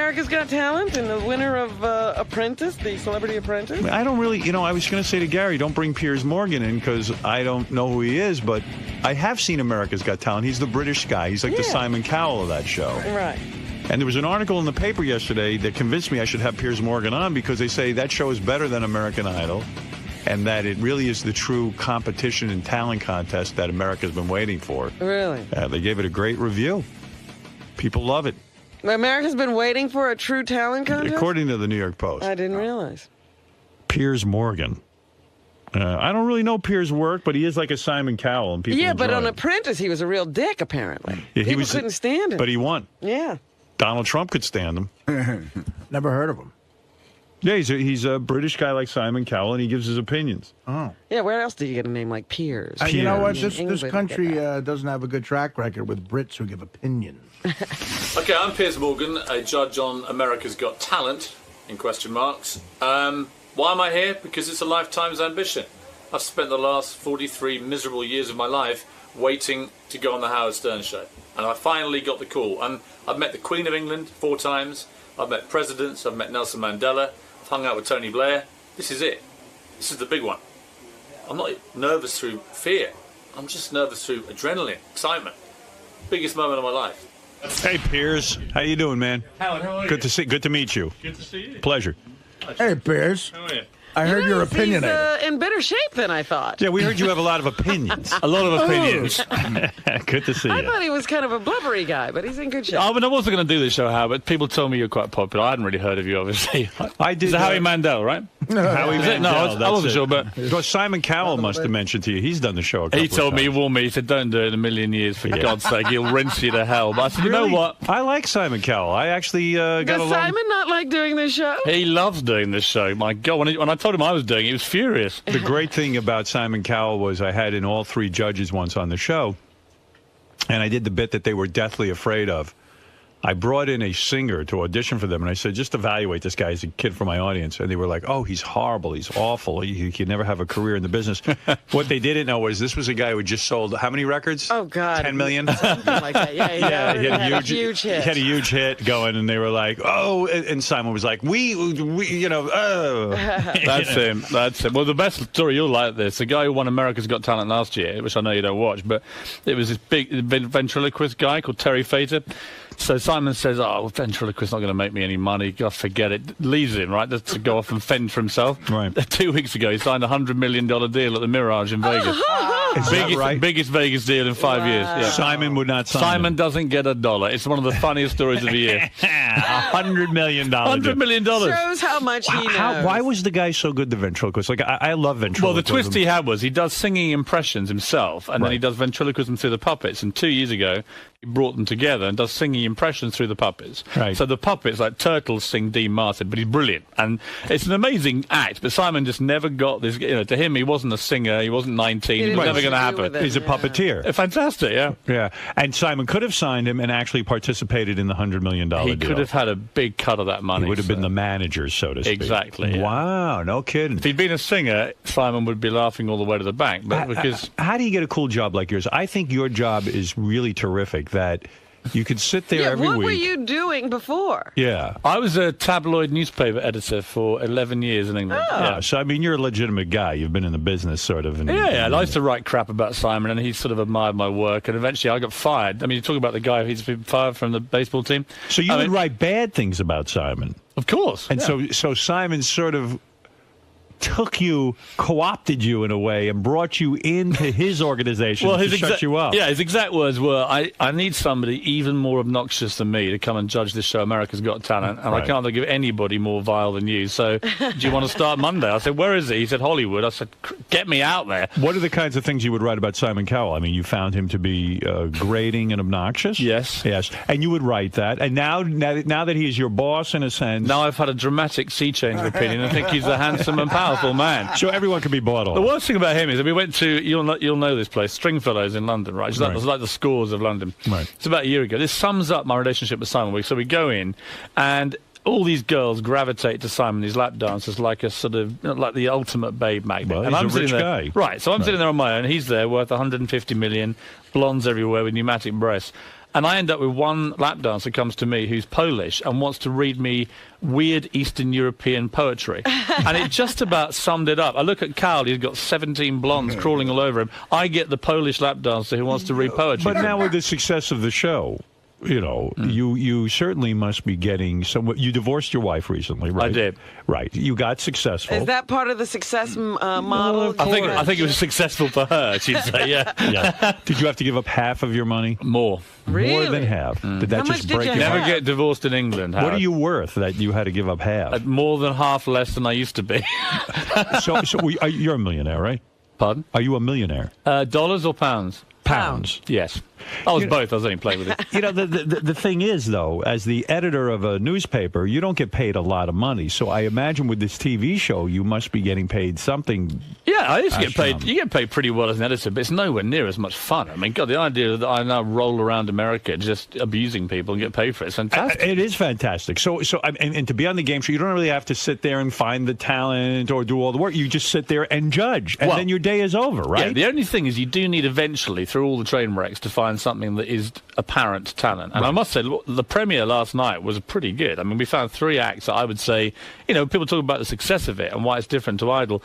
America's Got Talent and the winner of Apprentice, the Celebrity Apprentice? I don't really, I was going to say to Gary, don't bring Piers Morgan in because I don't know who he is, but I have seen America's Got Talent. He's the British guy. He's like the Simon Cowell of that show. Right. And there was an article in the paper yesterday that convinced me I should have Piers Morgan on because they say that show is better than American Idol and that it really is the true competition and talent contest that America's been waiting for. Really? They gave it a great review. People love it. America's been waiting for a true talent contest? According to the New York Post. I didn't realize. Piers Morgan. I don't really know Piers' work, but he is like a Simon Cowell. And people but on him. Apprentice, he was a real dick, apparently. Yeah, People couldn't stand him. But he won. Yeah. Donald Trump could stand him. Never heard of him. Yeah, he's a British guy like Simon Cowell, and he gives his opinions. Oh. Yeah, where else do you get a name like Piers? You know what? This England country doesn't have a good track record with Brits who give opinions. Okay, I'm Piers Morgan, a judge on America's Got Talent, in question marks. Why am I here? Because it's a lifetime's ambition. I've spent the last 43 miserable years of my life waiting to go on the Howard Stern show. And I finally got the call. And I've met the Queen of England 4 times. I've met presidents. I've met Nelson Mandela. I've hung out with Tony Blair. This is it. This is the big one. I'm not nervous through fear. I'm just nervous through adrenaline, excitement. Biggest moment of my life. Hey, Piers. How you doing, man? Howard, how are you? Good to meet you. Good to see you. Pleasure. Hey, Piers. How are you? I heard you're He's opinionated. in better shape than I thought. Yeah, we heard you have a lot of opinions. A lot of opinions. Good to see I you. thought he was kind of a blubbery guy, but he's in good shape. I wasn't going to do this show, Howard, but people told me you're quite popular. I hadn't really heard of you, obviously. I did. Is it Howie Mandel, right? Howie Is it? No, Mandel, I wasn't that's sure, it. but... Well, Simon Cowell must have mentioned to you. He's done the show a couple He told of me, he times. warned me, he said, don't do it in a million years, for God's sake, he'll rinse you to hell. But I said, you know what? I like Simon Cowell. I actually got Does along. Simon not like doing this show? He loves doing this show. My God, when I told him I was doing it, he was furious. The great thing about Simon Cowell was I had in all 3 judges once on the show, and I did the bit that they were deathly afraid of. I brought in a singer to audition for them, and I said, just evaluate this guy as a kid for my audience. And they were like, oh, he's horrible. He's awful. He could never have a career in the business. What they didn't know was this was a guy who had just sold how many records? Oh, God. 10 million? Something like that. Yeah, He had a huge hit. He had a huge hit going, and they were like, oh, and Simon was like, we oh. That's him. That's him. Well, the best story, you'll like this. The guy who won America's Got Talent last year, which I know you don't watch, but it was this big ventriloquist guy called Terry Fator. So Simon says, oh, ventriloquist's not going to make me any money. God, forget it. Leaves him, right, to go off and fend for himself. Right. 2 weeks ago, he signed a $100 million deal at the Mirage in Vegas. Is that right? Biggest Vegas deal in 5 years. Yeah. Simon would not sign Simon him. doesn't get $1. It's one of the funniest stories of the year. $100 million. $100 million. Shows how much he knows. Why was the guy so good, the ventriloquist? Like, I love ventriloquism. Well, the twist he had was he does singing impressions himself, and then he does ventriloquism through the puppets. And 2 years ago, he brought them together and does singing impressions through the puppets. Right. So the puppets, like turtles, sing Dean Martin, but he's brilliant. And it's an amazing act, but Simon just never got this. To him, he wasn't a singer, he wasn't 19, it was never going to happen. He's a puppeteer. Fantastic, yeah. Yeah, and Simon could have signed him and actually participated in the $100 million deal. He could have had a big cut of that money. He would have been the manager, so to speak. Exactly. Yeah. Wow, no kidding. If he'd been a singer, Simon would be laughing all the way to the bank. But because how do you get a cool job like yours? I think your job is really terrific. That you could sit there every week. What were you doing before? Yeah. I was a tabloid newspaper editor for 11 years in England. Oh. Yeah, so I mean, you're a legitimate guy. You've been in the business, sort of. And, Yeah, I used to write crap about Simon, and he sort of admired my work, and eventually I got fired. I mean, you talk about the guy who's been fired from the baseball team. So you would write bad things about Simon. Of course. And so Simon sort of took you, co-opted you in a way, and brought you into his organization to shut you up. Yeah, his exact words were, I need somebody even more obnoxious than me to come and judge this show, America's Got Talent, and I can't think of anybody more vile than you. So do you want to start Monday? I said, where is he? He said, Hollywood. I said, get me out there. What are the kinds of things you would write about Simon Cowell? I mean, you found him to be grating and obnoxious? Yes. Yes. And you would write that. And now that he is your boss, in a sense... Now I've had a dramatic sea change of opinion. I think he's a handsome and powerful man. So everyone can be bought off. The worst thing about him is that we went to, you'll know this place, Stringfellows in London, right? It's like the Scores of London. Right. It's about a year ago. This sums up my relationship with Simon. So we go in, and all these girls gravitate to Simon, these lap dancers, like a sort of, like the ultimate babe magnet. Well, and he's I'm a rich sitting there, guy. Right, so I'm sitting there on my own. He's there, worth 150 million, blondes everywhere with pneumatic breasts. And I end up with one lap dancer comes to me who's Polish and wants to read me weird Eastern European poetry. And it just about summed it up. I look at Cowell, he's got 17 blondes crawling all over him. I get the Polish lap dancer who wants to read poetry. But now with the success of the show, you know, you certainly must be getting some. You divorced your wife recently, right? I did. Right. You got successful. Is that part of the success model? I think it was successful for her, she'd say, yeah. Yeah. Did you have to give up half of your money? More. Really? More than half. Did that How just much did break you your have? heart? Never get divorced in England, Howard. What are you worth that you had to give up half? More than half less than I used to be. So you're a millionaire, right? Pardon? Are you a millionaire? Dollars or pounds? Pounds. Yes. I was both. I was only playing with it. You know, the thing is, though, as the editor of a newspaper, you don't get paid a lot of money. So I imagine with this TV show, you must be getting paid something. Yeah, I used to get paid. You get paid pretty well as an editor, but it's nowhere near as much fun. I mean, God, the idea that I now roll around America just abusing people and get paid for it's fantastic. It is fantastic. So, and to be on the game show, you don't really have to sit there and find the talent or do all the work. You just sit there and judge, and then your day is over, right? Yeah, the only thing is you do need eventually, through all the train wrecks, to find something that is apparent talent. And I must say, the premiere last night was pretty good. I mean, we found 3 acts that I would say, you know, people talk about the success of it and why it's different to Idol.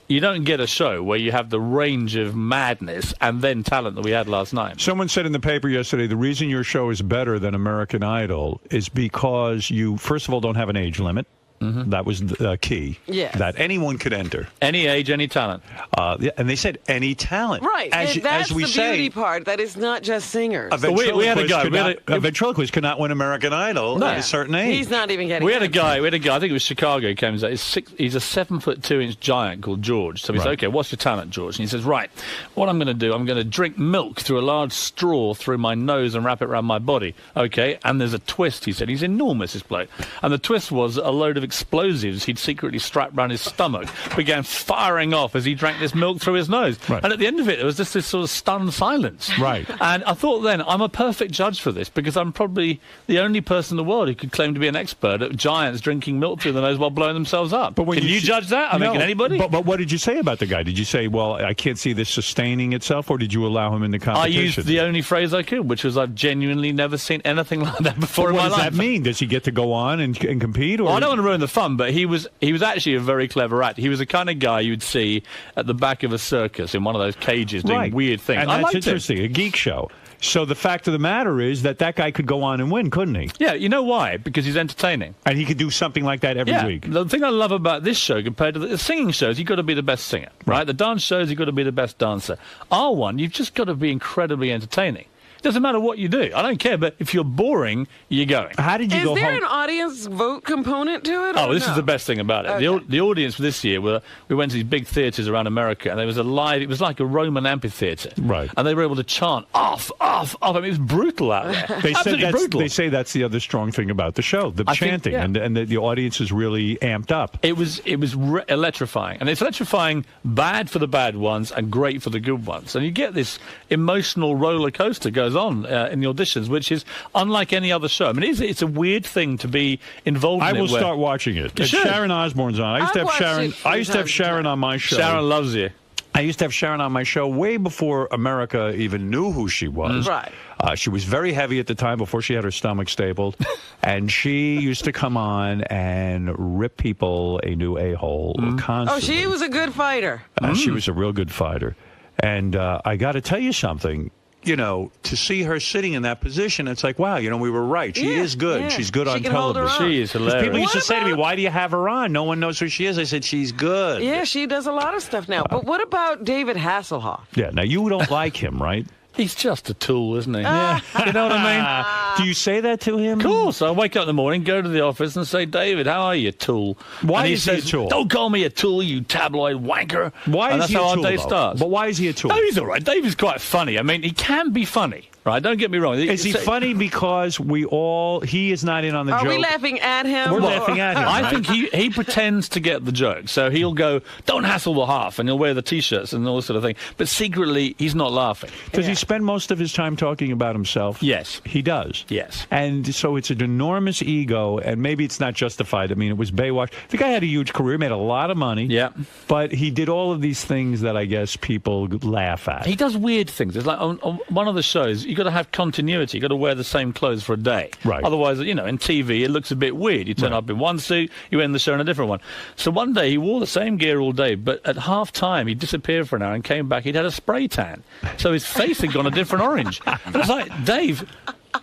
You don't get a show where you have the range of madness and then talent that we had last night. Someone said in the paper yesterday, the reason your show is better than American Idol is because you, first of all, don't have an age limit. That was the key. Yes. That anyone could enter. Any age, any talent. And they said any talent. Right. That's we the beauty part. That it's not just singers. We had a guy. A ventriloquist could not win American Idol at a certain age. He's not even getting. We had a guy. I think it was Chicago. Came out. He's a 7'2" giant called George. So we said, "Okay, what's your talent, George?" And he says, "Right, what I'm going to do, I'm going to drink milk through a large straw through my nose and wrap it around my body." Okay, and there's a twist. He said, "He's enormous, this bloke." And the twist was a load of explosives he'd secretly strapped around his stomach began firing off as he drank this milk through his nose. And at the end of it, there was just this sort of stunned silence. Right. And I thought then, I'm a perfect judge for this because I'm probably the only person in the world who could claim to be an expert at giants drinking milk through the nose while blowing themselves up. But can you judge that? I mean, can anybody? But what did you say about the guy? Did you say, well, I can't see this sustaining itself, or did you allow him in the competition? I used the only phrase I could, which was I've genuinely never seen anything like that before in my life. What does that mean? Does he get to go on and compete? Or well, I don't want to ruin the fun, but he was actually a very clever actor. He was the kind of guy you'd see at the back of a circus in one of those cages doing weird things. And that's interesting, a geek show. So the fact of the matter is that guy could go on and win, couldn't he? Yeah, you know why? Because he's entertaining. And he could do something like that every week. The thing I love about this show compared to the singing shows, you've got to be the best singer, right? The dance shows, you've got to be the best dancer. Our one, you've just got to be incredibly entertaining. Doesn't matter what you do. I don't care, but if you're boring, you're going. How did you go home? Is there an audience vote component to it? Oh, this is the best thing about it. Okay. The audience this year, we went to these big theatres around America, and there was it was like a Roman amphitheatre. Right. And they were able to chant, off, off, off. I mean, it was brutal out there. They say that's the other strong thing about the show, the chanting, and the audience is really amped up. It was electrifying. And it's electrifying bad for the bad ones and great for the good ones. And you get this emotional roller coaster goes on in the auditions, which is unlike any other show. I mean, it's a weird thing to be involved in. I will start watching it. Sharon Osbourne's on. I used to have Sharon on my show. Sharon loves you. I used to have Sharon on my show way before America even knew who she was. Right. She was very heavy at the time before she had her stomach stapled. And she used to come on and rip people a new a-hole constantly. Oh, she was a good fighter. She was a real good fighter. And I got to tell you something. You know, to see her sitting in that position, it's like, wow, you know, we were right. She is good. Yeah. She's good on can hold her television. own. She is hilarious. People used to say to me, why do you have her on? No one knows who she is. I said, she's good. Yeah, she does a lot of stuff now. But what about David Hasselhoff? Yeah, now you don't like him, right? He's just a tool, isn't he? Yeah. You know what I mean? Do you say that to him? Of course. I wake up in the morning, go to the office and say, David, how are you, tool? Why is he a tool? Don't call me a tool, you tabloid wanker. Why is he a tool, that's how our day though? starts. But why is he a tool? No, he's all right. David's quite funny. I mean, he can be funny. Right, don't get me wrong. Is he funny because he is not in on the joke? Are we laughing at him? We're laughing at him. I think he pretends to get the joke. So he'll go, don't hassle the half, and he'll wear the T-shirts and all this sort of thing. But secretly, he's not laughing. Does he spend most of his time talking about himself? Yes. He does. Yes. And so it's an enormous ego, and maybe it's not justified. I mean, it was Baywatch. The guy had a huge career, made a lot of money. Yeah. But he did all of these things that I guess people laugh at. He does weird things. It's like on one of the shows, you've got to have continuity. You've got to wear the same clothes for a day. Right. Otherwise, in TV, it looks a bit weird. You turn up in one suit, you end the show in a different one. So one day, he wore the same gear all day, but at half-time, he disappeared for an hour and came back. He'd had a spray tan. So his face had gone a different orange. And it's like, Dave,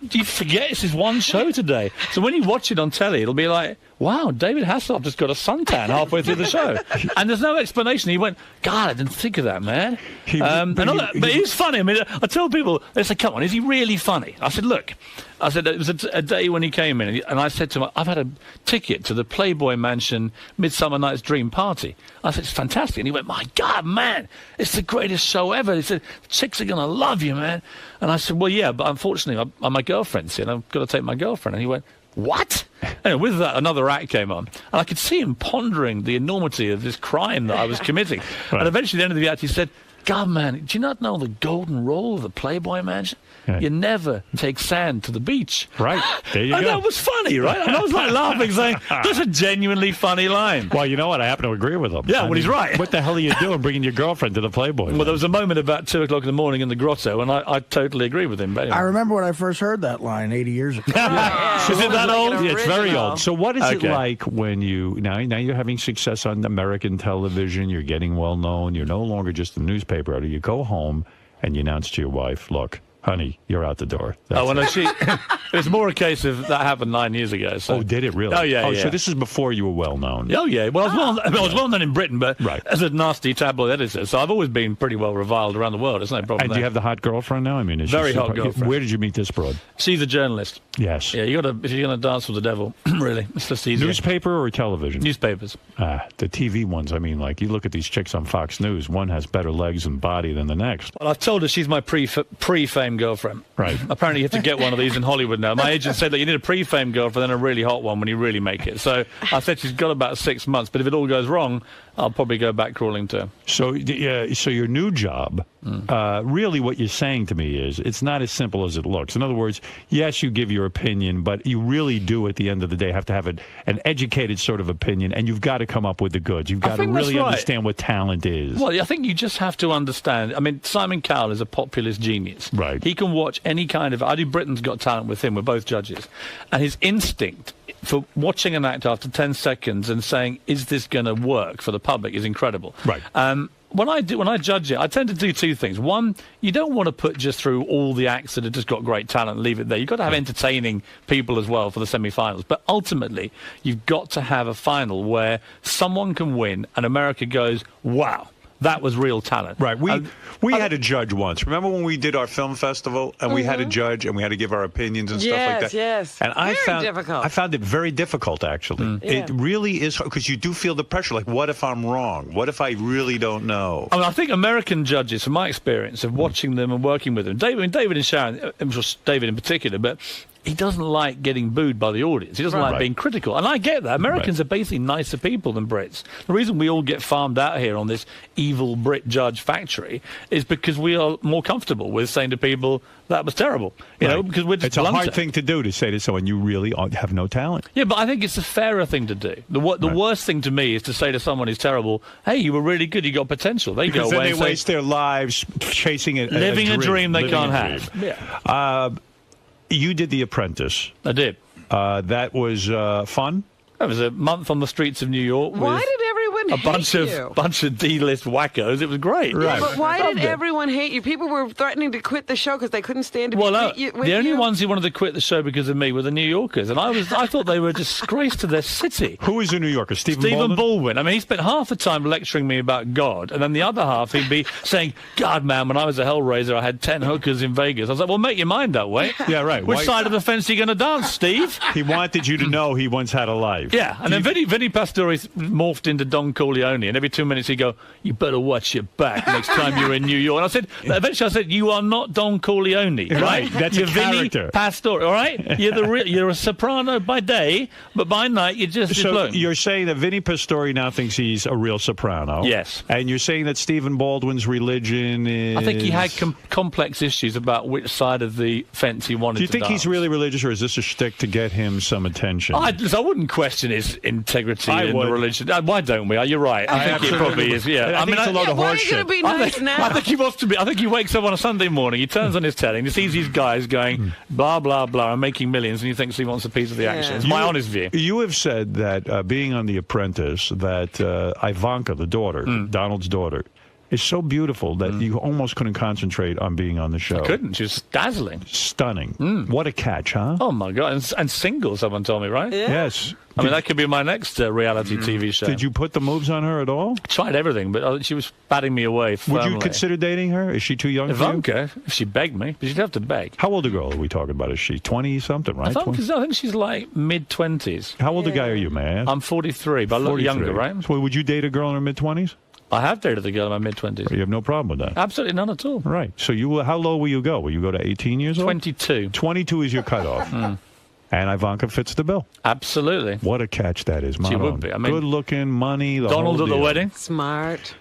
do you forget it's his one show today? So when you watch it on telly, it'll be like, wow, David Hasselhoff just got a suntan halfway through the show. And there's no explanation. He went, God, I didn't think of that, man. But he's funny. I mean, I tell people, they say, come on, is he really funny? I said, look, it was a day when he came in, and I said to him, I've had a ticket to the Playboy Mansion Midsummer Night's Dream party. I said, it's fantastic. And he went, my God, man, it's the greatest show ever. He said, chicks are going to love you, man. And I said, well, yeah, but unfortunately, my girlfriend's here, and I've got to take my girlfriend. And he went, what? Anyway, with that, another act came on, and I could see him pondering the enormity of this crime that I was committing. Right. And eventually, at the end of the act, he said, God, man, do you not know the golden rule of the Playboy Mansion? Yeah. You never take sand to the beach. Right. There you And go. that was funny, right? And I was like laughing, saying, that's a genuinely funny line. Well, you know what? I happen to agree with him. Yeah, he's right. What the hell are you doing bringing your girlfriend to the Playboy? Well, there was a moment about 2 o'clock in the morning in the grotto, and I totally agree with him. But anyway. I remember when I first heard that line 80 years ago. Is it that old? Yeah, it's very Original. old. So what is it Okay. like when now you're having success on American television, you're getting well known, you're no longer just a newspaper editor, you go home and you announce to your wife, look, honey, you're out the door. That's It was more a case of that happened 9 years ago. So. Oh, did it really? Oh, yeah, yeah. So this is before you were well known. Oh, yeah. Well, I was well known in Britain, but Right. as a nasty tabloid editor, so I've always been pretty well reviled around the world. There's no problem And do there. you have the hot girlfriend now? I mean, is she Very hot super- girlfriend. Where did you meet this broad? She's a journalist. Yes. Yeah, if you're going to dance with the devil, really, it's just easier. Newspaper or television? Newspapers. The TV ones, I mean, like, you look at these chicks on Fox News, one has better legs and body than the next. Well, I've told her she's my pre-fame girlfriend. Right. Apparently, you have to get one of these in Hollywood now. My agent said that you need a pre-fame girlfriend and a really hot one when you really make it. So I said she's got about 6 months, but if it all goes wrong, I'll probably go back crawling to her. So your new job, really what you're saying to me is it's not as simple as it looks. In other words, yes, you give your opinion, but you really do at the end of the day have to have an educated sort of opinion, and you've got to come up with the goods. You've got to think that's really right. understand what talent is. Well, I think you just have to understand. I mean, Simon Cowell is a populist genius. Right. He can watch any kind of... I do Britain's Got Talent with him. We're both judges. And his instinct for watching an act after 10 seconds and saying, is this going to work for the public is incredible. Right. When I judge it, I tend to do two things. One, you don't want to put just through all the acts that have just got great talent and leave it there. You've got to have entertaining people as well for the semi-finals. But ultimately, you've got to have a final where someone can win and America goes, wow, that was real talent. Right. We had a judge once. Remember when we did our film festival and we had a judge and we had to give our opinions and stuff like that? Yes, And I difficult. found it very difficult, actually. It really is, because you do feel the pressure. Like, what if I'm wrong? What if I really don't know? I mean, I think American judges, from my experience of watching them and working with them, David and Sharon, I'm sure David in particular, but he doesn't like getting booed by the audience. He doesn't like being critical. And I get that. Americans are basically nicer people than Brits. The reason we all get farmed out here on this evil Brit judge factory is because we are more comfortable with saying to people, that was terrible. You know, because we're just It's a hard thing to do, to say to someone, you really have no talent. Yeah, but I think it's a fairer thing to do. The worst thing to me is to say to someone who's terrible, hey, you were really good, you got potential. They Because go then away they and say, waste their lives chasing living a dream they living can't a have. dream. Yeah. You did The Apprentice. I did. That was fun? It was a month on the streets of New York Why with did everyone a hate bunch of D-list wackos. It was great. Yeah, but why Loved did it. everyone hate you? People were threatening to quit the show because they couldn't stand to Well, be no, with the only you. ones who wanted to quit the show because of me were the New Yorkers, and I thought they were a disgrace to their city. Who is a New Yorker? Stephen Baldwin. I mean, he spent half the time lecturing me about God, and then the other half he'd be saying, God, man, when I was a Hellraiser, I had 10 hookers in Vegas. I was like, well, make your mind that way. Yeah, right. Which side of the fence are you going to dance, Steve? He wanted you to know he once had a life. Yeah, and then Vinny Pastore morphed into Don Don Corleone, and every 2 minutes he'd go, "You better watch your back next time you're in New York." And I said, eventually I said, "You are not Don Corleone, right? That's you're a character. Vinny Pastore, all right? You're a soprano by day, but by night you're just this So bloke." you're saying that Vinny Pastore now thinks he's a real soprano? Yes. And you're saying that Steven Baldwin's religion is... I think he had complex issues about which side of the fence he wanted to Do you think he's dance. really religious, or is this a shtick to get him some attention? I wouldn't question his integrity in would. the religion. Why don't we? You're right. I think it probably is. Yeah. I think it's a lot of why are horse you going shit. to be nice now? I think he wants to be. I think he wakes up on a Sunday morning, he turns on his telly, and he sees these guys going blah blah blah and making millions, and he thinks he wants a piece of the action. It's my honest view. You have said that being on The Apprentice, that Ivanka, the daughter, Donald's daughter, is so beautiful that you almost couldn't concentrate on being on the show. Couldn't. She was dazzling. Stunning. What a catch, huh? Oh my God! And single, someone told me, right? Yeah. Yes. I mean, that could be my next reality TV show. Did you put the moves on her at all? Tried everything, but she was batting me away firmly. Would you consider dating her? Is she too young for you? Ivanka? If she begged me, but she'd have to beg. How old a girl are we talking about? Is she 20-something, right? I think she's like mid-20s. How old a guy are you, man? I'm 43, but I look younger, right? So would you date a girl in her mid-20s? I have dated a girl in my mid-20s. You have no problem with that? Absolutely none at all. Right. So how low will you go? Will you go to 18 years old? 22. 22 is your cutoff. And Ivanka fits the bill. Absolutely. What a catch that is, She would be. I mean, good looking, money, the Donald whole at the deal. wedding. Smart.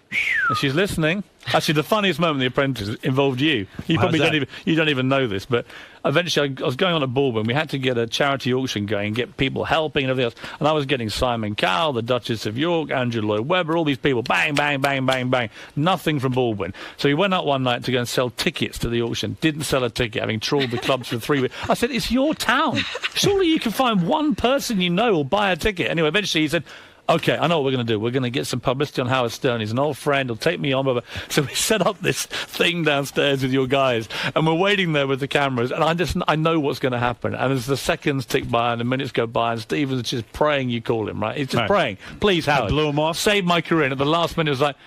And she's listening. Actually, the funniest moment in The Apprentice involved you. You probably don't even know this, but eventually I was going on at Baldwin. We had to get a charity auction going, get people helping and everything else. And I was getting Simon Cowell, the Duchess of York, Andrew Lloyd Webber, all these people, bang, bang, bang, bang, bang. Nothing from Baldwin. So we went out one night to go and sell tickets to the auction. Didn't sell a ticket, having trawled the clubs for 3 weeks. I said, it's your town. Surely you can find one person you know will buy a ticket. Anyway, eventually he said, okay, I know what we're going to do. We're going to get some publicity on Howard Stern. He's an old friend. He'll take me on. Blah, blah. So we set up this thing downstairs with your guys, and we're waiting there with the cameras. And I know what's going to happen. And as the seconds tick by and the minutes go by, and Steven's just praying you call him, right? He's just praying. Please, Howard. Blew him off. Save my career. And at the last minute, it was like,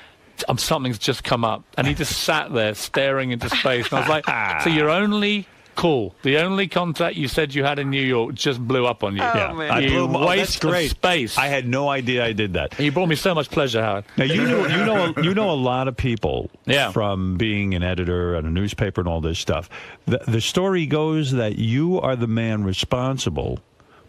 something's just come up. And he just sat there staring into space. And I was like, so you're only... Cool. The only contact you said you had in New York just blew up on you. Oh, man. I blew You him off. waste That's great. of space. I had no idea I did that. You brought me so much pleasure, Howard. Now you know a lot of people from being an editor at a newspaper and all this stuff. The story goes that you are the man responsible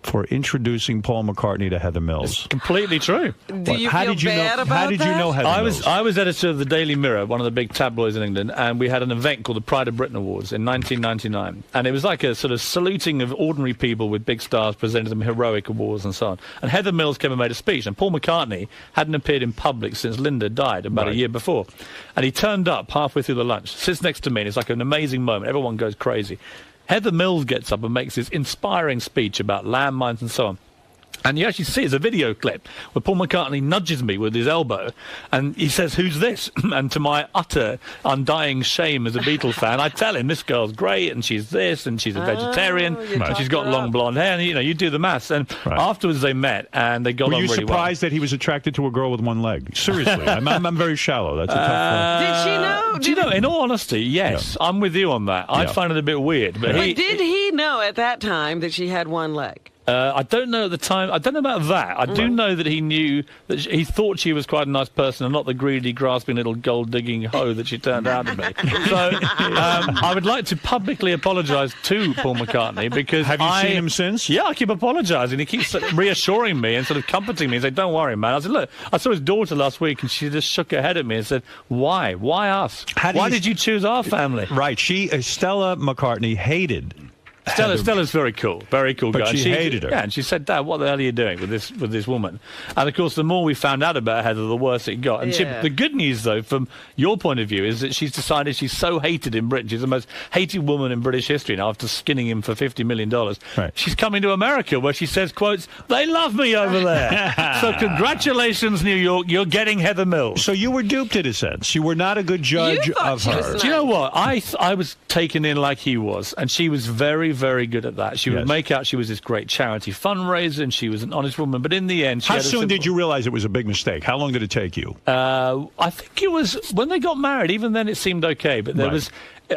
for introducing Paul McCartney to Heather Mills. Completely true. Do you feel bad about that? How did you know Heather Mills? I was editor of the Daily Mirror, one of the big tabloids in England, and we had an event called the Pride of Britain Awards in 1999. And it was like a sort of saluting of ordinary people with big stars, presenting them heroic awards and so on. And Heather Mills came and made a speech, and Paul McCartney hadn't appeared in public since Linda died about a year before. And he turned up halfway through the lunch, sits next to me, and it's like an amazing moment. Everyone goes crazy. Heather Mills gets up and makes this inspiring speech about landmines and so on. And you actually see it's a video clip where Paul McCartney nudges me with his elbow and he says, "Who's this?" And to my utter undying shame as a Beatles fan, I tell him, this girl's great and she's this and she's a vegetarian and she's got long blonde hair, and you do the maths. And afterwards they met and they got on really well. Were you surprised that he was attracted to a girl with one leg? Seriously, I'm very shallow. That's a tough one. Did she know? Do you know, in all honesty, yes, I'm with you on that. I find it a bit weird. But did he know at that time that she had one leg? I don't know at the time. I don't know about that. I do know that he knew that he thought she was quite a nice person and not the greedy, grasping little gold-digging hoe that she turned out to be. So I would like to publicly apologise to Paul McCartney because Have you seen him since? Yeah, I keep apologising. He keeps reassuring me and sort of comforting me and saying, "Don't worry, man." I said, "Look, I saw his daughter last week and she just shook her head at me and said, why? Why us? Why did you choose our family?" Right. Stella McCartney hated Stella's very cool but guy. She hated her. Yeah, and she said, "Dad, what the hell are you doing with this woman?" And of course, the more we found out about Heather, the worse it got. And the good news, though, from your point of view, is that she's decided she's so hated in Britain. She's the most hated woman in British history now after skinning him for $50 million. Right. She's coming to America where she says, quotes, "They love me over there." So congratulations, New York. You're getting Heather Mills. So you were duped in a sense. You were not a good judge of her. Do you know what? I was taken in like he was, and she was very, very good at that. She would make out she was this great charity fundraiser, and she was an honest woman. But in the end, how soon did you realize it was a big mistake? How long did it take you? I think it was when they got married. Even then, it seemed okay. But there was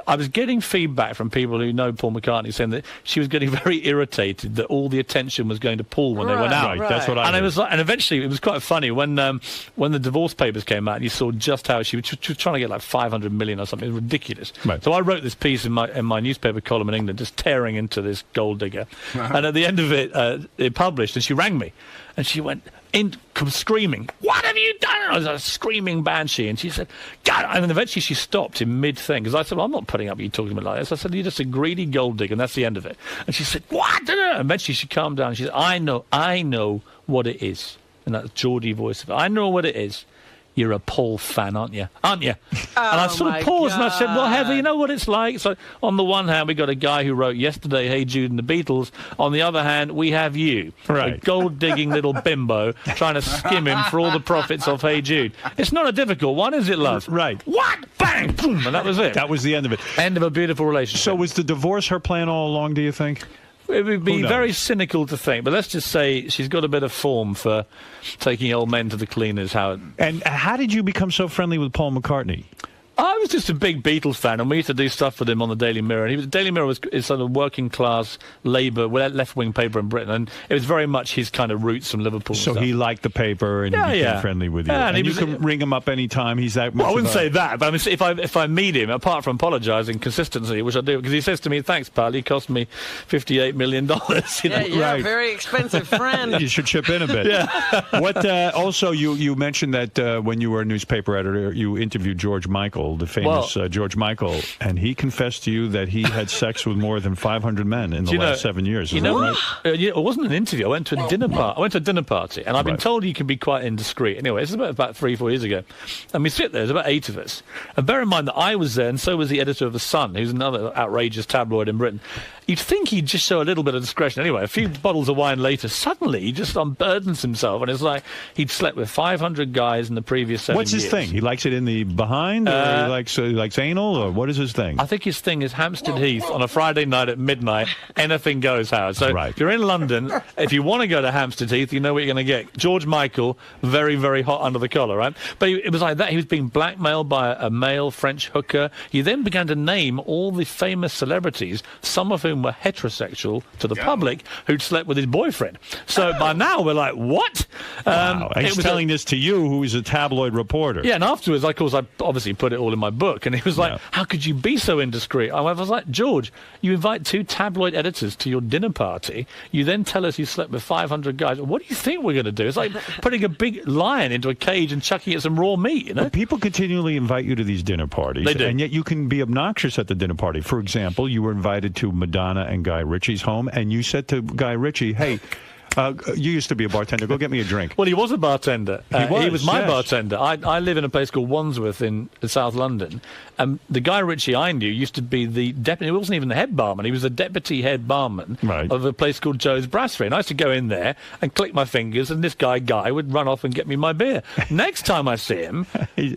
I was getting feedback from people who know Paul McCartney saying that she was getting very irritated that all the attention was going to Paul when they went out. Right. That's what I And heard. it was like, and eventually it was quite funny when the divorce papers came out and you saw just how she was trying to get like 500 million or something. It was ridiculous. Right. So I wrote this piece in my newspaper column in England, just tearing into this gold digger. And at the end of it, it published, and she rang me, and she went screaming, "What have you done?" I was a screaming banshee, and she said, "God!" And then eventually she stopped in mid-thing, because I said, "Well, I'm not putting up with you talking to me like this." I said, "You're just a greedy gold digger," and that's the end of it. And she said, "What?" And eventually she calmed down, and she said, I know what it is." And that Geordie voice of it. "I know what it is. You're a Paul fan, aren't you? Aren't you?" And I sort of paused and I said, "Well, Heather, you know what it's like?" So on the one hand, we got a guy who wrote yesterday, "Hey Jude" and the Beatles. On the other hand, we have you, a gold-digging little bimbo, trying to skim him for all the profits of Hey Jude. It's not a difficult one, is it, love? Right. What? Bang! Boom! And that was it. That was the end of it. End of a beautiful relationship. So was the divorce her plan all along, do you think? It would be very cynical to think, but let's just say she's got a bit of form for taking old men to the cleaners, Howard. And how did you become so friendly with Paul McCartney? I was just a big Beatles fan, and we used to do stuff with him on the Daily Mirror. And Daily Mirror is sort of working class Labour, left-wing paper in Britain, and it was very much his kind of roots from Liverpool. So and he liked the paper, and he became friendly with you. Yeah, and you can ring him up anytime. He's that much. Well, I wouldn't say that, but I mean, if I meet him, apart from apologising consistently, which I do, because he says to me, "Thanks, pal, you cost me $58 million." You know? Yeah, you're a very expensive friend. You should chip in a bit. What? Also, you mentioned that when you were a newspaper editor, you interviewed George Michael, the famous George Michael, and he confessed to you that he had sex with more than 500 men in the last 7 years. Is that right? It wasn't an interview. I went to a dinner party. I went to a dinner party, and I've been told you can be quite indiscreet. Anyway, this is about 3-4 years ago, and we sit there. There's about 8 of us, and bear in mind that I was there, and so was the editor of The Sun, who's another outrageous tabloid in Britain. You'd think he'd just show a little bit of discretion. Anyway, a few bottles of wine later, suddenly he just unburdens himself, and it's like he'd slept with 500 guys in the previous 7 years. What's his thing? He likes it in the behind, or he likes anal, or what is his thing? I think his thing is Hampstead Heath on a Friday night at midnight. Anything goes, Howard. So if you're in London, if you want to go to Hampstead Heath, you know what you're going to get. George Michael, very, very hot under the collar, right? But it was like that. He was being blackmailed by a male French hooker. He then began to name all the famous celebrities, some of whom were heterosexual to the public, who'd slept with his boyfriend. So by now we're like, what? Wow. He's telling this to you, who is a tabloid reporter. Yeah, and afterwards, of course, I obviously put it all in my book, and he was like, "How could you be so indiscreet?" I was like, "George, you invite 2 tabloid editors to your dinner party, you then tell us you slept with 500 guys. What do you think we're going to do? It's like putting a big lion into a cage and chucking it some raw meat, you know?" But people continually invite you to these dinner parties. They do. And yet you can be obnoxious at the dinner party. For example, you were invited to Madonna and Guy Ritchie's home, and you said to Guy Ritchie, "Hey, you used to be a bartender. Go get me a drink." Well, he was a bartender. He was my yes. bartender. I live in a place called Wandsworth in South London. And the Guy Ritchie I knew used to be the deputy. He wasn't even the head barman. He was the deputy head barman of a place called Joe's Brasserie. And I used to go in there and click my fingers, and this guy would run off and get me my beer. Next time I see him,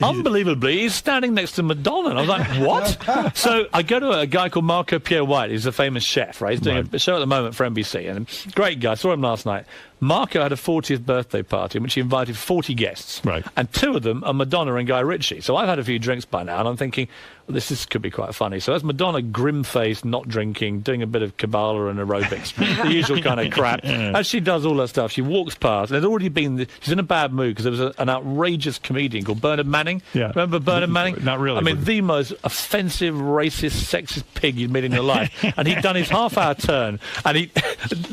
unbelievably, he's standing next to Madonna. And I was like, what? So I go to a guy called Marco Pierre White. He's a famous chef, right? He's doing a show at the moment for NBC. And great guy. I saw him last night. Marco had a 40th birthday party in which he invited 40 guests. Right. And 2 of them are Madonna and Guy Ritchie. So I've had a few drinks by now, and I'm thinking, well, this could be quite funny. So there's Madonna, grim-faced, not drinking, doing a bit of Kabbalah and aerobics, the usual kind of crap. As she does all that stuff, she walks past, and there's already been... She's in a bad mood because there was an outrageous comedian called Bernard Manning. Yeah. Remember Bernard Manning? Not really. I mean, the most offensive, racist, sexist pig you'd met in your life. And he'd done his half-hour turn, and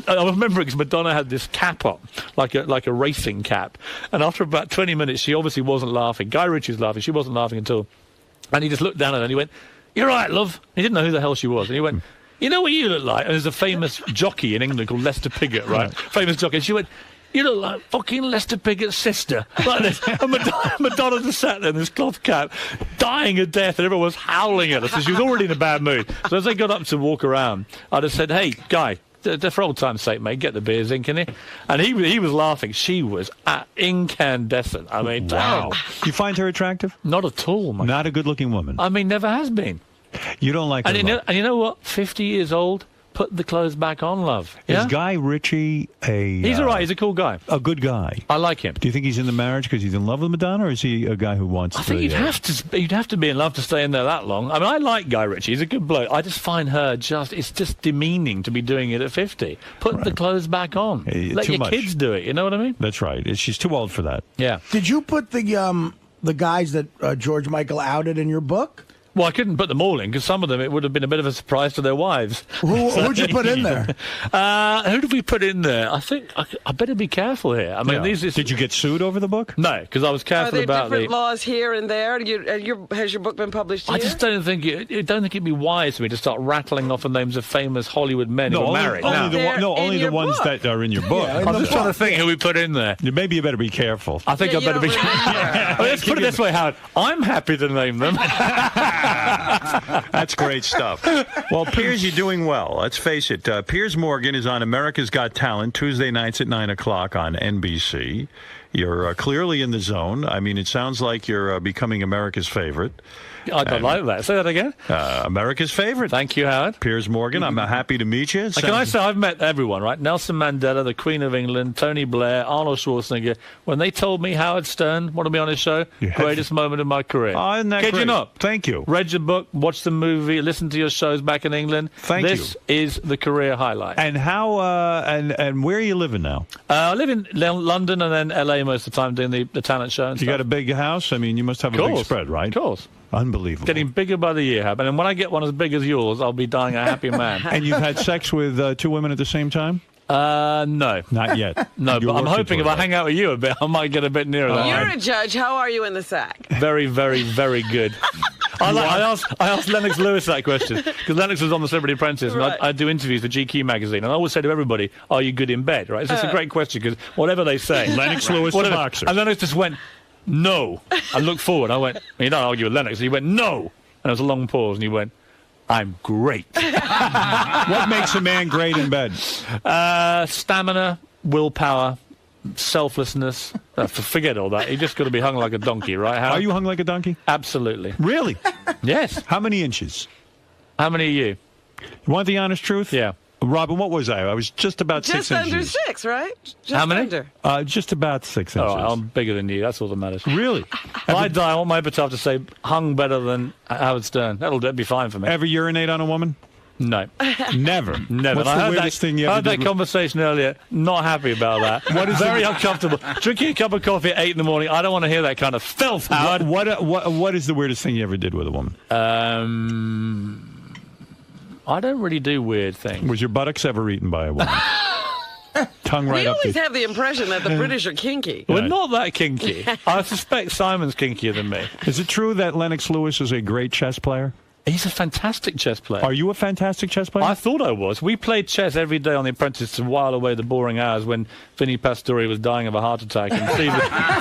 I remember it because Madonna had this cap on, like a racing cap. And after about 20 minutes, she obviously wasn't laughing. Guy Ritchie was laughing. She wasn't laughing at all. And he just looked down at her and he went, "You're right, love." He didn't know who the hell she was. And he went, "You know what you look like?" And there's a famous jockey in England called Lester Piggott, right? Famous jockey. And she went, "You look like fucking Lester Piggott's sister." Like this. And Madonna just sat there in this cloth cap, dying of death, and everyone was howling at her. So she was already in a bad mood. So as they got up to walk around, I just said, "Hey, Guy, for old time's sake, mate, get the beers in, can you?" And he was laughing. She was incandescent. I mean, wow. You find her attractive? Not at all, mate. Not a good-looking woman. I mean, never has been. You don't like her? And you know what? 50 years old, put the clothes back on, love. Yeah? Is Guy Ritchie He's all right. He's a cool guy. a good guy? I like him. Do you think he's in the marriage because he's in love with Madonna, or is he a guy who wants I think you'd have to be in love to stay in there that long. I mean, I like Guy Ritchie. He's a good bloke. I just find her it's just demeaning to be doing it at 50. Put the clothes back on. Let too your much. kids do it. You know what I mean? That's right. She's too old for that. Yeah. Did you put the guys that George Michael outed in your book? Well, I couldn't put them all in because some of them it would have been a bit of a surprise to their wives. Who'd you put in there? Who did we put in there? I think I better be careful here. I mean, Did you get sued over the book? No, because I was Are careful there about different laws here and there? Has your book been published here? I just don't think it'd be wise for me to start rattling off the names of famous Hollywood men who are married. Only the ones book. that are in your book. Yeah, I'm just trying to think who we put in there. Maybe you better be careful. I think I better be. Let's put it this way, Howard. I'm happy to name them. That's great stuff. Well, Piers, you're doing well. Let's face it. Piers Morgan is on America's Got Talent Tuesday nights at 9 o'clock on NBC. You're clearly in the zone. I mean, it sounds like you're becoming America's favorite. I don't like that. Say that again. America's favorite. Thank you, Howard. Piers Morgan, I'm happy to meet you. Can I say I've met everyone, right? Nelson Mandela, the Queen of England, Tony Blair, Arnold Schwarzenegger. When they told me Howard Stern wanted me on his show, greatest moment of my career. Oh, isn't that Kid great? you not? Thank you. Read your book, watched the movie, listened to your shows back in England. This is the career highlight. And how and where are you living now? I live in London and then LA most of the time doing the talent show. And You stuff. got a big house? I mean, you must have a big spread, right? Of course. Unbelievable. Getting bigger by the year, Hab. And when I get one as big as yours, I'll be dying a happy man. And you've had sex with two women at the same time? No. Not yet. No, but I'm hoping if I hang out with you a bit, I might get a bit nearer that. You're a judge. How are you in the sack? Very, very, very good. I asked Lennox Lewis that question because Lennox was on the Celebrity Apprentice, and I do interviews for GQ magazine, and I always say to everybody, "Are you good in bed?" Right? So it's a great question because whatever they say, Lennox Lewis, the boxer, and Lennox just went, "No." I looked forward. I went, "You don't argue with Lennox." And he went, "No," and there was a long pause, and he went, "I'm great." What makes a man great in bed? Stamina, willpower, selflessness. Forget all that. You just got to be hung like a donkey, right? Are you hung like a donkey? Absolutely. Really? Yes. How many inches? How many are you? You want the honest truth? Yeah. Robin, what was I? I was just about 6 inches. Just under 6, right? Just How many? Under. Just about 6 inches. Oh, I'm bigger than you. That's all that matters. Really? If I die, I want my epitaph to say, hung better than Howard Stern. That'll be fine for me. Ever urinate on a woman? No. Never. Never. What's the weirdest thing you I ever heard that did? conversation earlier. Not happy about that. What is very uncomfortable. Drinking a cup of coffee at 8 in the morning. I don't want to hear that kind of filth, Howard. What is the weirdest thing you ever did with a woman? I don't really do weird things. Was your buttocks ever eaten by a woman? Tongue right We up always the... have the impression that the British are kinky. We're not that kinky. I suspect Simon's kinkier than me. Is it true that Lennox Lewis is a great chess player? He's a fantastic chess player. Are you a fantastic chess player? I thought I was. We played chess every day on The Apprentice to while away the boring hours when Vinnie Pastore was dying of a heart attack and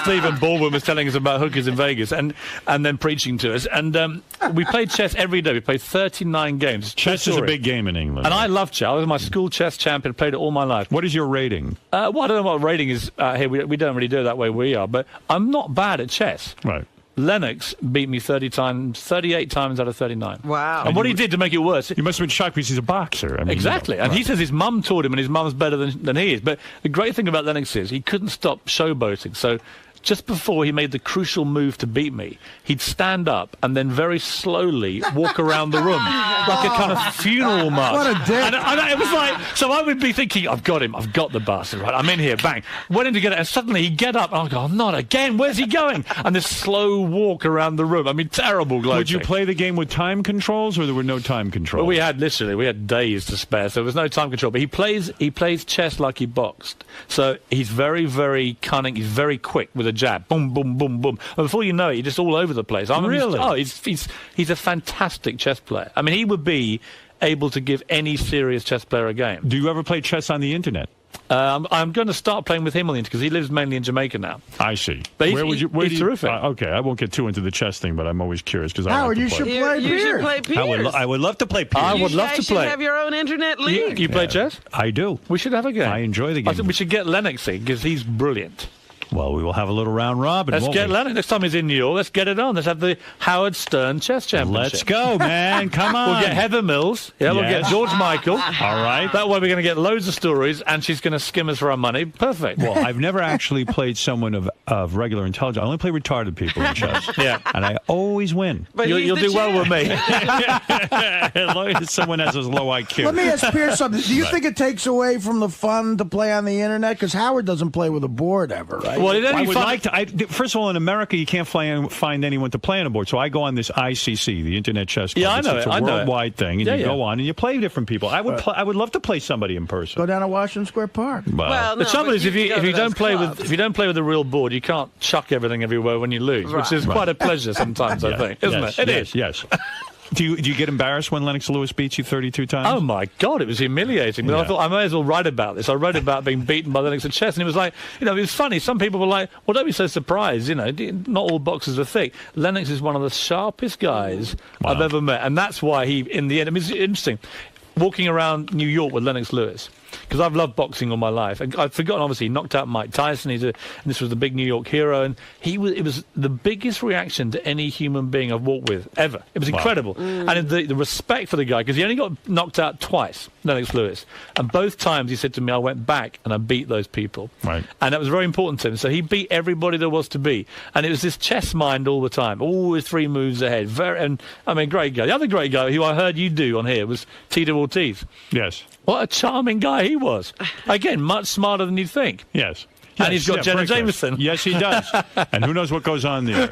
Steven Baldwin was telling us about hookers in Vegas and then preaching to us. And we played chess every day. We played 39 games. Chess is a big game in England. And I love chess. I was my school chess champion, played it all my life. What is your rating? Well, I don't know what rating is here. We don't really do it that way we are. But I'm not bad at chess. Right. Lennox beat me 38 times out of 39. Wow. And what he did to make it worse... You must have been shocked because he's a boxer. I mean, Exactly. you know, and he says his mum taught him and his mum's better than he is. But the great thing about Lennox is he couldn't stop showboating. So just before he made the crucial move to beat me, he'd stand up and then very slowly walk around the room like a kind of funeral march. What a dick. And it was like, so I would be thinking, I've got him, I've got the bastard, right? I'm in here, bang. Went in to get it, and suddenly he'd get up, and I'd go, not again, where's he going? And this slow walk around the room. I mean, terrible gloating. Would you play the game with time controls, or there were no time controls? Well, we had days to spare, so there was no time control. But he plays chess like he boxed. So he's very, very cunning. He's very quick with a jab. Boom, boom, boom, boom. And before you know it, you're just all over the place. Really? He's a fantastic chess player. I mean, he would be able to give any serious chess player a game. Do you ever play chess on the internet? I'm going to start playing with him on the internet because he lives mainly in Jamaica now. I see. But he's terrific. Okay, I won't get too into the chess thing, but I'm always curious because Howard, I you should play You should play Piers. I would love to play Piers. I would love to You play. should have your own internet league. You play chess? I do. We should have a game. I enjoy the game. I think we should get Lennox in because he's brilliant. Well, we will have a little round robin. Let's won't get we? Lennox. Next time he's in New York, let's get it on. Let's have the Howard Stern Chess Championship. Let's go, man. Come on. We'll get Heather Mills. Yeah, we'll get Yes. George Michael. All right. That way we're going to get loads of stories, and she's going to skim us for our money. Perfect. Well, I've never actually played someone of regular intelligence. I only play retarded people in chess. Yeah. And I always win. But You'll do well with me. As long as someone has a low IQ. Let me ask Piers something. Do you think it takes away from the fun to play on the internet? Because Howard doesn't play with a board ever, right? Well, it I only would fun- like to. First of all, in America, you can't find anyone to play on a board. So I go on this ICC, the Internet Chess Club. Yeah, I know It's it. a I know it. worldwide thing, and Yeah, you yeah. go on and you play different people. I would love to play somebody in person. Go down to Washington Square Park. Well, The no, trouble but is, if go you to don't those play clubs. with a real board, you can't chuck everything everywhere when you lose, which is quite a pleasure sometimes. I think, isn't Yes, it? It yes, is. Yes. Do you get embarrassed when Lennox Lewis beats you 32 times? Oh my God, it was humiliating. But I Yeah. thought I may as well write about this. I wrote about being beaten by Lennox at chess, and it was like, it was funny. Some people were like, "Well, don't be so surprised. Not all boxers are thick." Lennox is one of the sharpest guys I've ever met, and that's why he, in the end, it's interesting. Walking around New York with Lennox Lewis, because I've loved boxing all my life. And I've forgotten, obviously, he knocked out Mike Tyson. And this was the big New York hero, and it was the biggest reaction to any human being I've walked with ever. It was incredible, and the respect for the guy, because he only got knocked out twice, Lennox Lewis, and both times he said to me, "I went back and I beat those people," Right. and that was very important to him. So he beat everybody there was to beat, and it was this chess mind all the time, always 3 moves ahead. Great guy. The other great guy who I heard you do on here was Tito Ortiz. Yes. What a charming guy he was. Again, much smarter than you'd think. Yes. And he's got Jenna break that. Jameson. Yes, he does. And who knows what goes on there.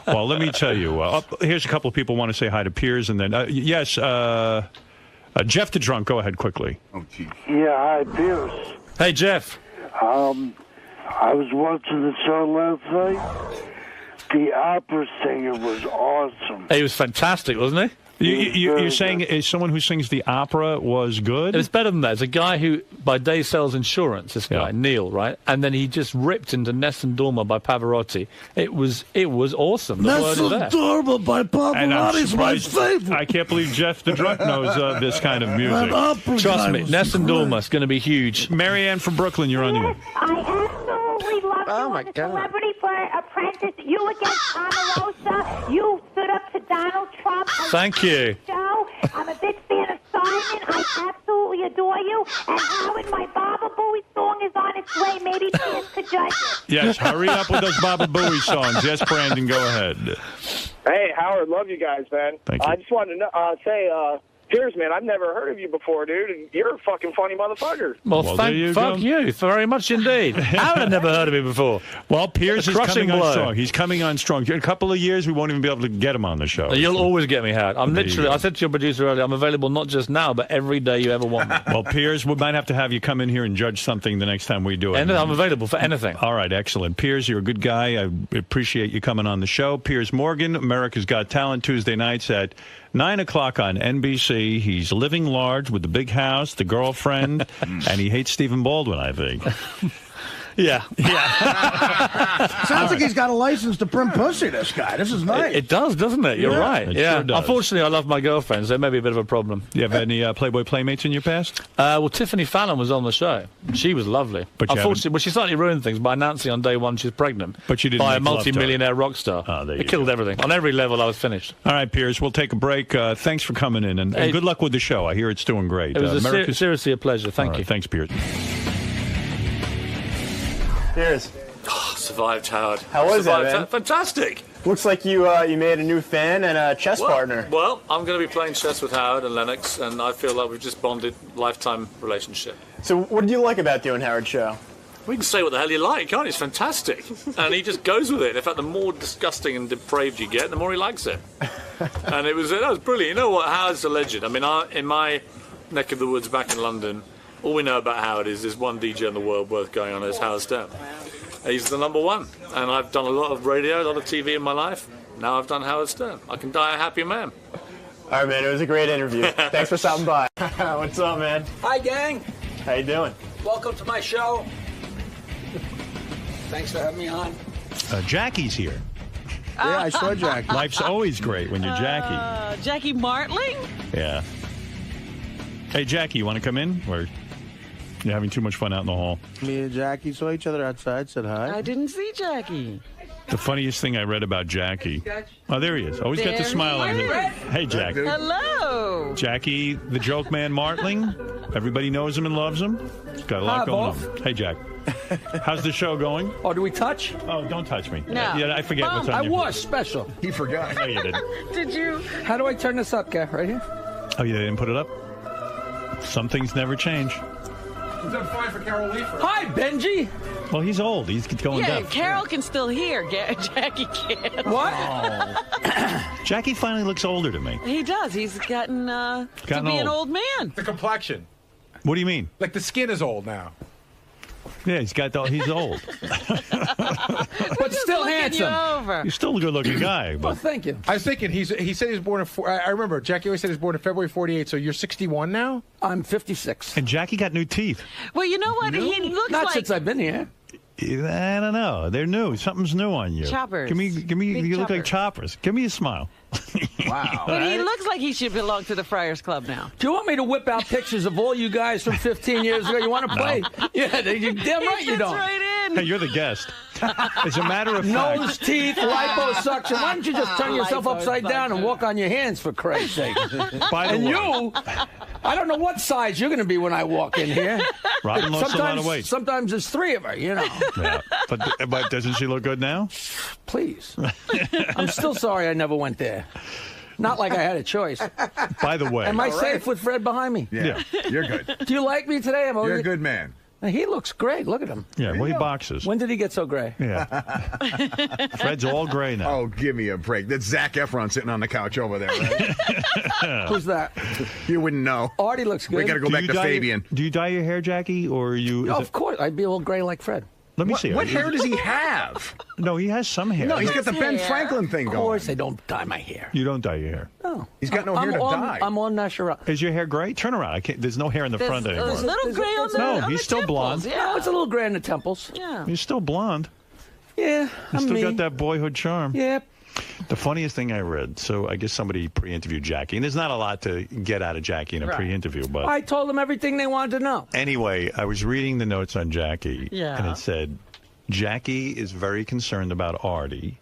Well, let me tell you. Here's a couple of people who want to say hi to Piers. And then, Jeff the Drunk, go ahead quickly. Oh, geez. Yeah, hi, Piers. Hey, Jeff. I was watching the show last night. The opera singer was awesome. He was fantastic, wasn't he? You're saying is someone who sings the opera was good? It was better than that. It's a guy who, by day, sells insurance, this guy, Yeah. Neil, right? And then he just ripped into Nessun Dorma by Pavarotti. It was awesome. The word is there. Dorma by And I'm Pavarotti's my surprised. favorite. I can't believe Jeff the Drunk knows this kind of That music. opera Trust guy me, was Nessun great. Dorma is going to be huge. Marianne from Brooklyn, you're on the air. I absolutely love Oh, you my on the God. Celebrity Apprentice. You against Omarosa. You stood up to Donald Trump. Thank you. Show. I'm a big fan of Simon. I absolutely adore you. And Howard, my Baba Booey song is on its way. Maybe Piers could judge it. Yes, hurry up with those Baba Booey songs. Yes, Brandon, go ahead. Hey, Howard, love you guys, man. Thank you. I just wanted to say, Piers, man, I've never heard of you before, dude, and you're a fucking funny motherfucker. Well, there you fuck go. you very much indeed. Howard had never heard of me before. Well, Piers is Crushing coming on blow. strong. He's coming on strong. In a couple of years, we won't even be able to get him on the show. You'll always get me, Howard. I'm There you literally, go. I said to your producer earlier, I'm available not just now, but every day you ever want me. Well, Piers, we might have to have you come in here and judge something the next time we do it. And I'm available for anything. All right, excellent. Piers, you're a good guy. I appreciate you coming on the show. Piers Morgan, America's Got Talent, Tuesday nights at 9 o'clock on NBC. He's living large with the big house, the girlfriend, and he hates Steven Baldwin, I think. Yeah. Sounds like he's got a license to print pussy, this guy. This is nice. It does, doesn't it? You're Yeah, right. it Yeah. sure does. Unfortunately, I love my girlfriend, so it may be a bit of a problem. Do you have any Playboy Playmates in your past? Well, Tiffany Fallon was on the show. She was lovely. But you unfortunately, well, she slightly ruined things by announcing on day one she's pregnant. But you didn't by a make love to her. multi-millionaire rock star. Oh, there you It killed go. everything. On every level, I was finished. All right, Piers, we'll take a break. Thanks for coming in, and Hey. good luck with the show. I hear it's doing great. It was America's- seriously a pleasure. Thank All right, you. Thanks, Piers. Piers, Survived, Howard. How was Survived, that, man? Fantastic. looks like you made a new fan and a chess partner. Well, I'm going to be playing chess with Howard and Lennox, and I feel like we've just bonded, lifetime relationship. So what did you like about doing Howard's show? We can say what the hell you like, can't you? It's fantastic. And he just goes with it. In fact, the more disgusting and depraved you get, the more he likes it. And that was brilliant. You know what? Howard's a legend. I mean, in my neck of the woods back in London, all we know about Howard is there's one DJ in the world worth going on, as Howard Stern. He's the number one. And I've done a lot of radio, a lot of TV in my life. Now I've done Howard Stern. I can die a happy man. All right, man, it was a great interview. Thanks for stopping by. What's up, man? Hi, gang. How you doing? Welcome to my show. Thanks for having me on. Jackie's here. Yeah, I saw Jack. Life's always great when you're Jackie. Jackie Martling? Yeah. Hey, Jackie, you want to come in? Or You're having too much fun out in the hall. Me and Jackie saw each other outside, said hi. I didn't see Jackie. The funniest thing I read about Jackie. Oh, there he is. Always got the There smile on he his is. Hey, Jack. Hello. Jackie, the joke man Martling. Everybody knows him and loves him. He's got a lot Hi, going boss. on. Hey, Jack. How's the show going? Oh, do we touch? Oh, don't touch me. No. Yeah, I forget what's on I your... was special. He forgot. No, you didn't. Did you? How do I turn this up, Gav? Right here? Oh, you didn't put it up? Some things never change. He's on fire for Carol Leifer. Hi, Benji. Well, he's old. He's going Yeah, deaf. Carol can still hear. Jackie can't. What? Jackie finally looks older to me. He does. He's gotten to be an old man. The complexion. What do you mean? Like the skin is old now. Yeah, he's old. But still Looking handsome. you over. He's still a good-looking guy. Well, But thank you. I was thinking, he said he was born in, I remember, Jackie always said he was born in February 48, so you're 61 now? I'm 56. and Jackie got new teeth. Well, you know what? He looks Not like since I've been here. I don't know. They're new. Something's new on you. Choppers. Give me. Big You look like choppers. choppers. Give me a smile. Wow. But he looks like he should belong to the Friars Club now. Do you want me to whip out pictures of all you guys from 15 years ago? You want to play? Yeah, you're damn right He you fits don't. right in. Hey, you're the guest. As a matter of fact, Nose, teeth, liposuction. Why don't you just turn yourself upside down and walk on your hands, for Christ's sake? by the And way, you, I don't know what size you're going to be when I walk in here. Robin lost a lot of weight. Sometimes there's three of her, you know. Yeah. But doesn't she look good now? Please. I'm still sorry I never went there. Not like I had a choice. By the way, Am I safe with Fred behind me? Yeah, you're good. Do you like me today? You're a good man. He looks great. Look at him. Yeah, well, he boxes. When did he get so gray? Yeah. Fred's all gray now. Oh, give me a break. That's Zac Efron sitting on the couch over there, right? Who's that? You wouldn't know. Artie looks good. We got to go back to Fabian. Do you dye your hair, Jackie, or are you? Of course. I'd be a little gray like Fred. Let me see. What hair does he have? No, he has some hair. No, he's got the Ben hair. Franklin thing Of going. course, I don't dye my hair. You don't dye your hair. No. He's got no hair to dye. I'm on natural. Is your hair gray? Turn around. I can't. There's no hair in the front There's anymore. a little gray on the No, on he's the still temples. blonde. Yeah. No, it's a little gray in the temples. Yeah. He's still blonde. Yeah, He's I'm still me. got that boyhood charm. Yep. The funniest thing I read, so I guess somebody pre-interviewed Jackie, and there's not a lot to get out of Jackie in a Right. pre-interview, but I told them everything they wanted to know. anyway, I was reading the notes on Jackie, Yeah. and it said, Jackie is very concerned about Artie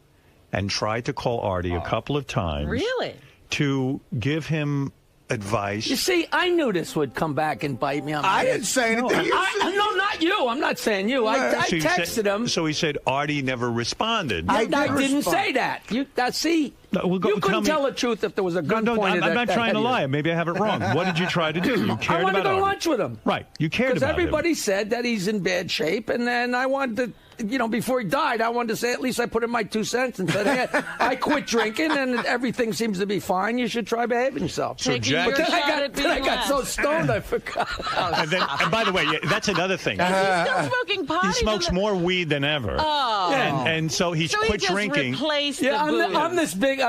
and tried to call Artie a couple of times Really? to give him advice. You see, I knew this would come back and bite me on my I head. didn't say anything. No, not you. I'm not saying you. I So he texted said- him. So he said Artie never responded. I did didn't respond. say that. You see, No, well, go- you couldn't tell me- tell the truth if there was a gun No, pointed I'm at not that trying head to of yours. lie. Maybe I have it wrong. What did you try to do? You cared I wanted about to go Artie. lunch with him. Right. You cared Because about everybody him. said that he's in bad shape, and then I wanted to, before he died, I wanted to say at least I put in my 2 cents and said, hey, I quit drinking, and everything seemes to be fine. You should try behaving yourself. So Taking Jack- your Then shot I at got, then I being got so last. stoned I forgot. And by the way, yeah, that's another thing. He's still smoking pot. He smokes more weed than ever. Oh. And so he's So he quit just drinking. replaced Yeah, the booze. I'm this big,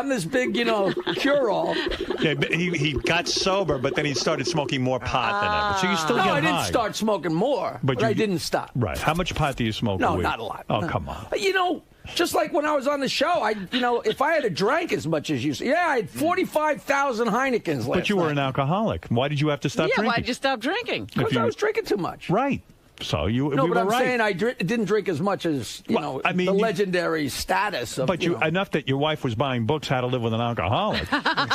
cure-all. Yeah, but he got sober, but then he started smoking more pot than ever. So you still No, get I didn't high. start smoking more, but I didn't stop. Right. How much pot do you smoke a No, week? not a lot. Oh, No. come on. Just like when I was on the show, if I had drank as much as you, I had 45,000 Heinekens last But you were night. an alcoholic. Why did you have to stop Yeah, drinking? why'd you stop drinking? If Because you- I was drinking too much. Right. So No, we but were I'm right. saying I didn't drink as much as, I mean, the you- legendary status of, But enough that your wife was buying books, How to Live with an Alcoholic.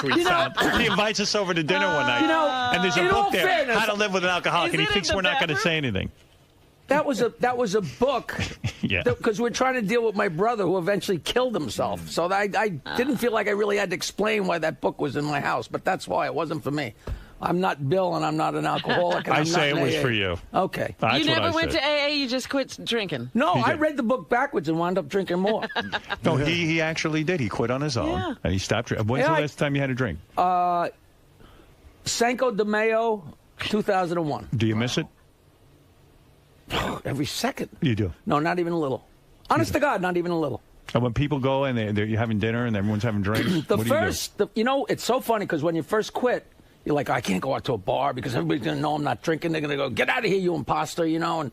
Which we found. He invites us over to dinner one night. And there's a in all book there, fairness- How to Live with an Alcoholic, Is and he it in thinks the we're not going to bathroom? say anything. That was a book. Yeah. Because we're trying to deal with my brother who eventually killed himself. So I didn't feel like I really had to explain why that book was in my house. But that's why it wasn't for me. I'm not Bill, and I'm not an alcoholic. And I I'm say not it an was AA. for you. Okay. That's You what never I went said. to AA, you just quit drinking. No, He I did. read the book backwards and wound up drinking more. No, he actually did. He quit on his own, Yeah. and he stopped drinking. When's Yeah, the last time you had a drink? Cinco de Mayo, 2001. Do you miss it? Every second. You do. No, not even a little. Honest to God, not even a little. And when people go and you're having dinner and everyone's having drinks, The what do you do? first, it's so funny because when you first quit, you're like, I can't go out to a bar because everybody's going to know I'm not drinking. They're going to go, get out of here, you imposter, And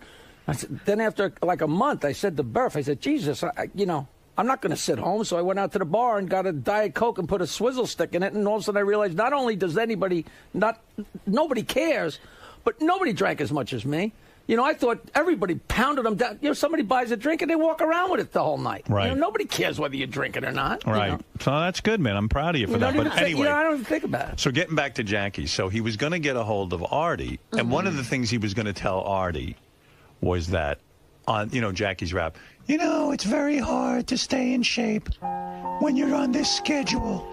I said, then after like a month, I said to Burf, I said, Jesus, I'm not going to sit home. So I went out to the bar and got a Diet Coke and put a swizzle stick in it. And all of a sudden I realized not only does nobody cares, but nobody drank as much as me. You know, I thought everybody pounded them down. You know, somebody buys a drink and they walk around with it the whole night. Right. You know, nobody cares whether you drink it or not. Right. You know? So that's good, man. I'm proud of you for that. But anyway, I don't even think about it. So getting back to Jackie, so he was going to get a hold of Artie, and one of the things he was going to tell Artie was that on, Jackie's rap, it's very hard to stay in shape when you're on this schedule.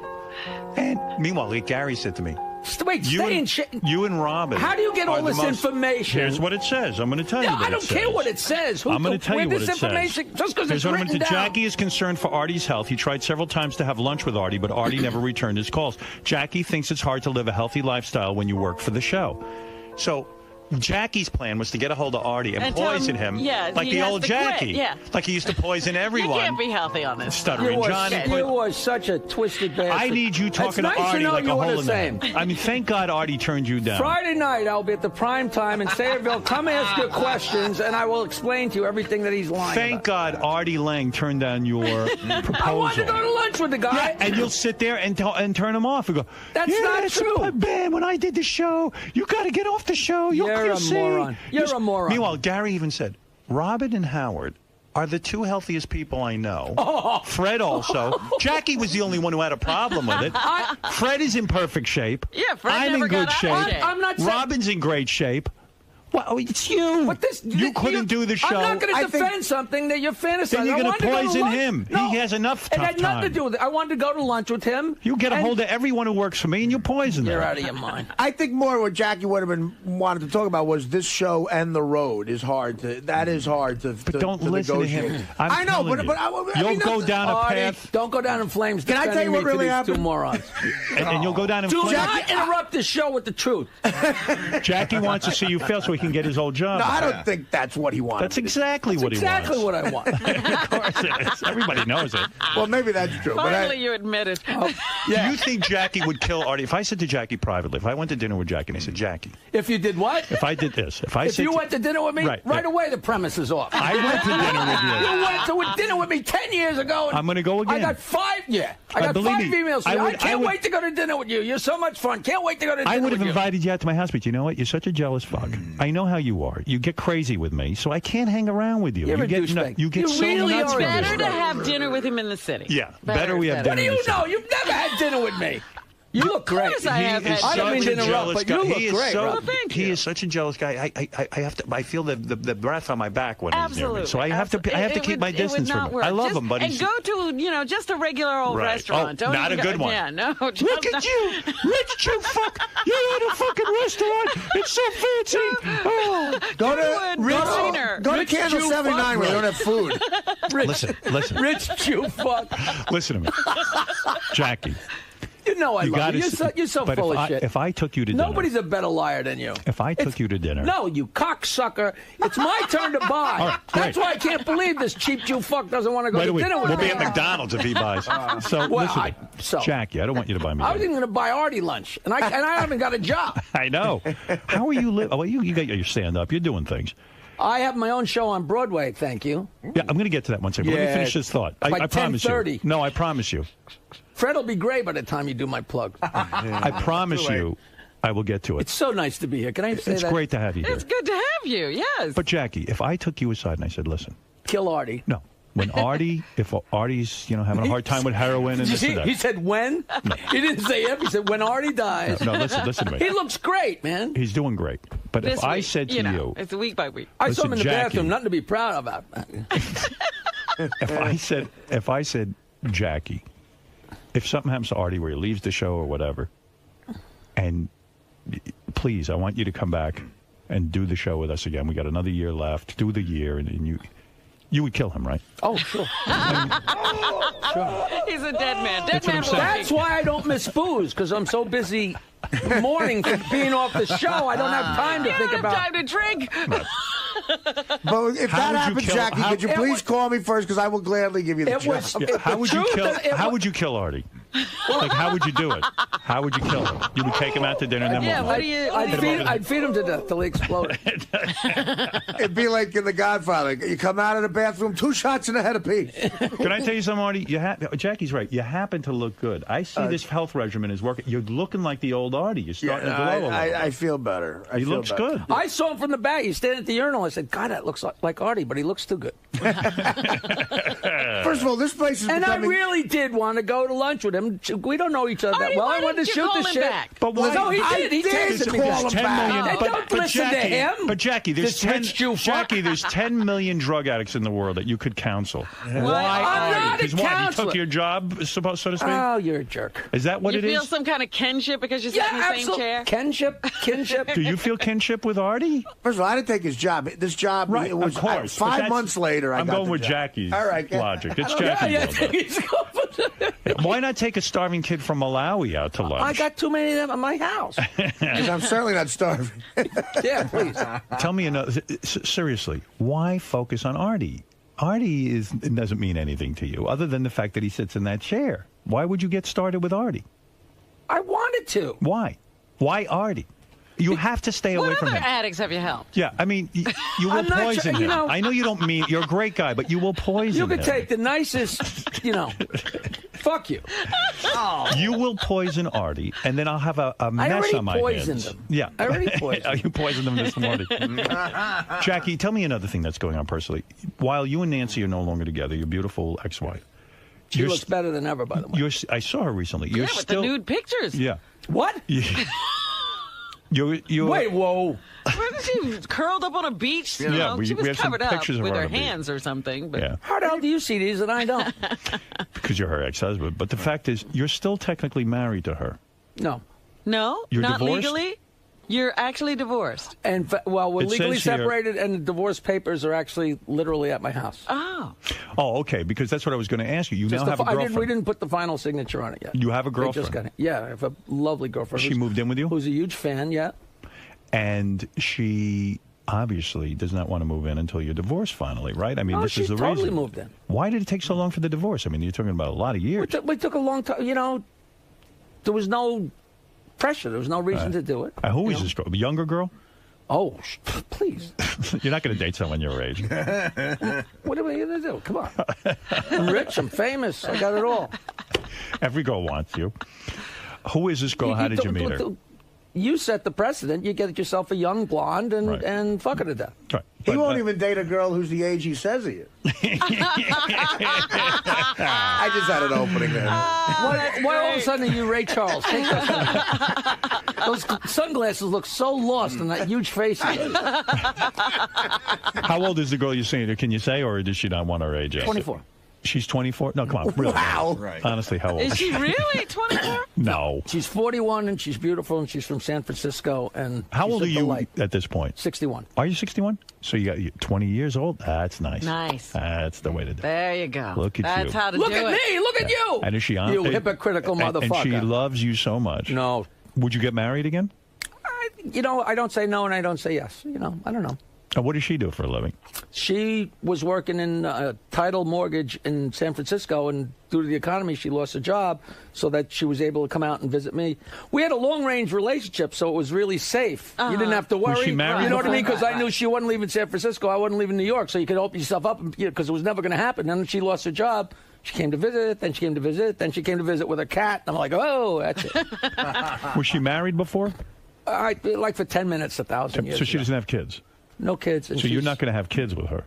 And meanwhile, like Gary said to me, wait, stay in shape. You and Robin. How do you get all this information? Here's what it says. I'm going to tell you what I don't care what it says. I'm going to tell you what it says. Just because it's written down. Jackie is concerned for Artie's health. He tried several times to have lunch with Artie, but Artie never returned his calls. Jackie thinks it's hard to live a healthy lifestyle when you work for the show. So Jackie's plan was to get a hold of Artie and poison him like the old Jackie. Yeah. Like he used to poison everyone. You can't be healthy on this. Stuttering John. You were such a twisted bastard. I need you talking to Artie like a hole in the head. I mean, thank God Artie turned you down. Friday night, I'll be at the prime time in Sayreville. Come ask your questions, and I will explain to you everything that he's lying Thank God Artie Lang turned down your proposal. I wanted to go to lunch with the guy. Yeah, and you'll sit there and turn him off and go, That's not true. Man, when I did the show, you got to get off the show. You're a moron. You're a moron. Meanwhile, Gary even said, Robin and Howard are the two healthiest people I know. Fred also. Jackie was the only one who had a problem with it. Fred is in perfect shape. Yeah, Fred I'm never in good got shape. out of shape. I'm not saying... Robin's in great shape. Well, it's you. But you couldn't do the show. I'm not going to defend something that you're fantasizing. Then you're going to poison him. No, he has enough tough time. It had nothing to do with it. I wanted to go to lunch with him. You get a hold of everyone who works for me, and you poison them. You're out of your mind. I think more what Jackie would have been wanted to talk about was this show and the road is hard to. That is hard to. But don't listen to him. I know, but you'll go down a path. Don't go down in flames. Can I tell you what really happened? Two morons. And you'll go down in flames. Do not interrupt the show with the truth. Jackie wants to see you fail so he can get his old job. No, I don't think that's what he wants. That's exactly what he wants. Exactly what I want. Of course it is. Everybody knows it. Well, maybe that's true. Finally, you admit it. Do you think Jackie would kill Artie? If I said to Jackie privately, if I went to dinner with Jackie and I said, Jackie. If you did what? If I did this. If you went to dinner with me, right away the premise is off. I went to dinner with you. You went to dinner with me 10 years ago. I'm going to go again. I got 5 emails from you. I can't wait to go to dinner with you. You're so much fun. Can't wait to go to dinner with you. I would have invited you out to my house, but you know what? You're such a jealous fuck. I know how you are. You get crazy with me, so I can't hang around with you. You're a douchebag. You get so really nuts. Are better to have dinner with him in the city. Yeah, better we have dinner. What do you know? You've never had dinner with me. You look great. I don't mean to interrupt, but you look great. Thank you. He is such a jealous guy. I have to. I feel the breath on my back when he's near me. So I have to keep my distance from him. I love him, but and go to just a regular old restaurant. Oh, not a good one. Yeah, no. Look at you, rich you fuck. You're at a fucking restaurant. It's so fancy. Oh, go to Candle 79 where they don't have food. Listen. Rich Jew fuck. Listen to me, Jackie. You know I love you. You're so full of shit. If I took you to dinner... Nobody's a better liar than you. If I took you to dinner... No, you cocksucker. It's my turn to buy. Right, that's why I can't believe this cheap Jew fuck doesn't want to go to dinner with me. We'll be at McDonald's if he buys. Listen, Jackie, I don't want you to buy me dinner. I was even going to buy Artie lunch, and I haven't got a job. I know. How are you living? Well, you got your stand-up. You're doing things. I have my own show on Broadway, thank you. Yeah, I'm going to get to that one second. Let me finish this thought. I promise you. No, I promise you. Fred will be gray by the time you do my plug. I promise you I will get to it. It's so nice to be here. Can I say that? It's great to have you here. It's good to have you, yes. But, Jackie, if I took you aside and I said, listen. Kill Artie. No. If Artie's, having a hard time with heroin and this and that. He said when? No. He didn't say if. He said when Artie dies. No, listen to me. He looks great, man. He's doing great. But if I said to you. It's week by week. I saw him in the bathroom. Nothing to be proud about. If I said, Jackie, if something happens to Artie where he leaves the show or whatever, and please, I want you to come back and do the show with us again. We got another year left. Do the year, and you would kill him, right? Oh, sure. He's a dead man. That's why I don't miss booze, because I'm so busy mourning for being off the show. I don't have time to think about. Time to drink. Right. But if that happens, Jackie, could you please call me first? Because I will gladly give you the job. How would you kill Artie? Like, how would you do it? How would you kill him? You would take him out to dinner and then Yeah, what? what do you? I'd feed him to death till he exploded. It'd be like in The Godfather. You come out of the bathroom, 2 shots in the head apiece. Can I tell you something, Artie? Jackie's right. You happen to look good. I see this health regimen is working. You're looking like the old Artie. You're starting to glow a little. I feel better. He looks good. I saw him from the back. He's standing at the urinal. I said, God, that looks like Artie, but he looks too good. First of all, this place is And becoming... I really did want to go to lunch with him. We don't know each other that well. I wanted to shoot the shit. Back? But why? No, he did. He texted me call back. him back. Hey, don't listen to him. But Jackie, there's This rich Jew fuck. Jackie, there's 10 million drug addicts in the world that you could counsel. Why I'm not Artie? a Because what? He counselor. took your job, so to speak? Oh, you're a jerk. Is that what You it is? feel some kind of kinship because you're sitting in the same absolutely. chair? Kinship. Do you feel kinship with Artie? First of all, I didn't take his job. This job Right, it was of course. 5 months later. I'm got going the with job. Jackie's All right, logic. It's Yeah, Jackie's logic. Why not take a starving kid from Malawi out to lunch? I got too many of them in my house. Because I'm certainly not starving. Yeah, please. Tell me another. Seriously, why focus on Artie? Artie doesn't mean anything to you other than the fact that he sits in that chair. Why would you get started with Artie? I wanted to. Why? Why Artie? You have to stay away What from other him. addicts have you helped? Yeah, I mean, you will I'm not poison sure, him. you know- I know you don't mean you're a great guy, but you will poison You him. could take the nicest, fuck you. You will poison Artie, and then I'll have a mess already on my poisoned hands. him. Yeah, I already poisoned him. You poisoned him this morning. Jackie, tell me another thing that's going on personally. While you and Nancy are no longer together, your beautiful ex-wife. She looks better than ever, by the way. I saw her recently. Yeah, with the nude pictures. Yeah. What? You're Wait, whoa. Wasn't she curled up on a beach? You know, she we was have some covered up pictures of with her her on the beach. hands or something. But Yeah. How the hell do you see these and I don't? Because you're her ex-husband. But the fact is, you're still technically married to her. No. No, You're not divorced? legally. You're actually divorced. And we're It legally says here- separated, and the divorce papers are actually literally at my house. Oh. Oh, okay. Because that's what I was going to ask you. You Just now have a girlfriend. we didn't put the final signature on it yet. You have a They just girlfriend. got it. Yeah, I have a lovely girlfriend. She who's- moved in with you? Who's a huge fan, yeah. And she obviously does not want to move in until you're divorced finally, right? I mean, Oh, this she is the totally reason. moved in. Why did it take so long for the divorce? I mean, you're talking about a lot of years. We took a long time. There was no pressure. There was no reason to do it. Who is this girl? A younger girl? Oh, please. You're not going to date someone your age. What are we going to do? Come on. I'm rich. I'm famous. I got it all. Every girl wants you. Who is this girl? How did you meet her? You set the precedent. You get yourself a young blonde and fuck her to death. Right. He won't even date a girl who's the age he says he is. I just had an opening there. Why all of a sudden are you Ray Charles? Take those sunglasses look so lost in that huge face. of yours. How old is the girl you're seeing? Can you say, or does she not want her age? 24. She's 24? No, come on. Really? Wow. Right. Honestly, how old? Is she really 24? No. She's 41 and she's beautiful and she's from San Francisco and How she's old a are you delight. at this point? 61. Are you 61? So you got 20 years old? That's nice. Nice. That's the way to do it. There you go. Look at That's you. how to Look do at it. me! Look at you! And is she on? You hypocritical motherfucker. And she loves you so much. No. Would you get married again? I don't say no and I don't say yes. I don't know. What does she do for a living? She was working in title mortgage in San Francisco, and due to the economy, she lost her job, so that she was able to come out and visit me. We had a long-range relationship, so it was really safe. You didn't have to worry. Was she married You know what I mean? before? Because I knew she wasn't leaving San Francisco, I wasn't leaving New York, so you could open yourself up, because it was never going to happen. Then she lost her job. She came to visit, then she came to visit, then she came to visit with her cat. I'm like, oh, that's it. Was she married before? Like for 10 minutes, 1,000 years So she ago. doesn't have kids? No kids. And So you're she's- not going to have kids with her?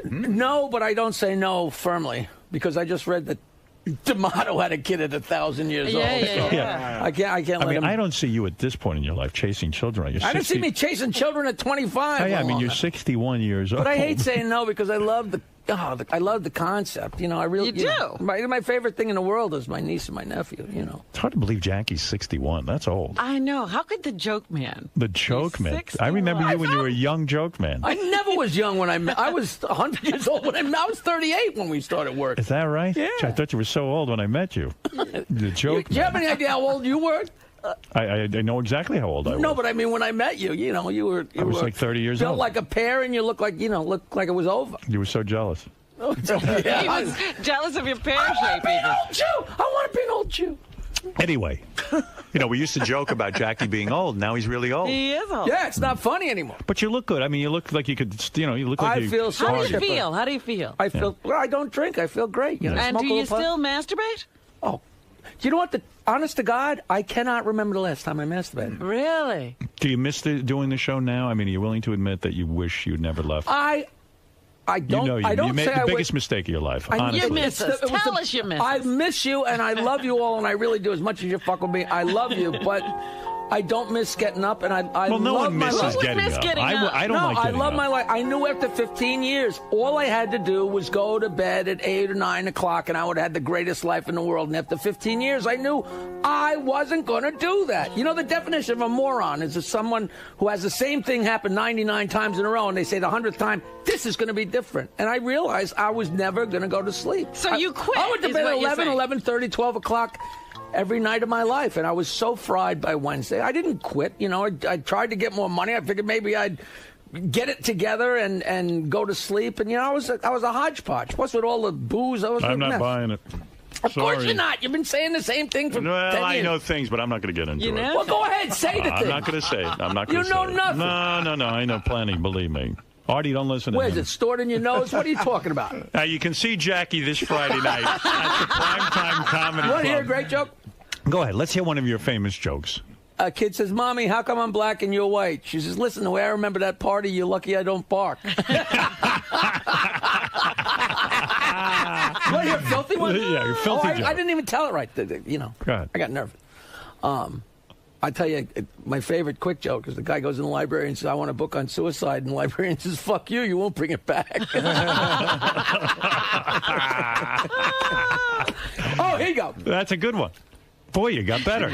No, but I don't say no firmly because I just read that D'Amato had a kid at 1,000 years old. Yeah. I can't I let mean, him. I don't see you at this point in your life chasing children. You're I didn't 60 see me chasing children at 25. Oh, yeah, I mean, no you're longer. 61 years old. But I hate saying no because I love the concept. I really You do? My favorite thing in the world is my niece and my nephew. It's hard to believe Jackie's 61. That's old. I know. How could the joke man? The joke man. 61. I remember you when you were a young joke man. I never was young when I met. I was 100 years old when I was 38 when we started working. Is that right? Yeah. I thought you were so old when I met you. The joke Do you have any idea how old you were? I know exactly how old I was. No, but I mean, when I met you, you I was were like 30 years built old. like a pear, and you looked like it was over. You were so jealous. He was jealous of your pear shape. I want to be an old Jew. Anyway, we used to joke about Jackie being old. Now he's really old. He is old. Yeah, it's not funny anymore. But you look good. I mean, you look like you could, you look like I feel so How do you feel? How do you feel? I feel, well, I don't drink. I feel great. And do you still masturbate? Oh, you know what? Honest to God, I cannot remember the last time I masturbated. Really? Do you miss doing the show now? I mean, are you willing to admit that you wish you'd never left? I don't. You made the biggest mistake of your life. Honestly, you miss us. Tell us you miss us. I miss you, and I love you all, and I really do. As much as you fuck with me, I love you, but I don't miss getting up, and I well, no love one my misses life. getting up. I don't like getting I love up. my life. I knew after 15 years, all I had to do was go to bed at 8 or 9 o'clock, and I would have had the greatest life in the world. And after 15 years, I knew I wasn't going to do that. The definition of a moron is someone who has the same thing happen 99 times in a row, and they say the 100th time, this is going to be different. And I realized I was never going to go to sleep. So you quit. I went to bed at 11, 11:30, 12 o'clock. Every night of my life, and I was so fried by Wednesday. I didn't quit. I tried to get more money. I figured maybe I'd get it together and go to sleep. And I was a hodgepodge. Plus, with all the booze, I was. I'm not buying it. Of course you're not. You've been saying the same thing for 10 years. I know things, but I'm not going to get into it. Well, go ahead, say the thing. I'm not going to say it. I'm not going to say it. You know nothing. No. I know plenty. Believe me. Artie, don't listen to him. Where is it? Stored in your nose? What are you talking about? Now, you can see Jackie this Friday night at the Primetime Comedy You want to hear a Club. great joke? Go ahead. Let's hear one of your famous jokes. A kid says, Mommy, how come I'm black and you're white? She says, listen, the way I remember that party, you're lucky I don't bark. What, you're a filthy one? Yeah, you're filthy joke. I didn't even tell it right. Go ahead. I got nervous. I tell you, my favorite quick joke is the guy goes in the library and says, I want a book on suicide. And the librarian says, fuck you, you won't bring it back. Oh, here you go. That's a good one. Boy, you got better.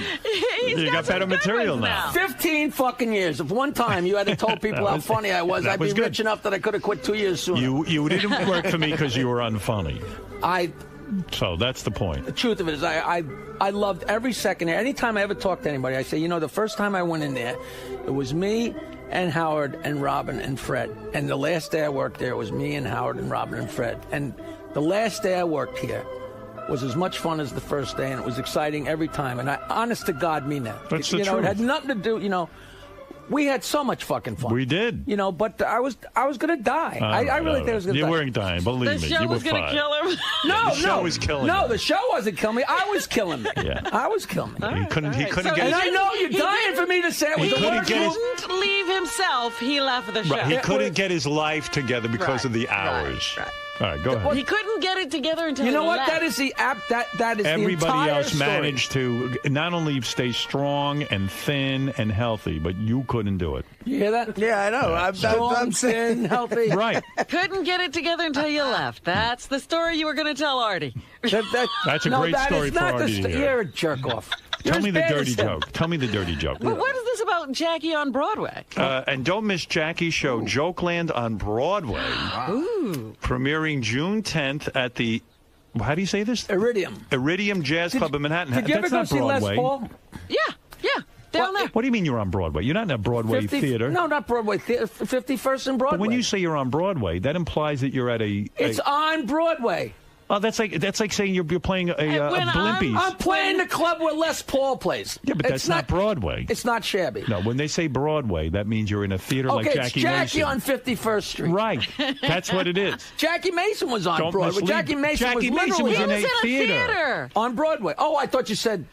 You got better material now. 15 fucking years. If one time you had to told people how funny I was, I'd be rich enough that I could have quit 2 years sooner. You didn't work for me because you were unfunny. So that's the point. The truth of it is I loved every second there. Anytime I ever talk to anybody, I say, the first time I went in there, it was me and Howard and Robin and Fred. And the last day I worked there, it was me and Howard and Robin and Fred. And the last day I worked here was as much fun as the first day, and it was exciting every time. And I, honest to God, mean that. That's the truth. It had nothing to do, we had so much fucking fun. We did. But I was going to die. I really think I was going to die. You weren't dying, believe me. The show was going to kill him. The show was killing No, him. the show wasn't killing me. I was killing me. Yeah. I was killing me. He couldn't get And I know you're dying for me to say it was He the worst couldn't movie. leave himself. He left the show. He couldn't get his life together because of the hours. Right. All right, go ahead. He couldn't get it together until You know he what? left. That is the app. That is Everybody the entire else story. managed to not only stay strong and thin and healthy, but you couldn't do it. You hear that? Yeah, I know. I'm saying healthy. Right. Couldn't get it together until you left. That's the story you were going to tell Artie. That's a great story for Artie to hear. You're a jerk off. You're Tell me as the bad dirty as him. joke. Tell me the dirty joke. But what is this about Jackie on Broadway? And don't miss Jackie's show, Jokeland on Broadway, premiering June 10th at the, how do you say this? Iridium Jazz Club in Manhattan. Did you ever That's go not see Les Broadway. Paul? Yeah. Down there. What do you mean you're on Broadway? You're not in a Broadway theater. No, not Broadway theater. 51st and Broadway. But when you say you're on Broadway, that implies that you're at It's on Broadway. Oh, that's like saying you're playing a Blimpies. I'm playing the club where Les Paul plays. Yeah, but that's not Broadway. It's not shabby. No, when they say Broadway, that means you're in a theater like Okay, Jackie it's Jackie Mason. on 51st Street. Right. That's what it is. Jackie Mason was on Don't Broadway. mislead. Jackie Mason Jackie was Mason literally was in a theater. on Broadway. Oh, I thought you said.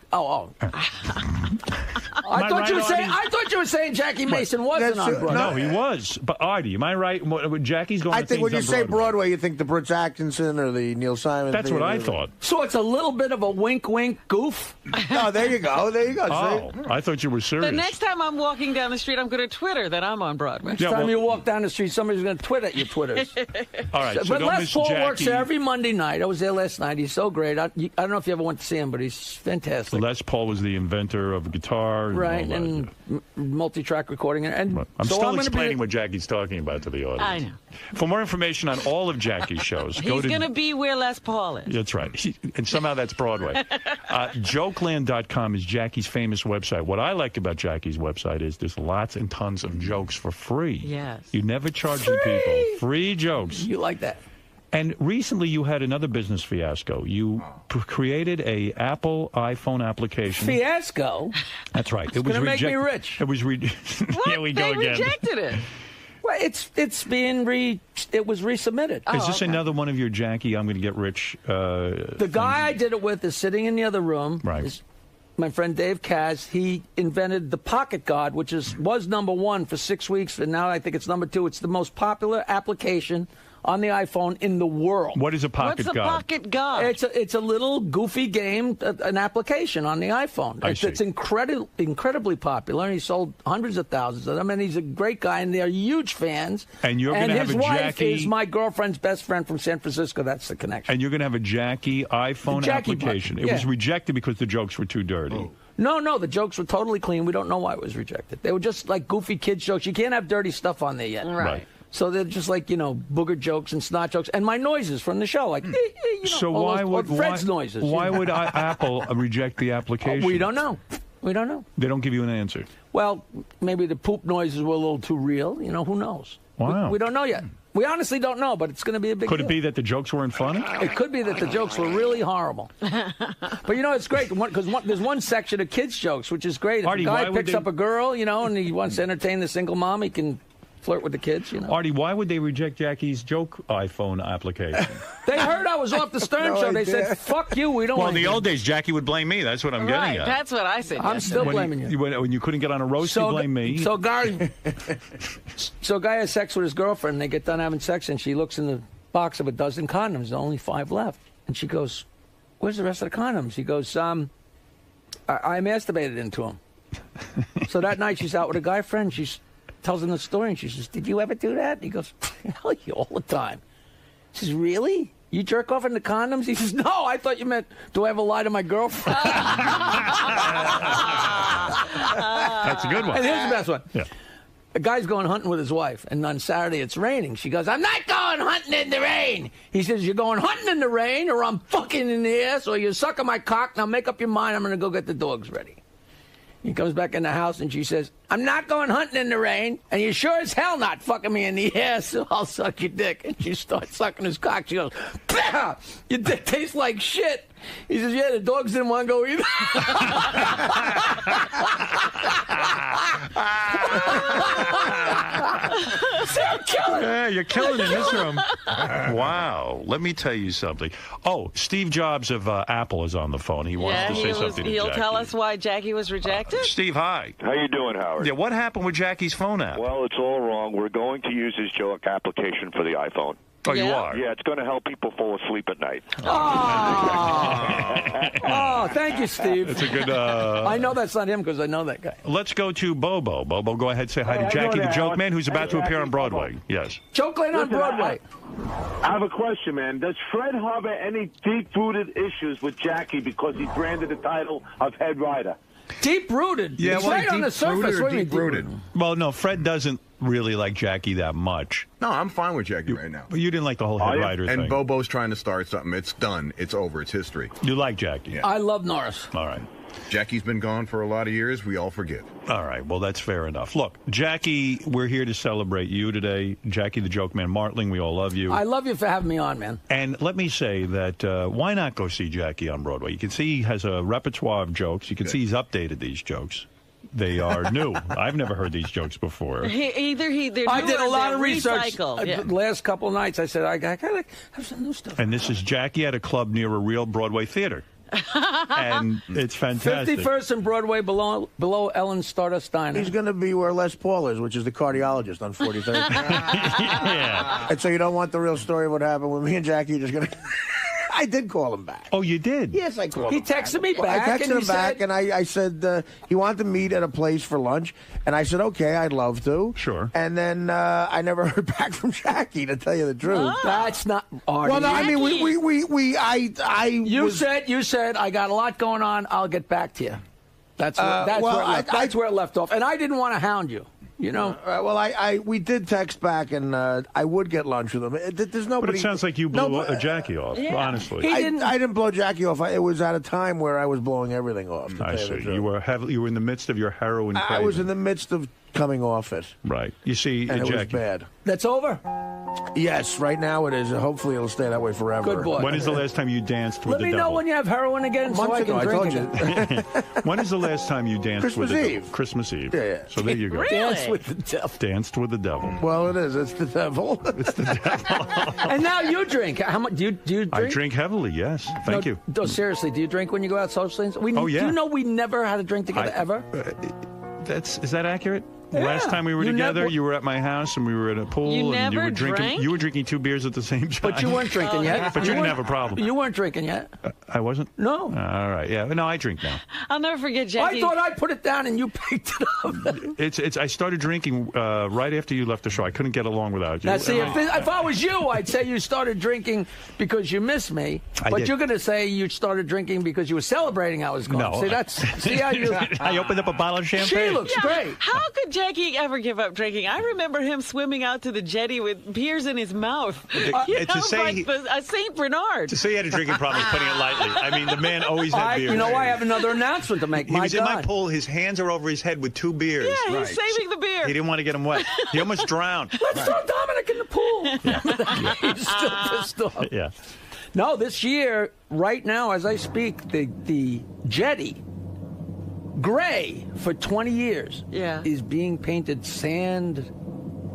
I thought you were saying Jackie Mason wasn't on Broadway. No, he was. But Artie, am I right? Jackie's going. I to think when you things say on Broadway. Broadway, you think the Brooks Atkinson or the Neil Simon. That's what I thought. So it's a little bit of a wink, wink goof. Oh, there you go. There you go. Oh, I thought you were serious. The next time I'm walking down the street, I'm going to Twitter that I'm on Broadway. Next time you walk down the street, somebody's going to twit at your Twitters. All right, so but don't Les miss Paul Jackie. works there every Monday night. I was there last night. He's so great. I don't know if you ever went to see him, but he's fantastic. Les Paul was the inventor of guitar. Right, all that. and multi-track recording. And I'm so still gonna explaining what Jackie's talking about to the audience. I know. For more information on all of Jackie's shows, go He's to... going to be where Les Paul is. That's right. And somehow that's Broadway. Jokeland.com is Jackie's famous website. What I like about Jackie's website is there's lots and tons of jokes for free. Yes. You never charge the people. Free jokes. You like that. And recently you had another business fiasco. You created a Apple iPhone application. Fiasco? That's right. It's going to make me rich. It was What? Here we go They again. rejected it. Well, it was resubmitted. Is this another one of your Jackie, I'm going to get rich? The guy I did it with is sitting in the other room. Right. My friend Dave Kaz. He invented the Pocket God, which was number one for 6 weeks, and now I think it's number 2. It's the most popular application on the iPhone in the world. What is a Pocket God? What's a Pocket God? It's a little goofy game, an application on the iPhone. It's incredibly popular. He sold hundreds of thousands of them, and he's a great guy, and they're huge fans. And you're going to have a his wife Jackie is my girlfriend's best friend from San Francisco. That's the connection. And you're going to have a Jackie iPhone Jackie application. button, It was yeah. rejected because the jokes were too dirty. Oh. No, the jokes were totally clean. We don't know why it was rejected. They were just like goofy kids jokes. You can't have dirty stuff on there yet. Right. So they're just like, booger jokes and snot jokes. And my noises from the show. Like, So why would Fred's noises? Why would Apple reject the application? We don't know. We don't know. They don't give you an answer. Well, maybe the poop noises were a little too real. Who knows? Wow. We don't know yet. We honestly don't know, but it's going to be a big Could deal. it be that the jokes weren't funny? It could be that the jokes were really horrible. But, it's great because there's one section of kids' jokes, which is great. If Artie, a why guy would picks they- up a girl, and he wants to entertain the single mom, he can flirt with the kids, Artie, why would they reject Jackie's joke iPhone application? They heard I was off the Stern Show. They said, fuck you, we don't Well, want in the you. old days, Jackie would blame me. That's what I'm Right, getting at. that's what I said. I'm still blaming you. When you couldn't get on a roast, you blame me. So guy has sex with his girlfriend, and they get done having sex, and she looks in the box of a dozen condoms. There's only 5 left. And she goes, where's the rest of the condoms? He goes, I masturbated into them. So that night she's out with a guy friend. She tells him the story, and she says, did you ever do that? And he goes, hell yeah, all the time. She says, really? You jerk off into condoms? He says, no, I thought you meant, do I ever lie to my girlfriend? That's a good one. And here's the best one. Yeah. A guy's going hunting with his wife, and on Saturday it's raining. She goes, I'm not going hunting in the rain. He says, you're going hunting in the rain, or I'm fucking in the ass, or you're sucking my cock. Now make up your mind. I'm going to go get the dogs ready. He comes back in the house, and she says, I'm not going hunting in the rain, and you're sure as hell not fucking me in the ass, so I'll suck your dick. And she starts sucking his cock. She goes, bah! Your dick tastes like shit. He says, yeah, the dogs didn't want to go either. Yeah, you're killing in this room. Wow. Let me tell you something. Oh, Steve Jobs of Apple is on the phone. He wants to say something to he'll Jackie. tell us why Jackie was rejected. Steve, hi. How you doing, Howard? Yeah, what happened with Jackie's phone app? Well, it's all wrong. We're going to use his joke application for the iPhone. Oh, you are? Yeah, it's going to help people fall asleep at night. Oh, thank you, Steve. It's a good... I know that's not him because I know that guy. Let's go to Bobo. Bobo, go ahead, say hi to Jackie, the joke man, who's about to appear on Broadway. Yes. Joke Lane on Broadway. I have a question, man. Does Fred harbor any deep-rooted issues with Jackie because he branded the title of head writer? Deep-rooted? Yeah, It's well, right on the surface. What do you mean deep-rooted? Well, no, Fred doesn't really like Jackie that much. No, I'm fine with Jackie right now. But you didn't like the whole head writer and thing. Bobo's trying to start something. It's done. It's over. It's history. You like Jackie? Yeah. I love Norris. All right. Jackie's been gone for a lot of years. We all forgive. All right. Well, that's fair enough. Look, Jackie, we're here to celebrate you today. Jackie the Joke Man Martling, we all love you. I love you for having me on, man. And let me say that why not go see Jackie on Broadway? You can see he has a repertoire of jokes. You can see he's updated these jokes. They are new. I've never heard these jokes before. I did a lot of research. Yeah. The last couple of nights, I said, I gotta have some new stuff. And this is Jackie at a club near a real Broadway theater. And it's fantastic. 51st and Broadway below Ellen Stardust Diner. He's going to be where Les Paul is, which is the cardiologist on 43rd. Yeah. And so you don't want the real story of what happened with me and Jackie. You're just going to... I did call him back. Oh, you did? Yes, I called He him texted me Well, back. I texted him back, and I said he wanted to meet at a place for lunch. And I said, okay, I'd love to. Sure. And then I never heard back from Jackie, to tell you the truth. That's not Artie. Well, no, I mean, You said, I got a lot going on. I'll get back to you. That's where it left off. And I didn't want to hound you. You know, we did text back, and I would get lunch with him. There's nobody. But it sounds like you blew Jackie off, honestly. I didn't blow Jackie off. It was at a time where I was blowing everything off. I see. You were in the midst of your heroin craving. I was in the midst of coming off it. Right. You see, And it was Jackie. bad. That's over? Yes, right now it is. Hopefully it'll stay that way forever. Good boy. When is the last time you danced with Let the me devil? know when you have heroin again so I Months can ago, I drink told again. When is the last time you danced Christmas with the Eve. devil? Christmas Eve. Yeah. So there you go. Really? Dance with the devil. Danced with the devil. Well, it is. It's the devil. It's the devil. And now you drink. How much do you drink? I drink heavily, yes. Thank you. No, seriously, do you drink when you go out socially? Oh, yeah. Do you know we never had a drink together ever? Is that accurate? Yeah. Last time we were You together, never- you were at my house and we were at a pool You and you never were drinking. drank? You were drinking 2 beers at the same time. But you weren't drinking yet. But you didn't weren't- have a problem. You weren't drinking yet. I wasn't. No. All right. Yeah. No, I drink now. I'll never forget Jackie. I thought I put it down and you picked it up. It's. I started drinking right after you left the show. I couldn't get along without you. Now, see, if I was you, I'd say you started drinking because you missed me. I But did. you're going to say you started drinking because you were celebrating I was gone. No. See how you. I opened up a bottle of champagne. She looks great. How could Jackie ever give up drinking? I remember him swimming out to the jetty with beers in his mouth. To say like he- a Saint Bernard. To say he had a drinking problem is putting it lightly. I mean, the man always had beers. You know, I have another announcement to make. He My was in my God. pool. His hands are over his head with 2 beers. Yeah, he's saving the beer. He didn't want to get him wet. He almost drowned. Let's throw Dominic in the pool. He's still pissed off. Yeah. No, this year, right now, as I speak, the jetty, gray for 20 years, is being painted sand,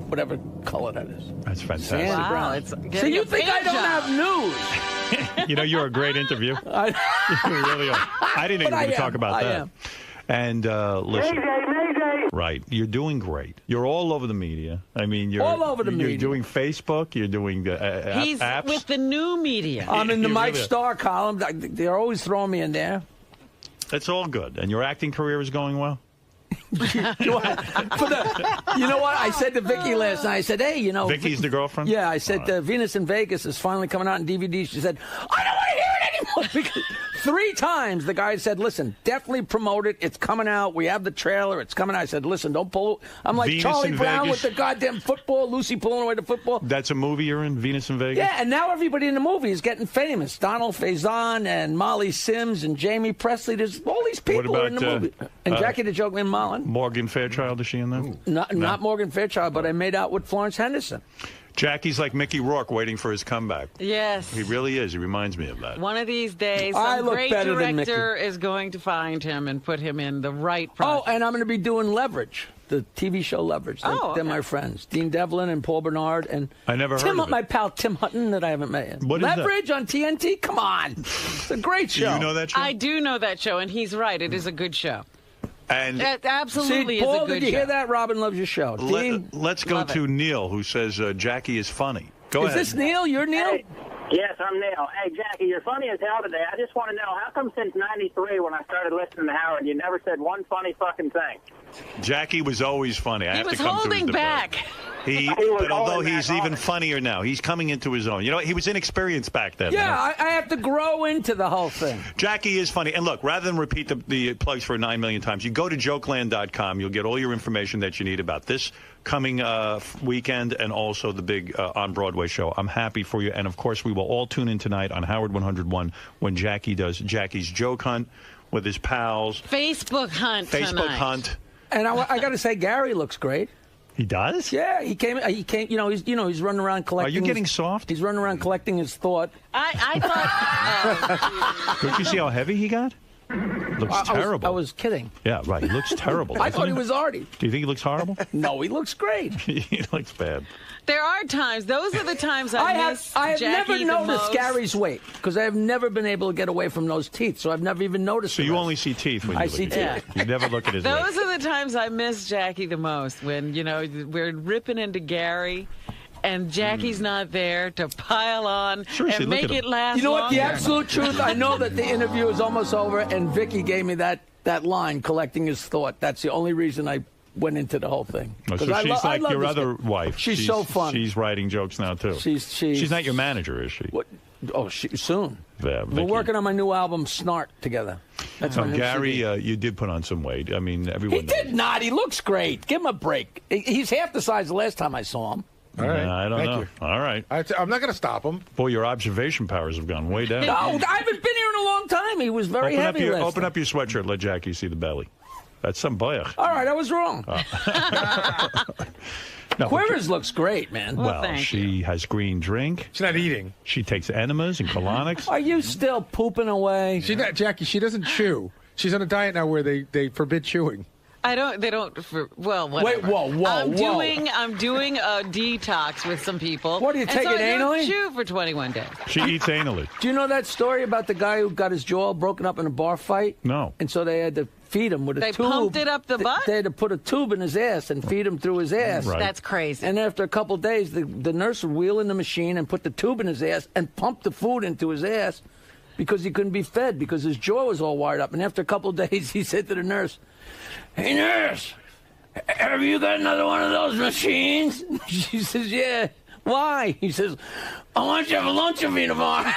whatever color that is. That's fantastic. Sand Wow, brown. it's So getting you a think I paint don't job. have news? You know, you're a great interview. You really are. I didn't know you were But going I to talk am. about I that. am. And listen. Mayday. Right. You're doing great. You're all over the media. I mean, you're All over the you're media. doing Facebook. You're doing He's apps. with the new media. I'm in the You Mike really are. Starr column. They're always throwing me in there. It's all good. And your acting career is going well? You know what? I said to Vicky last night, I said, hey, you know. Vicky's the girlfriend? Yeah, I said, Venus in Vegas is finally coming out on DVD. She said, I don't want to hear it anymore. Because 3 times the guy said, listen, definitely promote it. It's coming out. We have the trailer. It's coming out. I said, listen, don't pull. I'm like Venus Charlie in Brown Vegas? with the goddamn football, Lucy pulling away the football. That's a movie you're in, Venus in Vegas? Yeah, and now everybody in the movie is getting famous. Donald Faison and Molly Sims and Jamie Presley. There's all these people are in the about, movie. And Jackie the Joke Mullen. Morgan Fairchild, is she in that? Not Morgan Fairchild, but I made out with Florence Henderson. Jackie's like Mickey Rourke waiting for his comeback. Yes. He really is. He reminds me of that. One of these days, I some look great better than director is going to find him and put him in the right project. Oh, and I'm going to be doing Leverage, the TV show Leverage. They're my friends, Dean Devlin and Paul Bernard and I never heard of it. my pal Tim Hutton that I haven't met. What is that? Leverage on TNT? Come on, it's a great Do show. you know that show? I do know that show, and he's right. It is a good show. And It absolutely See, Paul, is a good did you show. hear that? Robin loves your show. Dean, let's go Love to it. Neil, who says Jackie is funny. Go is ahead. this Neil? You're Neil? Hey, yes, I'm Neil. Hey, Jackie, you're funny as hell today. I just want to know, how come since 93 when I started listening to Howard, you never said one funny fucking thing? Jackie was always funny. I He have was to come to holding his back. But although he's even funnier now, he's coming into his own. You know, he was inexperienced back then. Yeah, I have to grow into the whole thing. Jackie is funny. And look, rather than repeat the plugs for 9 million times, you go to jokeland.com. You'll get all your information that you need about this coming weekend and also the big on-Broadway show. I'm happy for you. And, of course, we will all tune in tonight on Howard 101 when Jackie does Jackie's Joke Hunt with his pals. Facebook hunt tonight. Hunt. And I got to say, Gary looks great. He does? Yeah, he came. You know, he's running around collecting. Are you getting soft? He's running around collecting his thought. I thought. Don't you see how heavy he got? Looks terrible. I was kidding. Yeah, right. He looks terrible. I thought he was Artie. Do you think he looks horrible? No, he looks great. He looks bad. There are times. Those are the times I miss I have Jackie never the noticed most. Gary's weight because I have never been able to get away from those teeth. So I've never even noticed. So you only see teeth when you I look see at teeth. him. You never look at his weight. Those are the times I miss Jackie the most. When we're ripping into Gary. And Jackie's not there to pile on Seriously, and look make at it him. last You know what? longer. The absolute truth. I know that the interview is almost over, and Vicky gave me that line, collecting his thought. That's the only reason I went into the whole thing. Oh, so 'Cause I she's I like love your this other guy. wife. She's so fun. She's writing jokes now, too. She's not your manager, is she? What? Oh, soon. Yeah, We're Vicky. working on my new album, Snart, together. That's my new Gary, CD. you did put on some weight. I mean, everyone He did not. He looks great. Give him a break. He's half the size the last time I saw him. All right. I don't Thank know. you. All right. I'm not going to stop him. Boy, your observation powers have gone way down. No, I haven't been here in a long time. He was very heavy last Open time. up your sweatshirt. Let Jackie see the belly. That's some boy. All right, I was wrong. No, Quivers looks great, man. Well, she has green drink. She's not eating. She takes enemas and colonics. Are you still pooping away? Jackie, she doesn't chew. She's on a diet now where they forbid chewing. They don't. Well, whatever. Wait, whoa. I'm doing a detox with some people. What, are you taking so I don't anally? chew for 21 days. She eats anally. Do you know that story about the guy who got his jaw broken up in a bar fight? No. And so they had to feed him with a They tube. pumped it up the butt? They had to put a tube in his ass and feed him through his ass. Right. That's crazy. And after a couple of days, the nurse would wheel in the machine and put the tube in his ass and pump the food into his ass because he couldn't be fed because his jaw was all wired up. And after a couple of days, he said to the nurse, "Hey, nurse, have you got another one of those machines?" She says, "Yeah." "Why?" He says, "I want you to have lunch with me tomorrow."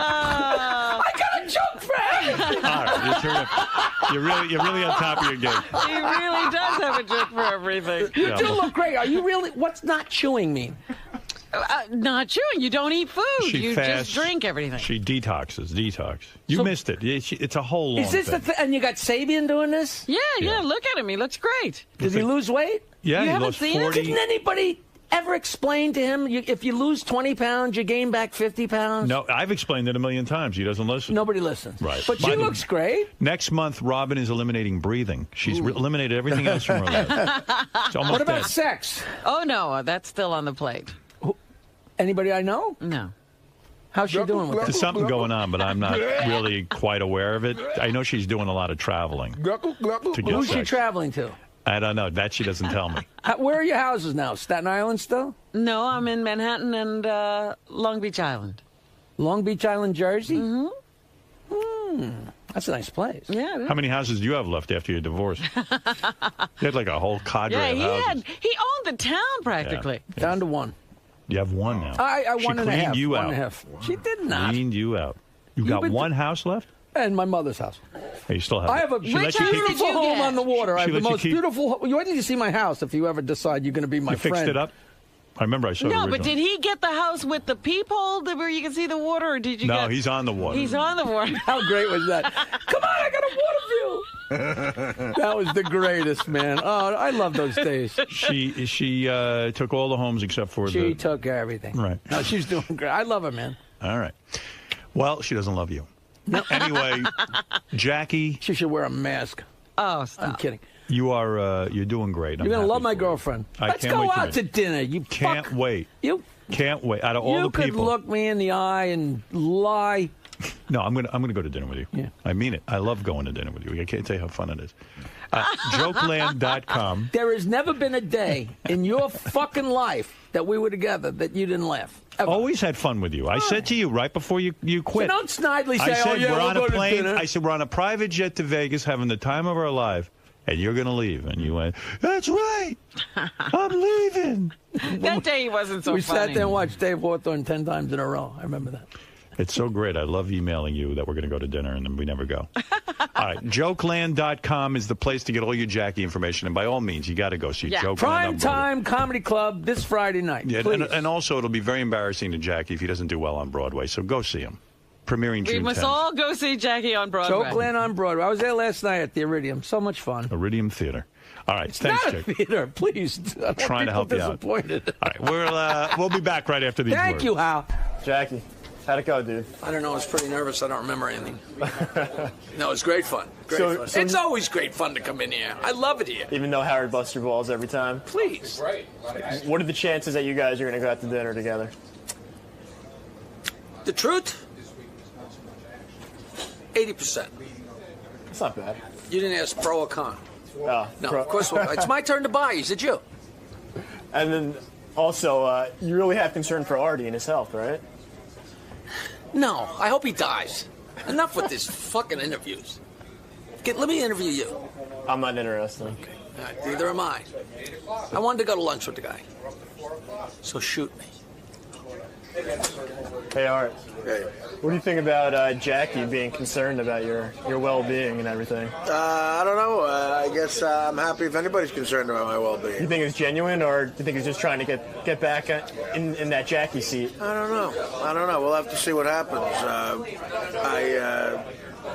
I got a joke for him. All right, you're terrific. You're really on top of your game. He really does have a joke for everything. You do look great. Are you really? What's not chewing mean? Not chewing. You don't eat food. She you fasts. just drink everything. She detoxes. You missed it. It's a whole long Is this thing. and you got Sabian doing this? Yeah. Look at him. He looks great. Did he lose weight? Yeah, You he haven't lost seen it? 40. Didn't anybody ever explain to him if you lose 20 pounds, you gain back 50 pounds? No, I've explained it a million times. He doesn't listen. Nobody listens. Right. But she looks great. Next month, Robin is eliminating breathing. She's eliminated everything else from her life. It's almost What about dead. sex? Oh, no. That's still on the plate. Anybody I know? No. How's she doing with There's that? something going on, but I'm not really quite aware of it. I know she's doing a lot of traveling to get Who's she sex. traveling to? I don't know. That she doesn't tell me. Where are your houses now? Staten Island still? No, I'm in Manhattan and Long Beach Island. Long Beach Island, Jersey? Mm-hmm. That's a nice place. Yeah. How many houses do you have left after your divorce? You had like a whole cadre Yeah, of houses. he owned the town practically. Down to one. You have one now. I She one and a cleaned half. you one out. and a half. She did not. Cleaned you out. You You've got been one house left? And my mother's house. Hey, you still have I it. have a She let you keep- beautiful home on the water. I She have the let you most keep- beautiful. You need to see my house if you ever decide you're going to be my You friend. fixed it up? I remember I saw it No, but originally. did he get the house with the peephole where you can see the water, or did you No, get... he's on the water. He's on the water. How great was that? Come on, I got a water view. That was the greatest, man. Oh, I love those days. She took all the homes except for She the... took everything. Right. No, she's doing great. I love her, man. All right. Well, she doesn't love you. Anyway, Jackie... She should wear a mask. Oh, stop. I'm kidding. You're doing great. You're going to love my girlfriend. Let's can't go wait to out meet to you. dinner. You Can't fuck. wait. You Can't wait. Out of all you the could people... look me in the eye and lie. No, I'm gonna go to dinner with you. Yeah. I mean it. I love going to dinner with you. I can't tell you how fun it is. Jokeland.com. There has never been a day in your fucking life that we were together that you didn't laugh. Ever. Always had fun with you. I said to you right before you quit. So don't snidely say, I said, "Oh yeah, we're we'll on go a to plane. dinner." I said we're on a private jet to Vegas, having the time of our life, and you're going to leave. And you went, "That's right, I'm leaving." That day he wasn't so we funny. sat there and watched Dave Hawthorne 10 times in a row. I remember that. It's so great. I love emailing you that we're going to go to dinner, and then we never go. All right, Jokeland.com is the place to get all your Jackie information, and by all means, you got to go see Jokeland. Prime Time Comedy Club this Friday night. Yeah, please. and also it'll be very embarrassing to Jackie if he doesn't do well on Broadway. So go see him. Premiering We June must 10th. all go see Jackie on Broadway. Jokeland on Broadway. I was there last night at the Iridium. So much fun. Iridium Theater. All right, It's thanks, not a Jake. theater. Please. I want Trying to people help you out. disappointed. All right, we'll be back right after these Thank words. you, Hal. Jackie, how'd it go, dude? I don't know. I was pretty nervous. I don't remember anything. No, it's great fun. Great So- fun. It's always great fun to come in here. I love it here. Even though Howard busts your balls every time. Please. What are the chances that you guys are going to go out to dinner together? The truth? 80%. That's not bad. You didn't ask pro or con. Oh, No, of course not. It's my turn to buy. Is it you? And then also, you really have concern for Artie and his health, right? No. I hope he dies. Enough with this fucking interviews. Let me interview you. I'm not interested. All right, neither am I. I wanted to go to lunch with the guy. So shoot me. Hey, Art. Hey. What do you think about Jackie being concerned about your well-being and everything? I don't know. I guess I'm happy if anybody's concerned about my well-being. You think it's genuine, or do you think he's just trying to get back in that Jackie seat? I don't know. We'll have to see what happens.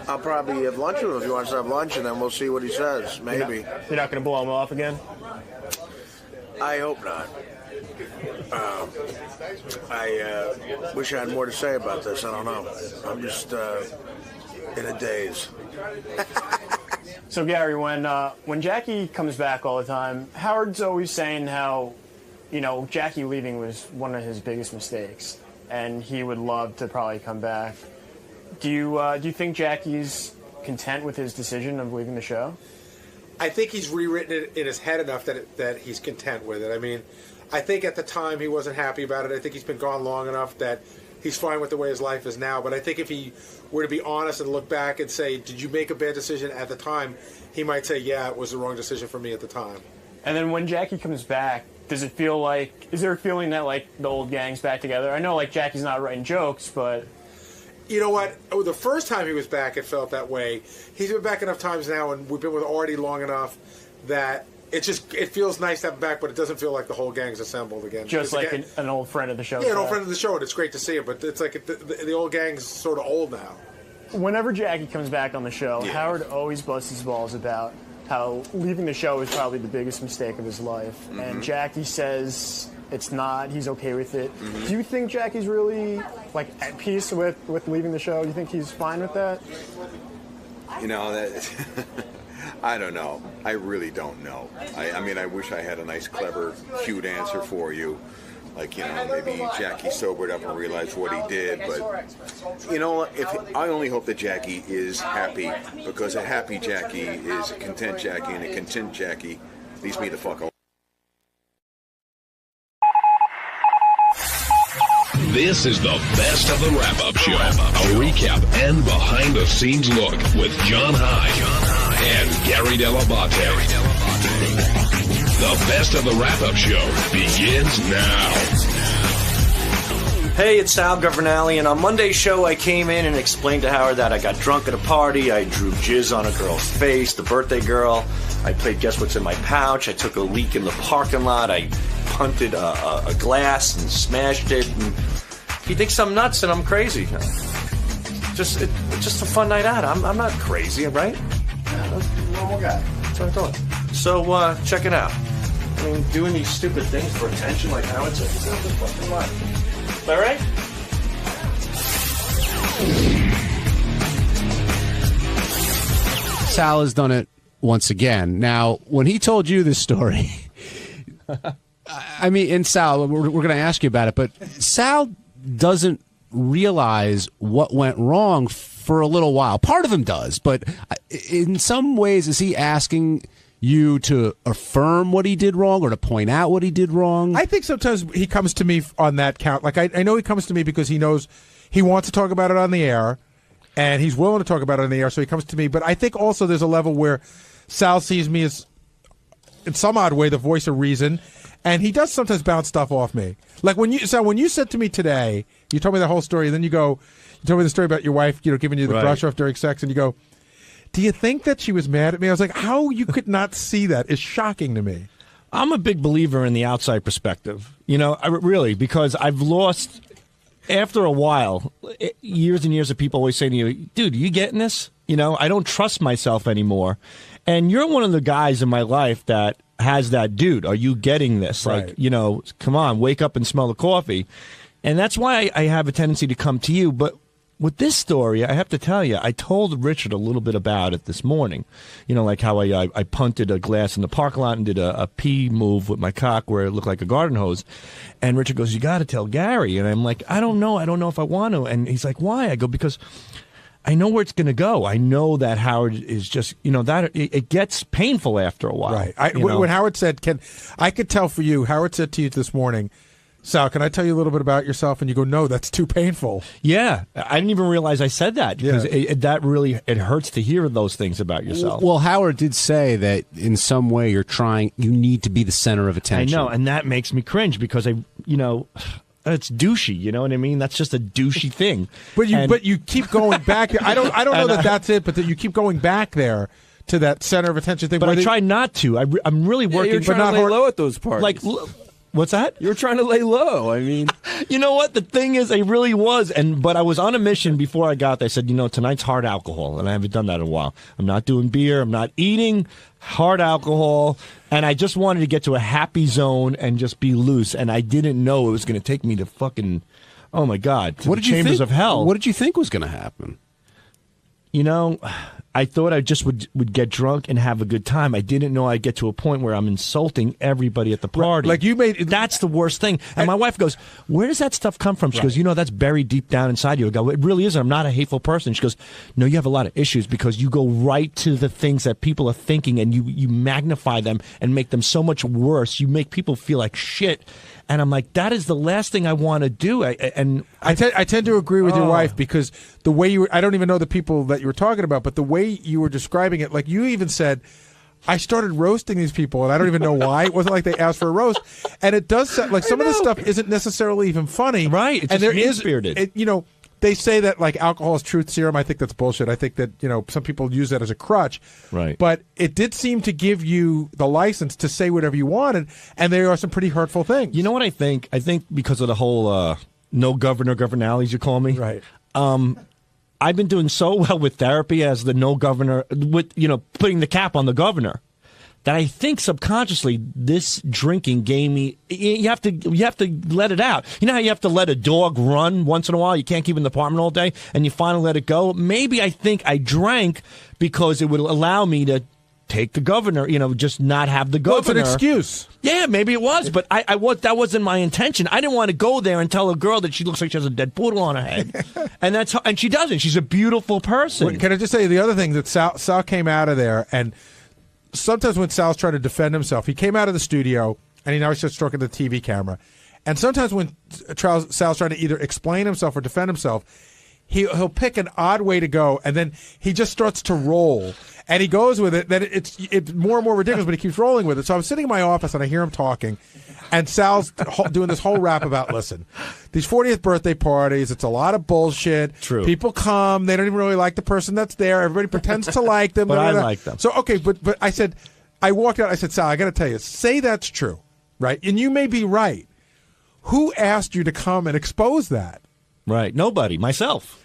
I'll probably have lunch with him if he wants to have lunch, and then we'll see what he says. Maybe. You're not going to blow him off again? I hope not. I wish I had more to say about this. I don't know. I'm just in a daze. So, Gary, when Jackie comes back all the time, Howard's always saying how, Jackie leaving was one of his biggest mistakes, and he would love to probably come back. Do you think Jackie's content with his decision of leaving the show? I think he's rewritten it in his head enough that he's content with it. I mean, I think at the time he wasn't happy about it. I think he's been gone long enough that he's fine with the way his life is now. But I think if he were to be honest and look back and say, did you make a bad decision at the time, he might say, yeah, it was the wrong decision for me at the time. And then when Jackie comes back, is there a feeling that, like, the old gang's back together? I know, like, Jackie's not writing jokes, but... You know what? The first time he was back, it felt that way. He's been back enough times now, and we've been with Artie long enough that it feels nice to have him back, but it doesn't feel like the whole gang's assembled again. Just like an old friend of the show. Yeah, an old friend of the show, and it's great to see him, but it's like the old gang's sort of old now. Whenever Jackie comes back on the show, Howard always busts his balls about how leaving the show is probably the biggest mistake of his life. Mm-hmm. And Jackie says it's not, he's okay with it. Mm-hmm. Do you think Jackie's really, like, at peace with leaving the show? Do you think he's fine with that? I don't know. I really don't know. I mean, I wish I had a nice, clever, cute answer for you. Like, maybe Jackie sobered up and realized what he did. But, I only hope that Jackie is happy, because a happy Jackie is a content Jackie, and a content Jackie leaves me the fuck alone. This is the best of the wrap-up show. A recap and behind-the-scenes look with John High and Gary Dell'Abate. The best of the wrap-up show begins now. Hey, it's Sal Governale, and on Monday's show I came in and explained to Howard that I got drunk at a party, I drew jizz on a girl's face, the birthday girl, I played Guess What's in My Pouch, I took a leak in the parking lot, I punted a glass and smashed it, and he thinks I'm nuts and I'm crazy. Just a fun night out. I'm not crazy, right? Yeah, normal guy. That's what I thought. So, check it out. I mean, doing these stupid things for attention like Howard said, it's not the fucking life. Am I right? Sal has done it once again. Now, when he told you this story, I mean, and Sal, we're going to ask you about it, but Sal doesn't realize what went wrong for a little while. Part of him does, but in some ways, is he asking you to affirm what he did wrong or to point out what he did wrong? I think sometimes he comes to me on that count. Like, I know he comes to me because he knows he wants to talk about it on the air, and he's willing to talk about it on the air, so he comes to me. But I think also there's a level where Sal sees me as, in some odd way, the voice of reason, and he does sometimes bounce stuff off me. Like when you said to me today, you told me the whole story, and then you told me the story about your wife, giving you the brush off during sex, and you go, do you think that she was mad at me? I was like, how you could not see that is shocking to me. I'm a big believer in the outside perspective, really, because I've lost, after a while, years and years of people always saying to you, dude, are you getting this? I don't trust myself anymore. And you're one of the guys in my life that has that, dude, are you getting this? Right. Like, come on, wake up and smell the coffee. And that's why I have a tendency to come to you. But with this story, I have to tell you, I told Richard a little bit about it this morning. Like how I punted a glass in the parking lot and did a pee move with my cock where it looked like a garden hose. And Richard goes, you got to tell Gary. And I'm like, I don't know if I want to. And he's like, why? I go, because I know where it's going to go. I know that Howard is just, that it gets painful after a while. Right. When Howard said, I could tell for you, Howard said to you this morning, Sal, can I tell you a little bit about yourself? And you go, no, that's too painful. Yeah. I didn't even realize I said that because that really, it hurts to hear those things about yourself. Well, Howard did say that in some way you need to be the center of attention. I know. And that makes me cringe because it's douchey, you know what I mean? That's just a douchey thing. But you keep going back. I don't know that that's it, but that you keep going back there to that center of attention thing. But I try not to. I'm really working. You're trying to lay low at those parties. Like, What's that? You were trying to lay low. I mean, you know what? The thing is, I really was, but I was on a mission before I got there. I said, tonight's hard alcohol, and I haven't done that in a while. I'm not doing beer. I'm not eating hard alcohol, and I just wanted to get to a happy zone and just be loose. And I didn't know it was going to take me to fucking, oh my God, to the chambers of hell. What did you think was going to happen? I thought I just would get drunk and have a good time. I didn't know I'd get to a point where I'm insulting everybody at the party. Like you made that's the worst thing. And my wife goes, "Where does that stuff come from?" She goes, "That's buried deep down inside you." I go, "It really isn't. I'm not a hateful person." She goes, "No, you have a lot of issues because you go right to the things that people are thinking and you magnify them and make them so much worse. You make people feel like shit." And I'm like, that is the last thing I want to do. I tend to agree with your wife because the way I don't even know the people that you were talking about, but the way you were describing it, like you even said, I started roasting these people, and I don't even know why. It wasn't like they asked for a roast. And it does sound like some of this stuff isn't necessarily even funny. Right. It's just mean-spirited. They say that like alcohol is truth serum. I think that's bullshit. I think that some people use that as a crutch. Right. But it did seem to give you the license to say whatever you wanted, and there are some pretty hurtful things. You know what I think? I think because of the whole no governor-governalities you call me. Right. I've been doing so well with therapy as the no governor, with putting the cap on the governor, that I think subconsciously this drinking gave me. You have to let it out. You know how you have to let a dog run once in a while? You can't keep it in the apartment all day, and you finally let it go. Maybe I think I drank because it would allow me to take the governor. Just not have the governor. Well, it's an excuse. Yeah, maybe it was, but that wasn't my intention. I didn't want to go there and tell a girl that she looks like she has a dead poodle on her head, and she doesn't. She's a beautiful person. Well, can I just say the other thing that Sal came out of there and. Sometimes when Sal's trying to defend himself, he came out of the studio and he now starts stroking the TV camera. And sometimes when Sal's trying to either explain himself or defend himself, he'll pick an odd way to go, and then he just starts to roll. And he goes with it. Then it's more and more ridiculous, but he keeps rolling with it. So I'm sitting in my office and I hear him talking, and Sal's doing this whole rap about, listen, these 40th birthday parties, it's a lot of bullshit. True. People come, they don't even really like the person that's there. Everybody pretends to like them. But I like them. So, okay, but I said, I walked out, I said, Sal, I got to tell you, say that's true, right? And you may be right. Who asked you to come and expose that? Right. Nobody. Myself.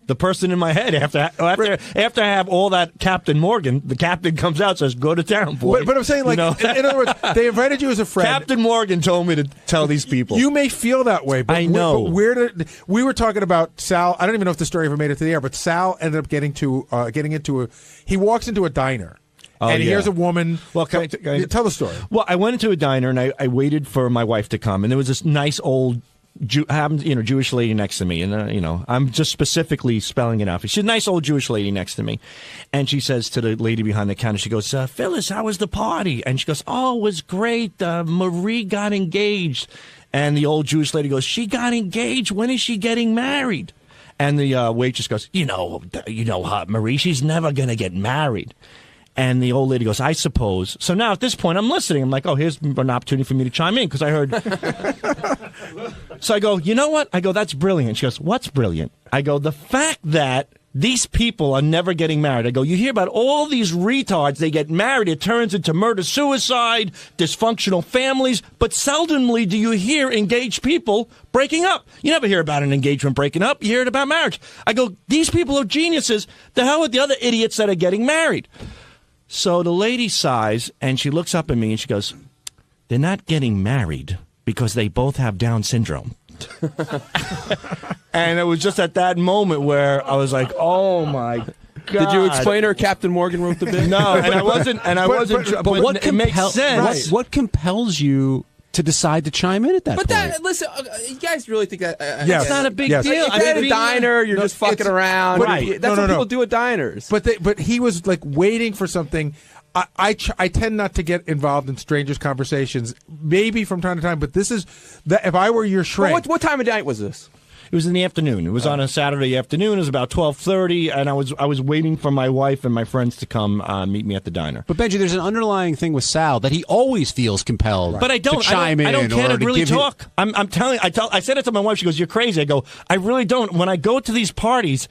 The person in my head after I have all that Captain Morgan, the captain comes out and says, "Go to town, boy." But I'm saying, like, in other words, they invited you as a friend. Captain Morgan told me to tell these people. You may feel that way, but I know. We were talking about Sal. I don't even know if the story ever made it to the air, but Sal ended up he walks into a diner. And he hears a woman. Well, can I tell the story. Well, I went into a diner and I waited for my wife to come, and there was this nice old Jewish lady next to me, and I'm just specifically spelling it out. She's a nice old Jewish lady next to me, and she says to the lady behind the counter, she goes, "Phyllis, how was the party?" And she goes, "Oh, it was great. Marie got engaged." And the old Jewish lady goes, "She got engaged. When is she getting married?" And the waitress goes, "You know, Marie, she's never gonna get married." And the old lady goes, "I suppose." So now at this point, I'm listening. I'm like, oh, here's an opportunity for me to chime in because I heard. So I go, "You know what?" I go, "That's brilliant." She goes, "What's brilliant?" I go, "The fact that these people are never getting married." I go, "You hear about all these retards, they get married, it turns into murder-suicide, dysfunctional families, but seldomly do you hear engaged people breaking up. You never hear about an engagement breaking up. You hear it about marriage." I go, "These people are geniuses. The hell with the other idiots that are getting married." So the lady sighs, and she looks up at me, and she goes, "They're not getting married because they both have Down syndrome." And it was just at that moment where I was like, "Oh my God!" Did you explain her Captain Morgan wrote the bit? No, and I wasn't. But what it makes sense. What compels you to decide to chime in at that point? Listen, you guys really think that? It's not a big deal. You're at a diner, you're just fucking around. Right. That's what people do at diners. But he was like waiting for something. I tend not to get involved in strangers' conversations, maybe from time to time, but this is that if I were your shrink. What time of night was this? It was in the afternoon. It was on a Saturday afternoon. It was about 12:30, and I was waiting for my wife and my friends to come meet me at the diner. But Benji, there's an underlying thing with Sal that he always feels compelled. But I don't to chime in. I don't care to really talk. Him... I'm telling. I said it to my wife. She goes, "You're crazy." I go, "I really don't." When I go to these parties,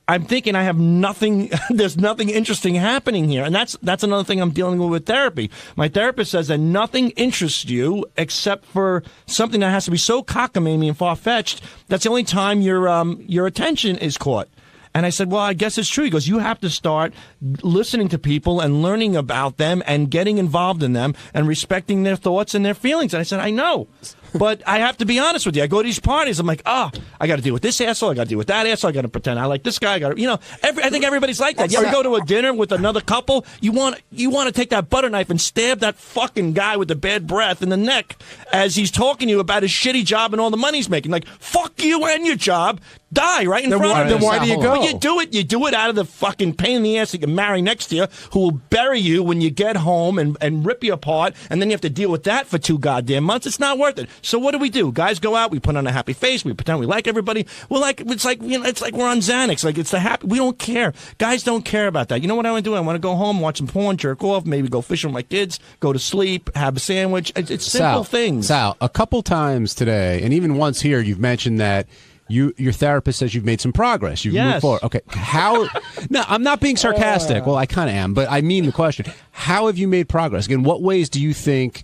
I'm thinking I have nothing, there's nothing interesting happening here. And that's another thing I'm dealing with therapy. My therapist says that nothing interests you except for something that has to be so cockamamie and far-fetched. That's the only time your attention is caught. And I said, well, I guess it's true. He goes, you have to start listening to people and learning about them and getting involved in them and respecting their thoughts and their feelings. And I said, I know. But I have to be honest with you. I go to these parties. I'm like, I got to deal with this asshole. I got to deal with that asshole. I got to pretend I like this guy. I got to, I think everybody's like that. You ever go to a dinner with another couple? You want to take that butter knife and stab that fucking guy with the bad breath in the neck as he's talking to you about his shitty job and all the money he's making. Like, fuck you and your job. Die right in front of you. Then why do you go? Well, you do it out of the fucking pain in the ass that you marry next to you, who will bury you when you get home and rip you apart, and then you have to deal with that for 2 goddamn months. It's not worth it. So what do? Guys go out, we put on a happy face, we pretend we like everybody. It's like we're on Xanax. Like it's the happy. We don't care. Guys don't care about that. You know what I want to do? I want to go home, watch some porn, jerk off, maybe go fishing with my kids, go to sleep, have a sandwich. It's simple things. Sal, a couple times today, and even once here, you've mentioned that. Your therapist says you've made some progress. You've moved forward. Okay, how? No, I'm not being sarcastic. Well, I kind of am, but I mean the question. How have you made progress? In what ways do you think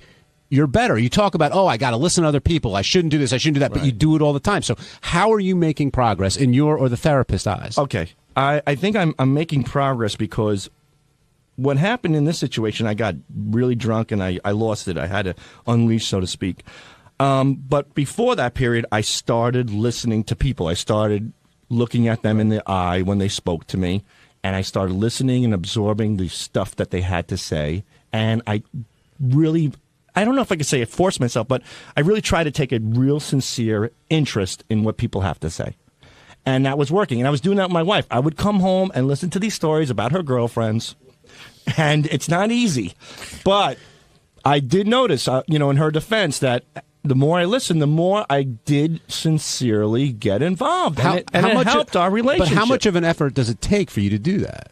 you're better? You talk about, I got to listen to other people. I shouldn't do this. I shouldn't do that. Right. But you do it all the time. So how are you making progress in your or the therapist's eyes? Okay, I think I'm making progress because what happened in this situation, I got really drunk and I lost it. I had to unleash, so to speak. But before that period, I started listening to people. I started looking at them in the eye when they spoke to me, and I started listening and absorbing the stuff that they had to say. And I don't know if I could say it forced myself, but I really tried to take a real sincere interest in what people have to say. And that was working. And I was doing that with my wife. I would come home and listen to these stories about her girlfriends, and it's not easy. But I did notice, in her defense, that the more I listened, the more I did sincerely get involved. It helped our relationship. But how much of an effort does it take for you to do that?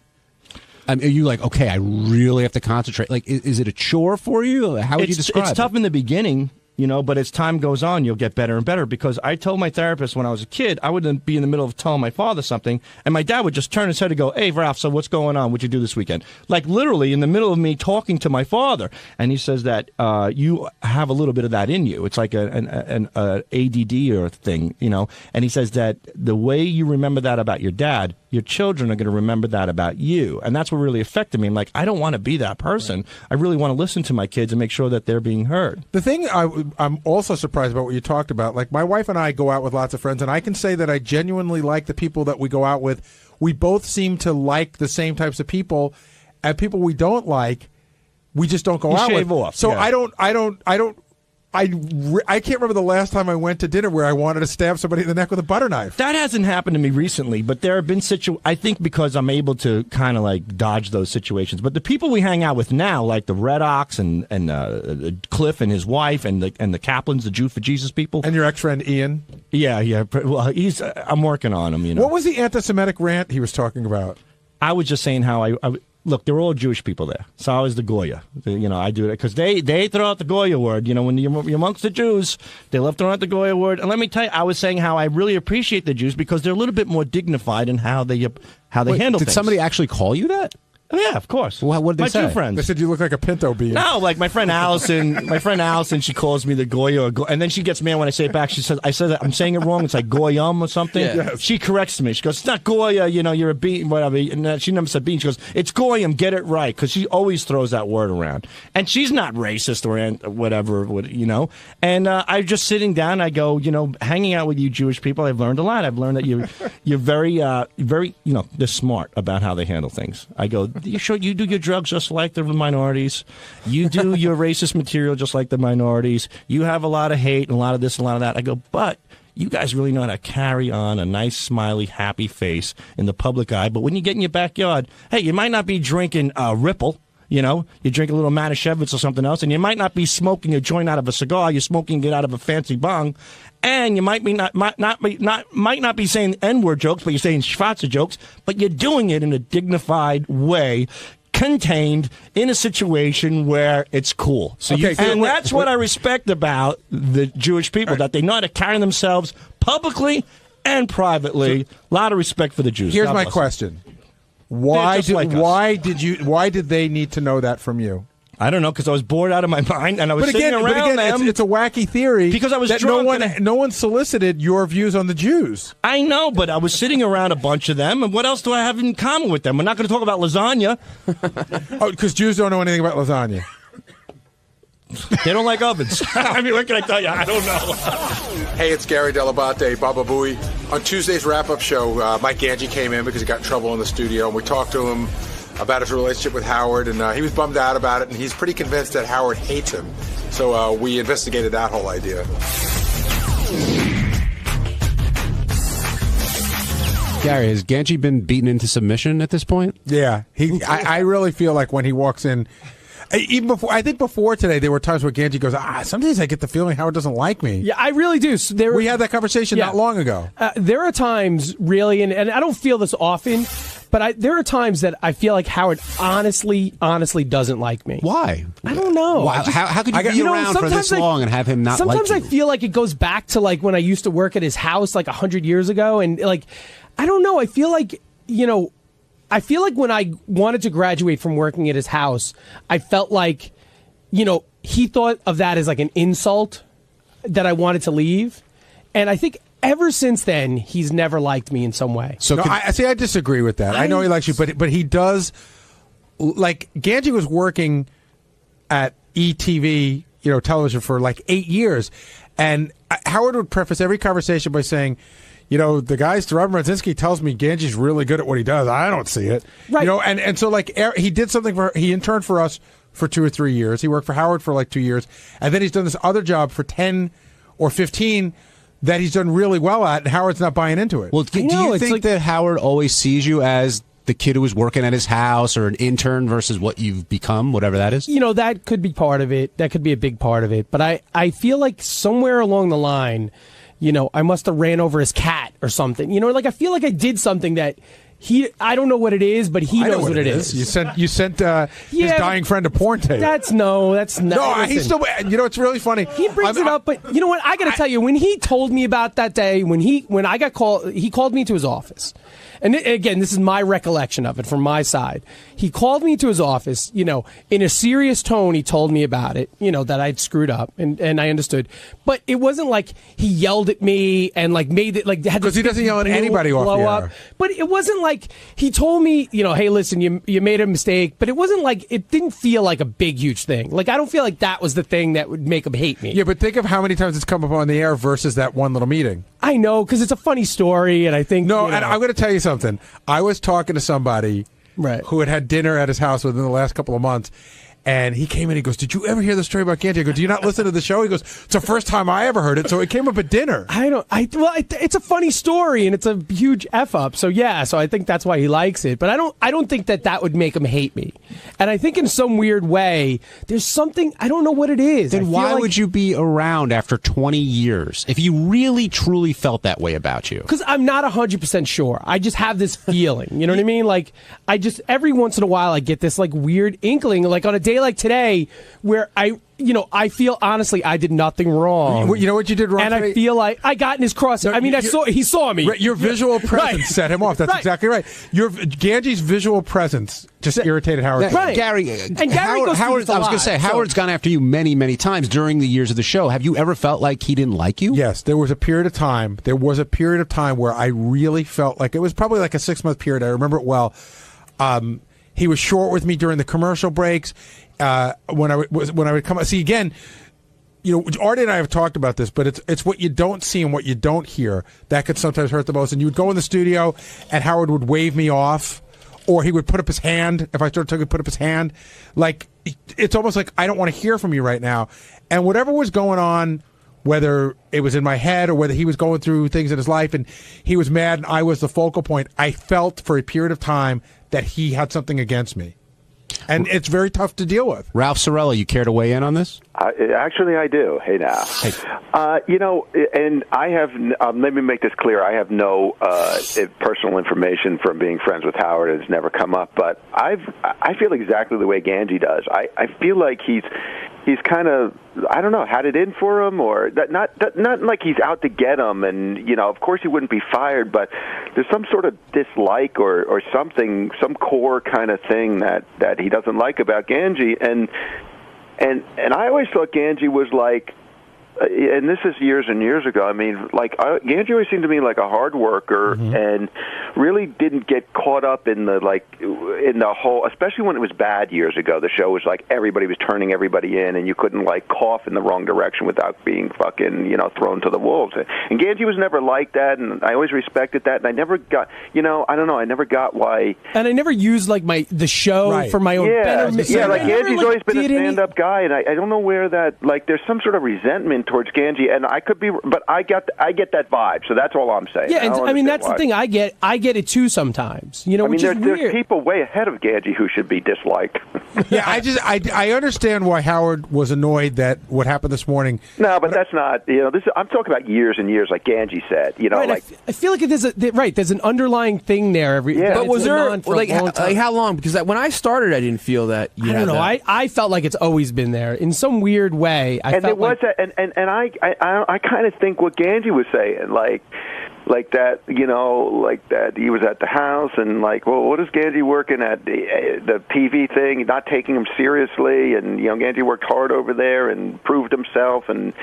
I mean, are you like, okay, I really have to concentrate? Like, is it a chore for you? How would you describe it? It's tough in the beginning, but as time goes on, you'll get better and better. Because I told my therapist when I was a kid, I wouldn't be in the middle of telling my father something, and my dad would just turn his head and go, "Hey, Ralph, so what's going on? What'd you do this weekend?" Like literally in the middle of me talking to my father, and he says that you have a little bit of that in you. It's like an ADD or thing, And he says that the way you remember that about your dad, your children are going to remember that about you, and that's what really affected me. I'm like, I don't want to be that person. Right. I really want to listen to my kids and make sure that they're being heard. The thing I'm also surprised about what you talked about. Like, my wife and I go out with lots of friends, and I can say that I genuinely like the people that we go out with. We both seem to like the same types of people, and people we don't like, we just don't go out with. Off. So yeah. I can't remember the last time I went to dinner where I wanted to stab somebody in the neck with a butter knife. That hasn't happened to me recently, but there have been I think because I'm able to kind of like dodge those situations. But the people we hang out with now, like the Red Ox and Cliff and his wife and the Kaplans, the Jew for Jesus people, and your ex-friend Ian. Yeah. Well, I'm working on him. What was the anti-Semitic rant he was talking about? I was just saying how I look, they're all Jewish people there. So I was the Goya. I do it because they throw out the Goya word. When you're amongst the Jews, they love throwing out the Goya word. And let me tell you, I was saying how I really appreciate the Jews because they're a little bit more dignified in how they handle things. Did somebody actually call you that? Oh, yeah, of course. Well, what did they say? My two friends. They said you look like a pinto bean. No, like my friend Allison, she calls me the Goya, and then she gets mad when I say it back. She says, I'm saying it wrong. It's like Goyam or something. Yeah. Yes. She corrects me. She goes, it's not Goya, you're a bean, whatever. And she never said bean. She goes, it's Goyam, get it right, because she always throws that word around. And she's not racist or whatever, And I'm just sitting down, I go, hanging out with you Jewish people, I've learned a lot. I've learned that you're very, they're smart about how they handle things. I go, you do your drugs just like the minorities. You do your racist material just like the minorities. You have a lot of hate and a lot of this and a lot of that. I go, but you guys really know how to carry on a nice, smiley, happy face in the public eye. But when you get in your backyard, hey, you might not be drinking Ripple. You drink a little Manischewitz or something else, and you might not be smoking a joint out of a cigar. You're smoking it out of a fancy bong, and you might not be saying N-word jokes, but you're saying Schwarzer jokes. But you're doing it in a dignified way, contained in a situation where it's cool. And that's what I respect about the Jewish people, that they know how to carry themselves publicly and privately. A lot of respect for the Jews. Here's God my bless question. them. Why They're just like us. why did they need to know that from you? I don't know, because I was bored out of my mind, and I was sitting around them. It's a wacky theory. Because I was that drunk. no one solicited your views on the Jews. I know, but I was sitting around a bunch of them, and what else do I have in common with them? We're not going to talk about lasagna. Oh, because Jews don't know anything about lasagna. They don't like ovens. I mean, what can I tell you? I don't know. Hey, it's Gary Dell'Abate, Baba Booey. On Tuesday's wrap-up show, Mike Ganji came in because he got in trouble in the studio, and we talked to him about his relationship with Howard, and he was bummed out about it, and he's pretty convinced that Howard hates him. So we investigated that whole idea. Gary, has Ganji been beaten into submission at this point? Yeah, I really feel like when he walks in, even before, I think before today, there were times where Ganji goes, sometimes I get the feeling Howard doesn't like me. Yeah, I really do. We had that conversation not long ago. There are times, really, and I don't feel this often, but there are times that I feel like Howard honestly doesn't like me. Why? I don't know. Why? How could you be around for this long and have him not like you? Sometimes I feel like it goes back to like when I used to work at his house like 100 years ago, and like, I don't know. I feel like, when I wanted to graduate from working at his house, I felt like, he thought of that as like an insult that I wanted to leave. And I think ever since then, he's never liked me in some way. So I disagree with that. I know he likes you, but he does. Like, Ganji was working at ETV, television for like 8 years. And Howard would preface every conversation by saying, the guys, Robin Radzinski tells me Ganji's really good at what he does. I don't see it. Right. And so like he did something he interned for us for 2 or 3 years. He worked for Howard for like 2 years. And then he's done this other job for 10 or 15 that he's done really well at, and Howard's not buying into it. Well, do you think that Howard always sees you as the kid who was working at his house or an intern versus what you've become, whatever that is? That could be part of it. That could be a big part of it. But I feel like somewhere along the line, I must have ran over his cat or something. I feel like I did something that I don't know what it is, but he knows what it is. You sent his dying friend a porn tape. That's not. No, he's still. It's really funny. He brings it up, but you know what? I got to tell you, when he told me about that day, when I got called, he called me to his office. And again, this is my recollection of it from my side. He called me to his office, in a serious tone. He told me about it, that I'd screwed up, and I understood. But it wasn't like he yelled at me and like made it like had because he doesn't yell at anybody off the air. But it wasn't like he told me, hey, listen, you made a mistake. But it wasn't like it didn't feel like a big, huge thing. Like I don't feel like that was the thing that would make him hate me. Yeah, but think of how many times it's come up on the air versus that one little meeting. I know, because it's a funny story, and I think and I'm going to tell you something. I was talking to somebody who had dinner at his house within the last couple of months, and he came in. He goes, "Did you ever hear the story about Ganji?" I go, "Do you not listen to the show?" He goes, "It's the first time I ever heard it." So it came up at dinner. It's a funny story, and it's a huge f up. So yeah, so I think that's why he likes it. But I don't think that would make him hate me. And I think in some weird way, there's something I don't know what it is. Then why would you be around after 20 years if you really truly felt that way about you? Because I'm not 100% sure. I just have this feeling. You know what I mean? Like I just every once in a while I get this like weird inkling, like on a day like today, where I feel honestly I did nothing wrong. You know what you did wrong? And today? I feel like I got in his cross. I mean, he saw me. Your visual presence set him off. That's exactly right. Ganji's visual presence just irritated Howard. Right. Gary, Howard, I was going to say, Howard's gone after you many, many times during the years of the show. Have you ever felt like he didn't like you? Yes, there was a period of time. Where I really felt like it was probably like a 6-month period. I remember it well. He was short with me during the commercial breaks. When I would come, see again, Artie and I have talked about this, but it's what you don't see and what you don't hear that could sometimes hurt the most. And you would go in the studio, and Howard would wave me off, or he would put up his hand if I started talking. Put up his hand, like it's almost like I don't want to hear from you right now. And whatever was going on, whether it was in my head or whether he was going through things in his life, and he was mad, and I was the focal point. I felt for a period of time that he had something against me. And it's very tough to deal with. Ralph Sorella, you care to weigh in on this? Actually, I do. Hey, now. And I have, let me make this clear, I have no personal information from being friends with Howard. It's never come up. But I feel exactly the way Ganji does. I feel like he's he's kind of, I don't know, had it in for him, or not like he's out to get him, and of course he wouldn't be fired, but there's some sort of dislike or something, some core kind of thing that he doesn't like about Ganji, and I always thought Ganji was like, and this is years and years ago. I mean, like Ganji always seemed to me like a hard worker, and really didn't get caught up in the whole. Especially when it was bad years ago. The show was like everybody was turning everybody in, and you couldn't like cough in the wrong direction without being fucking thrown to the wolves. And Ganji was never like that, and I always respected that. And I never got I don't know. I never got why. And I never used like the show for my own benefit. Yeah, like Ganji's always been a stand-up guy, and I don't know where that there's some sort of resentment towards Ganji, and I could be, but I get that vibe. So that's all I'm saying. Yeah, and I mean that's the thing. I get it too sometimes. Which is weird. There's people way ahead of Ganji who should be disliked. Yeah, I understand why Howard was annoyed that what happened this morning. No, but that's not. I'm talking about years and years, like Ganji said. Right, I feel like there's an underlying thing there. But was there like how long? Because when I started, I didn't feel that. I don't know. I felt like it's always been there in some weird way. I kind of think what Ganji was saying, like that, like that he was at the house and like, well, what is Ganji working at the TV thing, not taking him seriously, and Ganji worked hard over there and proved himself and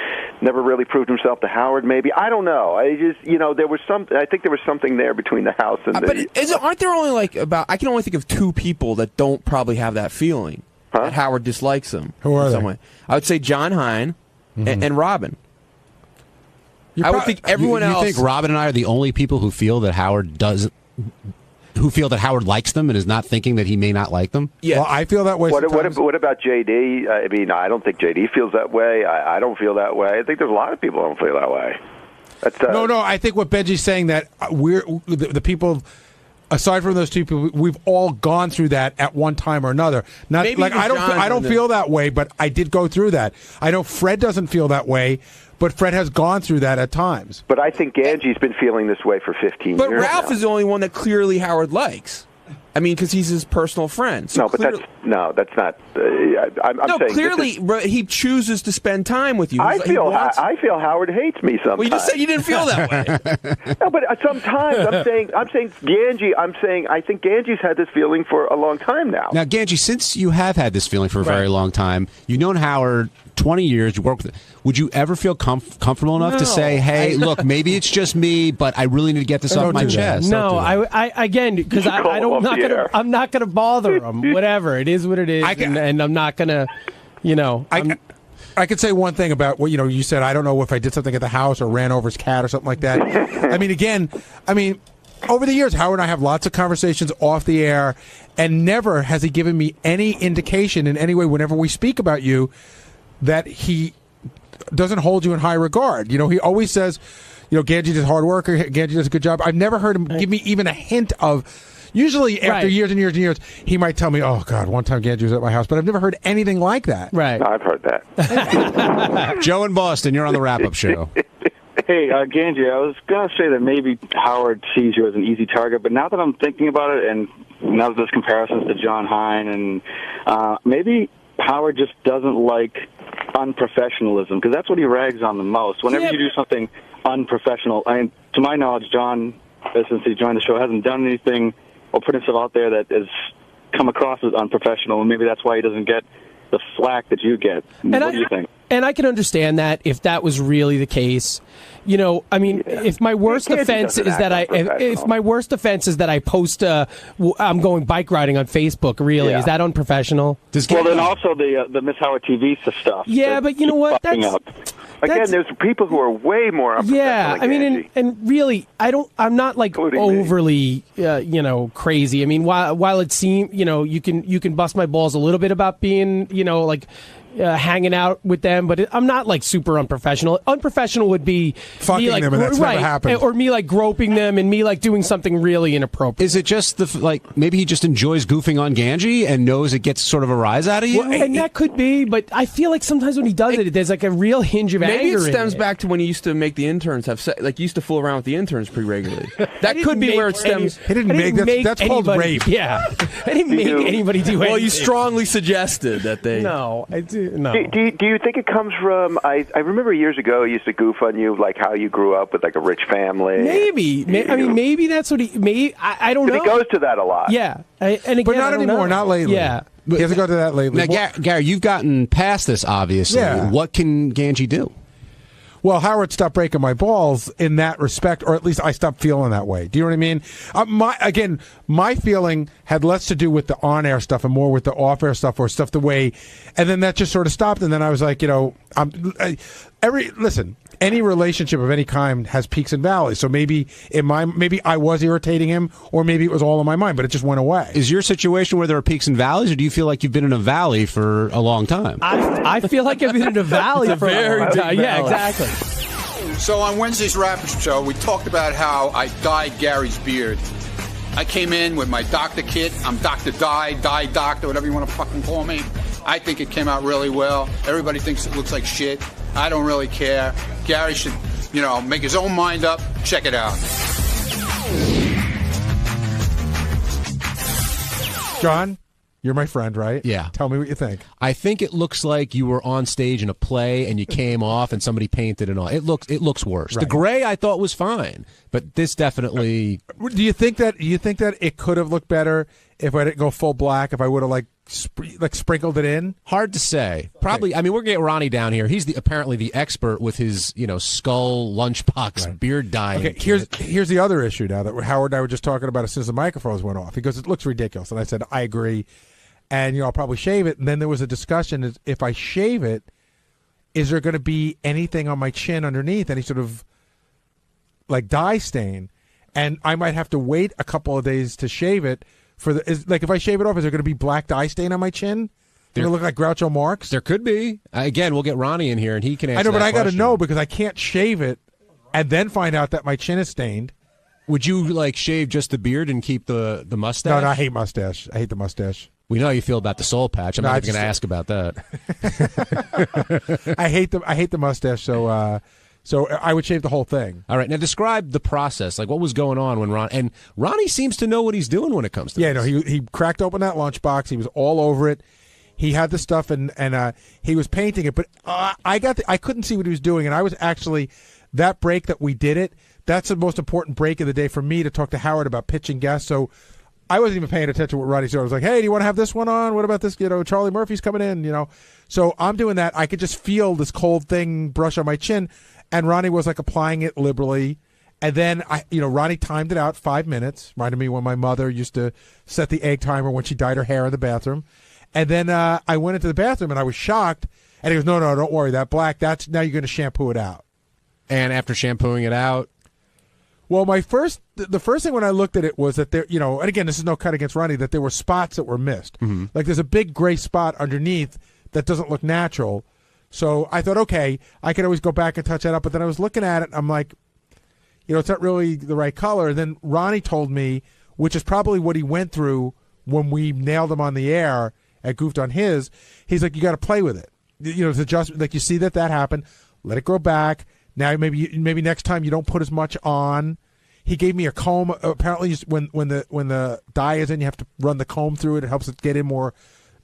never really proved himself to Howard. Maybe I don't know. I just there was something. I think there was something there between the house and aren't there only I can only think of two people that don't probably have that feeling that Howard dislikes them. Who are they? Way. I would say John Hein and Robin. I would think everyone else. You think Robin and I are the only people who feel that Howard likes them and is not thinking that he may not like them? Yeah, well, I feel that way. What about JD? I mean, I don't think JD feels that way. I don't feel that way. I think there's a lot of people who don't feel that way. No. I think what Benji's saying that we're the people. Aside from those two people, we've all gone through that at one time or another. Not Maybe like I don't feel that way, but I did go through that. I know Fred doesn't feel that way, but Fred has gone through that at times. But I think Ganji's been feeling this way for 15 years. But Ralph now. is the only one that clearly Howard likes. I mean, because he's his personal friend. So that's not. I'm saying clearly he chooses to spend time with you. I feel Howard hates me sometimes. Well, you just said you didn't feel that way. No, but sometimes I'm saying Ganji. I think Ganji's had this feeling for a long time now. Now, Ganji, since you have had this feeling for a very long time, you've known Howard 20 years. You work with. Would you ever feel comfortable enough to say, "Hey, look, maybe it's just me, but I really need to get this off my chest"? No, I again because I'm not gonna bother him. Whatever it is, what it is, and I'm not gonna, I could say one thing about what you said. I don't know if I did something at the house or ran over his cat or something like that. I mean, over the years, Howard and I have lots of conversations off the air, and never has he given me any indication in any way whenever we speak about you that he doesn't hold you in high regard. He always says, Ganji does hard work, or Ganji does a good job. I've never heard him give me even a hint of. Usually, after years and years and years, he might tell me, "Oh God, one time Ganji was at my house," but I've never heard anything like that. Right? No, I've heard that. Joe in Boston, you're on the wrap-up show. Hey, Ganji, I was going to say that maybe Howard sees you as an easy target, but now that I'm thinking about it, and now that there's comparisons to John Hein, and maybe Howard just doesn't like unprofessionalism, because that's what he rags on the most. Whenever you do something unprofessional, to my knowledge, John, since he joined the show, hasn't done anything or put himself out there that has come across as unprofessional, and maybe that's why he doesn't get the flack that you get. What do you think? And I can understand that if that was really the case. If my worst offense is that I post I'm going bike riding on Facebook, really, is that unprofessional? Then also the Miss Howard TV stuff. Yeah, but you know what? Again, there's people who are way more unprofessional. Yeah, I mean, and really, I'm not like overly, crazy. I mean, while it seems, you can bust my balls a little bit about being, hanging out with them, but I'm not like super unprofessional. Unprofessional would be fucking me, like, them, and that's never happened, or me like groping them, and me like doing something really inappropriate. Is it just maybe he just enjoys goofing on Ganji and knows it gets sort of a rise out of you? Well, and that could be, but I feel like sometimes when he does it, there's like a real hinge of anger. Maybe it stems back to when he used to make the interns have sex. Like he used to fool around with the interns pretty regularly. That could be where it stems. He didn't make that's called rape. Yeah, I didn't make anybody do anything. Well, you strongly suggested that they. No, I do. No. Do you think it comes from? I remember years ago, I used to goof on you, like how you grew up with like a rich family. Maybe. I mean, maybe that's what he. Maybe I don't know. He goes to that a lot. Yeah, and again, But not anymore. Not lately. Yeah. He hasn't gone to that lately. Now, Gary, you've gotten past this, obviously. Yeah. What can Ganji do? Well, Howard stopped breaking my balls in that respect, or at least I stopped feeling that way. Do you know what I mean? My feeling had less to do with the on-air stuff and more with the off-air stuff, or stuff the way, and then that just sort of stopped. And then I was like, listen, any relationship of any kind has peaks and valleys. So maybe I was irritating him, or maybe it was all in my mind, but it just went away. Is your situation where there are peaks and valleys, or do you feel like you've been in a valley for a long time? I feel like I've been in a valley for a long time. Yeah, exactly. So on Wednesday's wrap-up show, we talked about how I dyed Gary's beard. I came in with my doctor kit. I'm Dr. Dye Doctor, whatever you want to fucking call me. I think it came out really well. Everybody thinks it looks like shit. I don't really care. Gary should, make his own mind up. Check it out. John, you're my friend, right? Yeah. Tell me what you think. I think it looks like you were on stage in a play and you came off and somebody painted it on. It looks worse. Right. The gray I thought was fine, but this definitely. Do you think that it could have looked better if I didn't go full black? If I would have sprinkled it in? Hard to say. Probably. I mean, we're getting Ronnie down here. He's apparently the expert with his skull lunchbox beard dyeing. Okay, here's the other issue now that Howard and I were just talking about as soon as the microphones went off. He goes, it looks ridiculous, and I said I agree. And I'll probably shave it. And then there was a discussion: if I shave it, is there going to be anything on my chin underneath, any sort of dye stain? And I might have to wait a couple of days to shave it. If I shave it off, is there going to be black dye stain on my chin? Going to look like Groucho Marx? There could be. Again, we'll get Ronnie in here, and he can answer. I know, but I got to question. know because I can't shave it and then find out that my chin is stained. Would you shave just the beard and keep the mustache? No, I hate mustache. I hate the mustache. We know how you feel about the soul patch. I'm not even going to ask about that. I hate the mustache. So I would shave the whole thing. All right, now describe the process. What was going on when Ronnie seems to know what he's doing when it comes to this. No, he cracked open that lunchbox. He was all over it. He had the stuff and he was painting it, but I couldn't see what he was doing, and I was actually that break that we did it. That's the most important break of the day for me to talk to Howard about pitching guests. So I wasn't even paying attention to what Ronnie said. I was like, hey, do you want to have this one on? What about this? Charlie Murphy's coming in, So I'm doing that. I could just feel this cold thing brush on my chin. And Ronnie was applying it liberally. And then Ronnie timed it out 5 minutes. Reminded me when my mother used to set the egg timer when she dyed her hair in the bathroom. And then I went into the bathroom and I was shocked. And he goes, no, don't worry. That black, now you're going to shampoo it out. And after shampooing it out? Well, the first thing when I looked at it was that there, and again, this is no cut against Ronnie, that there were spots that were missed. Mm-hmm. There's a big gray spot underneath that doesn't look natural. So I thought, okay, I could always go back and touch that up. But then I was looking at it, and I'm like, it's not really the right color. And then Ronnie told me, which is probably what he went through when we nailed him on the air and goofed on his. He's like, you got to play with it. It's adjustment. You see that happened. Let it grow back. Now maybe next time you don't put as much on. He gave me a comb. Apparently, when the dye is in, you have to run the comb through it. It helps it get in more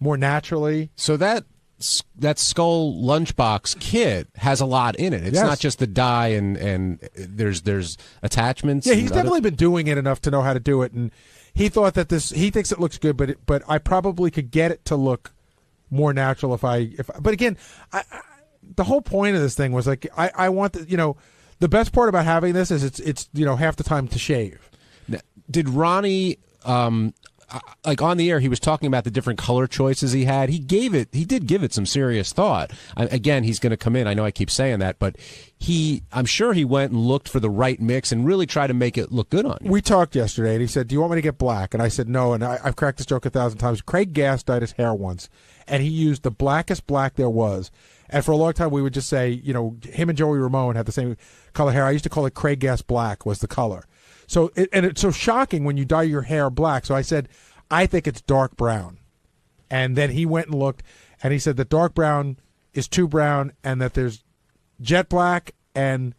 naturally. So that skull lunchbox kit has a lot in it. It's not just the dye and there's attachments. Yeah, he's definitely been doing it enough to know how to do it, and he thought that he thinks it looks good, but I probably could get it to look more natural if. But again, the whole point of this thing was I want the best part about having this is it's half the time to shave. Did Ronnie on the air, he was talking about the different color choices he had. He did give it some serious thought. Again, he's going to come in. I know I keep saying that, but I'm sure he went and looked for the right mix and really tried to make it look good on you. We talked yesterday, and he said, do you want me to get black? And I said, no, and I've cracked this joke 1,000 times. Craig Gass dyed his hair once, and he used the blackest black there was. And for a long time, we would just say, him and Joey Ramone had the same color hair. I used to call it Craig Gass black was the color. So it's so shocking when you dye your hair black. So I said, I think it's dark brown. And then he went and looked, and he said that dark brown is too brown, and that there's jet black, and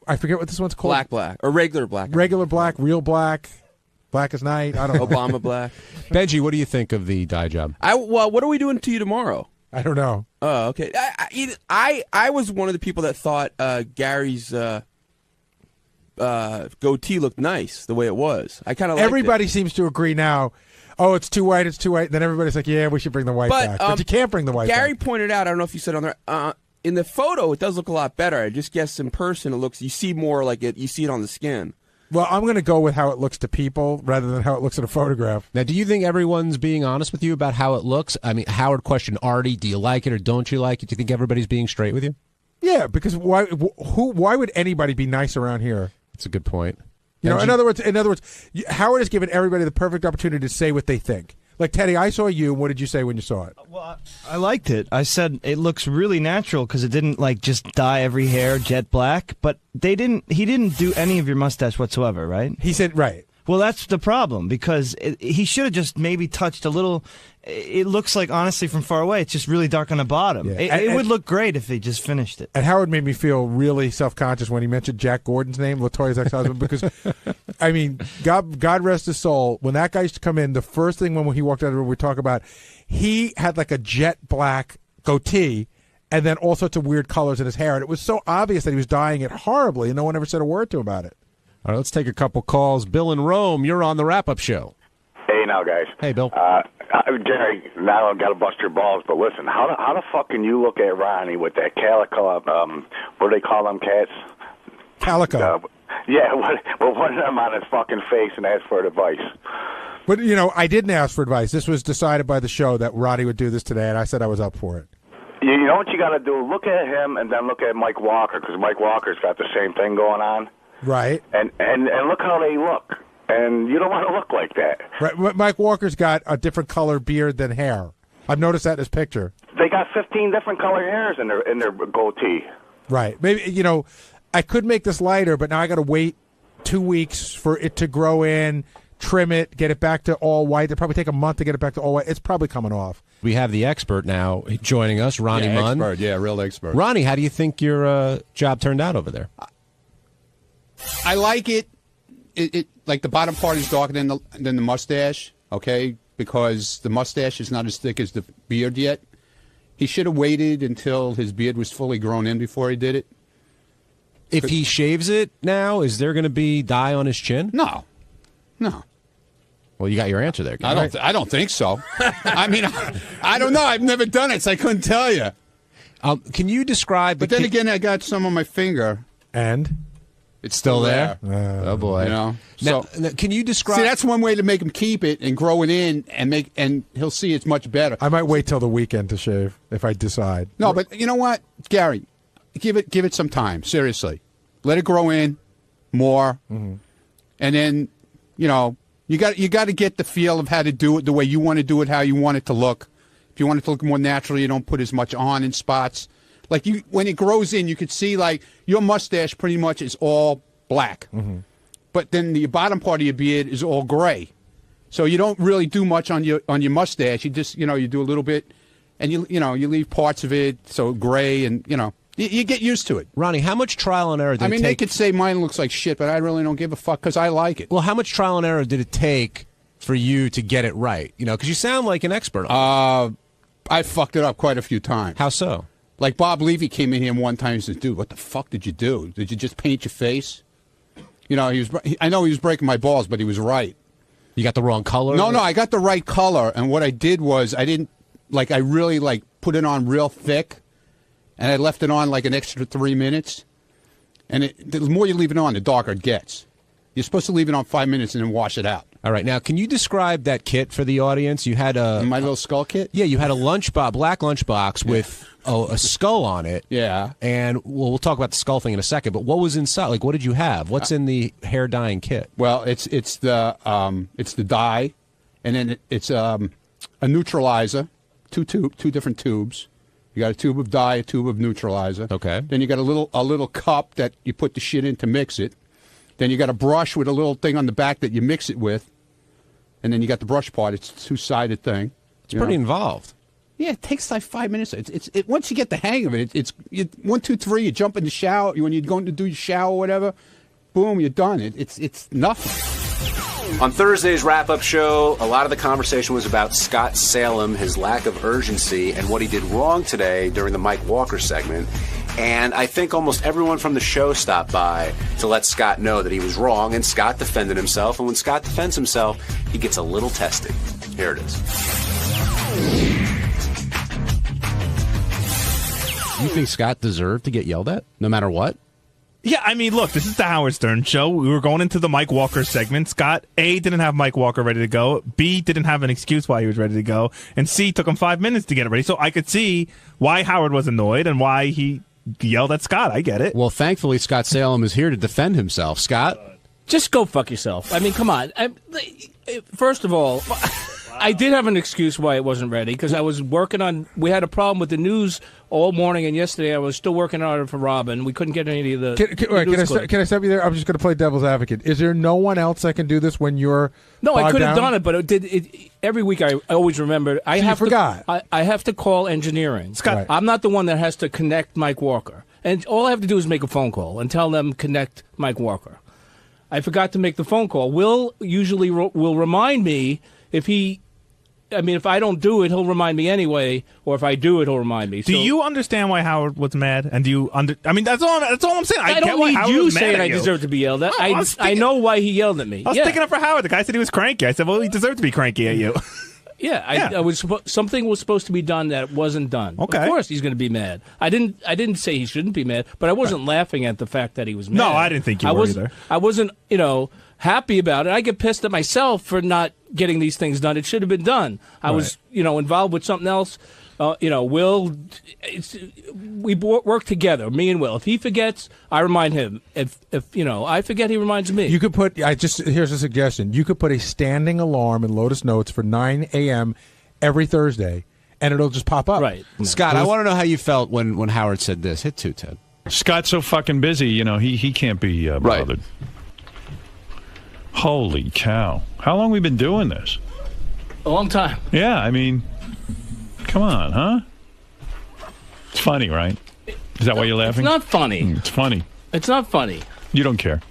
I forget what this one's called. Black, or regular black. Regular black, real black, black as night. I don't know. Obama black. Benji, what do you think of the dye job? Well, what are we doing to you tomorrow? I don't know. Oh, okay. I was one of the people that thought Gary's goatee looked nice the way it was. I kind of everybody seems to agree now. Oh, it's too white. It's too white. Then everybody's like, yeah, we should bring the white back. But you can't bring the white Gary back. pointed out. I don't know if you said on there. In the photo, it does look a lot better. I just guess in person, it looks. You see more like it. You see it on the skin. Well, I'm going to go with how it looks to people rather than how it looks in a photograph. Now, do you think everyone's being honest with you about how it looks? I mean, Howard questioned Artie, do you like it or don't you like it? Do you think everybody's being straight with you? Yeah, because why would anybody be nice around here? That's a good point. You know, in other words, Howard has given everybody the perfect opportunity to say what they think. Like, Teddy, I saw you. What did you say when you saw it? Well, I liked it. I said it looks really natural because it didn't like just dye every hair jet black. But he didn't do any of your mustache whatsoever, right? He said right. Well, that's the problem because he should have just maybe touched a little. It looks like, honestly, from far away, it's just really dark on the bottom. Yeah. It would look great if he just finished it. And Howard made me feel really self-conscious when he mentioned Jack Gordon's name, LaToya's ex-husband, because, I mean, God rest his soul, when that guy used to come in, the first thing when he walked out of the room, we talk about, he had like a jet black goatee and then all sorts of weird colors in his hair. And it was so obvious that he was dyeing it horribly, and no one ever said a word to him about it. All right, let's take a couple calls. Bill in Rome, you're on the wrap-up show. Hey, now, guys. Hey, Bill. Gary, now I've got to bust your balls, but listen, how the fuck can you look at Ronnie with that calico, what do they call them cats? Calico. Yeah, one of them on his fucking face and ask for advice. But, you know, I didn't ask for advice. This was decided by the show that Roddy would do this today, and I said I was up for it. You know what you got to do? Look at him and then look at Mike Walker, because Mike Walker's got the same thing going on. Right. And look how they look. And you don't want to look like that. Right. Mike Walker's got a different color beard than hair. I've noticed that in his picture. They got 15 different color hairs in their goatee. Right. Maybe, you know, I could make this lighter, but now I got to wait 2 weeks for it to grow in, trim it, get it back to all white. It'll probably take a month to get it back to all white. It's probably coming off. We have the expert now joining us, Ronnie Munn. Expert, yeah, real expert. Ronnie, how do you think your job turned out over there? I like it. It like the bottom part is darker than the mustache, okay? Because the mustache is not as thick as the beard yet. He should have waited until his beard was fully grown in before he did it. If he shaves it now, is there going to be dye on his chin? No. Well, you got your answer there. I don't think so. I mean, I don't know. I've never done it, so I couldn't tell you. Can you describe? But then again, I got some on my finger, and it's still there. Oh boy! You know. Now, So can you describe? See, that's one way to make him keep it and grow it in, and he'll see it's much better. I might wait till the weekend to shave if I decide. No, but you know what, Gary, give it some time. Seriously, let it grow in more, and then you know you got to get the feel of how to do it the way you want to do it, how you want it to look. If you want it to look more natural, you don't put as much on in spots. Like when it grows in, you could see like your mustache pretty much is all black, but then the bottom part of your beard is all gray. So you don't really do much on your mustache. You just you do a little bit, and you leave parts of it so gray, and you get used to it. Ronnie, how much trial and error did it take? They could say mine looks like shit, but I really don't give a fuck because I like it. Well, how much trial and error did it take for you to get it right? Because you sound like an expert on it. I fucked it up quite a few times. How so? Like Bob Levy came in here one time and said, "Dude, what the fuck did you do? Did you just paint your face?" I know he was breaking my balls, but he was right. You got the wrong color? No, I got the right color, and what I did was I really put it on real thick, and I left it on like an extra 3 minutes. And the more you leave it on, the darker it gets. You're supposed to leave it on 5 minutes and then wash it out. All right. Now, can you describe that kit for the audience? You had my little skull kit? Yeah, you had a black lunchbox with a skull on it. Yeah. And we'll talk about the skull thing in a second, but what was inside? Like, what did you have? What's in the hair dyeing kit? Well, it's the dye, and then it's a neutralizer, two different tubes. You got a tube of dye, a tube of neutralizer. Okay. Then you got a little cup that you put the shit in to mix it. Then you got a brush with a little thing on the back that you mix it with. And then you got the brush part. It's a two-sided thing. It's pretty involved. Yeah, it takes like 5 minutes. It's once you get the hang of it, it's 1, 2, 3. You jump in the shower when you're going to do your shower or whatever. Boom, you're done. It's nothing. On Thursday's wrap-up show, a lot of the conversation was about Scott Salem, his lack of urgency, and what he did wrong today during the Mike Walker segment. And I think almost everyone from the show stopped by to let Scott know that he was wrong, and Scott defended himself. And when Scott defends himself, he gets a little testy. Here it is. You think Scott deserved to get yelled at, no matter what? Yeah, I mean, look, this is the Howard Stern show. We were going into the Mike Walker segment. Scott, A, didn't have Mike Walker ready to go. B, didn't have an excuse why he was ready to go. And C, took him 5 minutes to get it ready. So I could see why Howard was annoyed and why he yelled at Scott. I get it. Well, thankfully, Scott Salem is here to defend himself. Scott? Just go fuck yourself. I mean, come on. First of all, I did have an excuse why it wasn't ready, because I was working on, we had a problem with the news all morning, and yesterday I was still working on it for Robin. We couldn't get any of the Can I stop you there? I'm just going to play devil's advocate. Is there no one else that can do this when you're No, I could have down? done it, but every week I always remember. I have to call engineering. Scott, right. I'm not the one that has to connect Mike Walker. And all I have to do is make a phone call and tell them connect Mike Walker. I forgot to make the phone call. Will usually will remind me if I don't do it, he'll remind me anyway, or if I do it, he'll remind me. Do you understand why Howard was mad? And do you I mean, that's all I'm saying. I don't need you saying I deserve to be yelled at. I know why he yelled at me. I was sticking up for Howard. The guy said he was cranky. I said, well, he deserved to be cranky at you. Yeah, I was something was supposed to be done that wasn't done. Okay. Of course he's going to be mad. I didn't say he shouldn't be mad, but I wasn't laughing at the fact that he was mad. No, I didn't think you were either. I wasn't, happy about it. I get pissed at myself for not getting these things done. It should have been done. I was, involved with something else. Will, we work together, me and Will. If he forgets, I remind him. If I forget, he reminds me. You could put. Here's a suggestion. You could put a standing alarm in Lotus Notes for 9 a.m. every Thursday, and it'll just pop up. Right, Scott. I want to know how you felt when Howard said this. Hit 2, Ted. Scott's so fucking busy. he can't be bothered. Right. Holy cow! How long we been doing this? A long time. Yeah, I mean. Come on, huh? It's funny, right? Is that why you're laughing? It's not funny. It's funny. It's not funny. You don't care.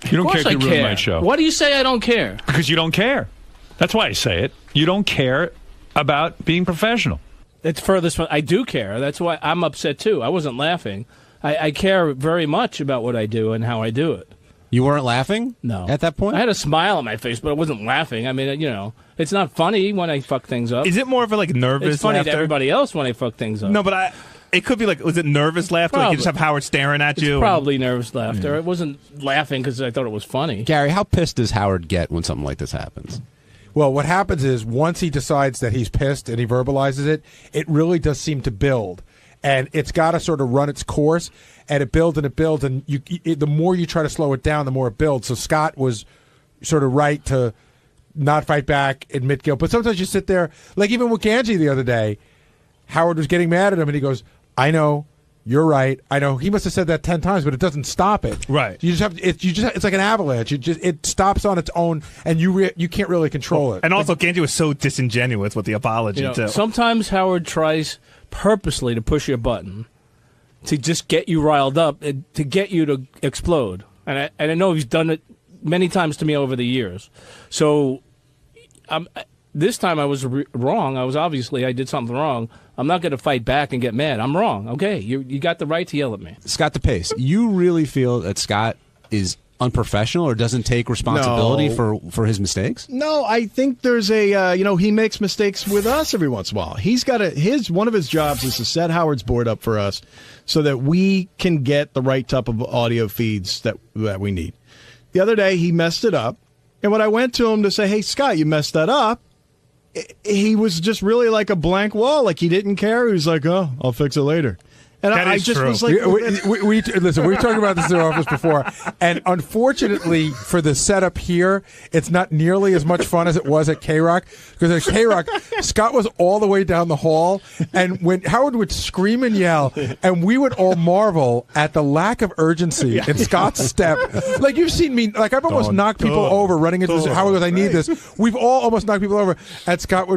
You don't care if you ruin my show. Why do you say I don't care? Because you don't care. That's why I say it. You don't care about being professional. It's furthest from. I do care. That's why I'm upset, too. I wasn't laughing. I care very much about what I do and how I do it. You weren't laughing? No. At that point? I had a smile on my face, but I wasn't laughing. I mean, it's not funny when I fuck things up. Is it more of a nervous It's funny laughter? to everybody else when I fuck things up. No, but it could be was it nervous laughter? Probably. Like you just have Howard staring at you? Probably nervous laughter. It wasn't laughing because I thought it was funny. Gary, how pissed does Howard get when something like this happens? Well, what happens is once he decides that he's pissed and he verbalizes it, it really does seem to build. And it's got to sort of run its course, and it builds, and the more you try to slow it down, the more it builds. So Scott was sort of right to not fight back, admit guilt. But sometimes you sit there, like even with Ganji the other day, Howard was getting mad at him, and he goes, I know, you're right. I know. He must have said that 10 times, but it doesn't stop it. Right. You just have it's like an avalanche. It stops on its own, and you can't really control it. And also, Ganji was so disingenuous with the apology, too. Sometimes Howard tries purposely to push your button to just get you riled up, to get you to explode. And I know he's done it many times to me over the years. So this time I was wrong. I did something wrong. I'm not going to fight back and get mad. I'm wrong. Okay, you got the right to yell at me. Scott DePace, you really feel that Scott is unprofessional or doesn't take responsibility for his mistakes? No, I think there's he makes mistakes with us every once in a while. He's got one of his jobs is to set Howard's board up for us so that we can get the right type of audio feeds that we need. The other day he messed it up, and when I went to him to say, "Hey Scott, you messed that up," he was just really like a blank wall, like he didn't care. He was like, "Oh, I'll fix it later." And I just was like, listen, we've talked about this in our office before, and unfortunately for the setup here, it's not nearly as much fun as it was at K-Rock, because at K-Rock, Scott was all the way down the hall, and when Howard would scream and yell, and we would all marvel at the lack of urgency in Scott's step. Like, you've seen me, like, I've almost knocked people over running into this. Howard goes, I need this. We've all almost knocked people over, and Scott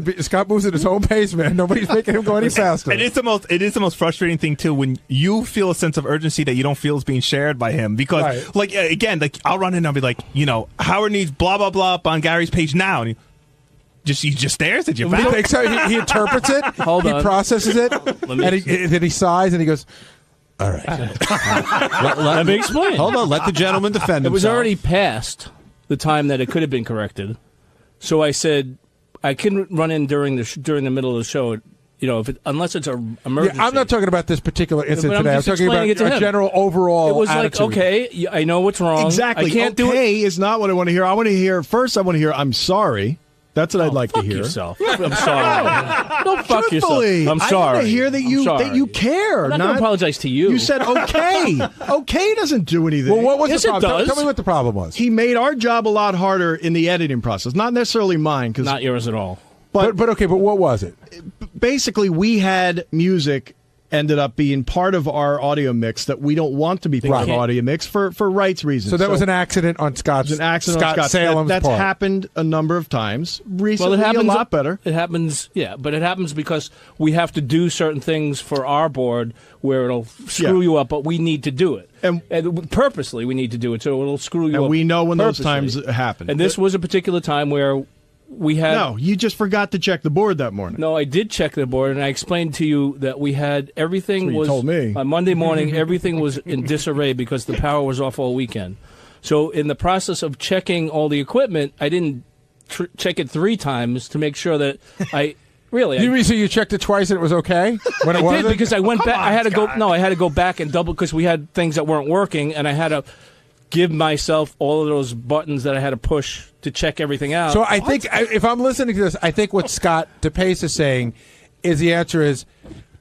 moves at his own pace, man. Nobody's making him go any faster. And it is the most frustrating thing, too, to when you feel a sense of urgency that you don't feel is being shared by him. Because, like, again, like I'll run in and I'll be like, you know, Howard needs blah, blah, blah up on Gary's page now. And he just stares at you. He interprets it. Hold on. He processes it. And then he sighs and he goes, all right. Let me explain. Hold on. Let the gentleman defend himself. It was already past the time that it could have been corrected. So I said I couldn't run in during the middle of the show. You know, unless it's an emergency. Yeah, I'm not talking about this particular incident But today. I'm just talking about explaining it to a him. general overall It was attitude. like, okay, I know what's wrong. Exactly. I can't do it. Okay is not what I want to hear. I want to hear first. I want to hear I'm sorry. That's what I'd like to hear. Yourself. I'm sorry. Don't fuck yourself. Truthfully, I'm I sorry. want to hear that you care. I'm not going to apologize to you. You said okay. Okay doesn't do anything. Well, what was Yes, the problem? it does. Tell me what the problem was. He made our job a lot harder in the editing process. Not necessarily mine, because Not yours at all. But okay, but what was it? Basically, we had music ended up being part of our audio mix that we don't want to be part of audio mix for rights reasons. So that was an accident on Scott's. It was an accident on Scott Scott's. Salem's That's part. happened a number of times. Recently, Well, it happens a lot better. It happens, yeah, but it happens because we have to do certain things for our board where it'll screw you up, but we need to do it. And purposely, we need to do it, so it'll screw you up. And we know when those purposely. times happen. And this was a particular time where we had... No, you just forgot to check the board that morning. No, I did check the board, and I explained to you that we had everything That's what you told me. on Monday morning, everything was in disarray because the power was off all weekend. So in the process of checking all the equipment, I didn't check it 3 times to make sure that I... Really? So you checked it twice and it was okay? When it I wasn't? did because I went back. I had to go. No, I had to go back and double because we had things that weren't working, and I had to give myself all of those buttons that I had to push to check everything out. So I think if I'm listening to this, I think what Scott DePace is saying is the answer is,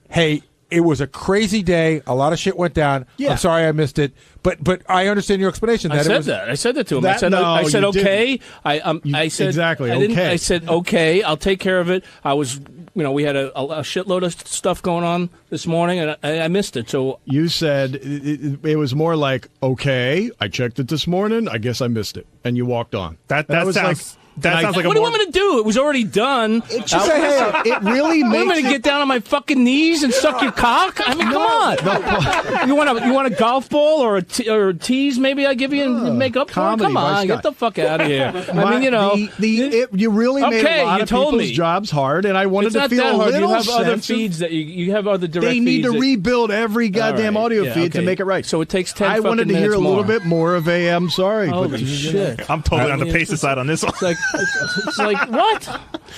hey, it was a crazy day. A lot of shit went down. Yeah. I'm sorry I missed it. But I understand your explanation. I That said it was, that. I said that to him. That- I said you okay. I said exactly, I didn't- okay. I said okay. I'll take care of it. I was, we had a shitload of stuff going on this morning, and I missed it. So You said it was more like, okay, I checked it this morning. I guess I missed it. And you walked on. That was sounds... That sounds like what do you want me to do? It was already done. Just say, hey, it really You makes want me to get down on my fucking knees and suck your cock? I mean, come on. You want a golf ball or a tease? Maybe I give you and make up for it. comedy Come by on, Scott. get the fuck out of here. I mean, you really made Okay, a lot you of told people's me. jobs hard, and I wanted it's to not feel that a hard. little You have other sense of- feeds that you have other direct They need feeds to that- rebuild every goddamn All right, audio yeah, feed to okay. make it right. So it takes 10 I wanted to fucking hear a minutes little more. bit more of a I'm sorry. Holy shit. I'm totally on the Pace's side on this one. It's like what? All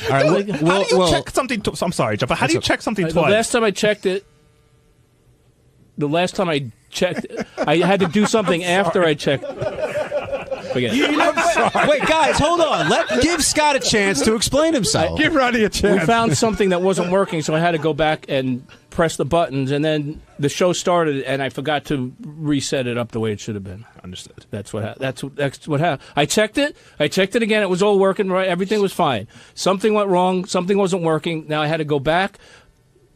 right, How do you check something? I'm sorry, Jeff, but how do you check something The twice? last time I checked it, I had to do something after I checked. Forget it. Wait, guys, hold on. Give Scott a chance to explain himself. Give Ronnie a chance. We found something that wasn't working, so I had to go back and press the buttons, and then the show started, and I forgot to reset it up the way it should have been. Understood. That's what happened. I checked it again. It was all working right. Everything was fine. Something went wrong. Something wasn't working. Now I had to go back,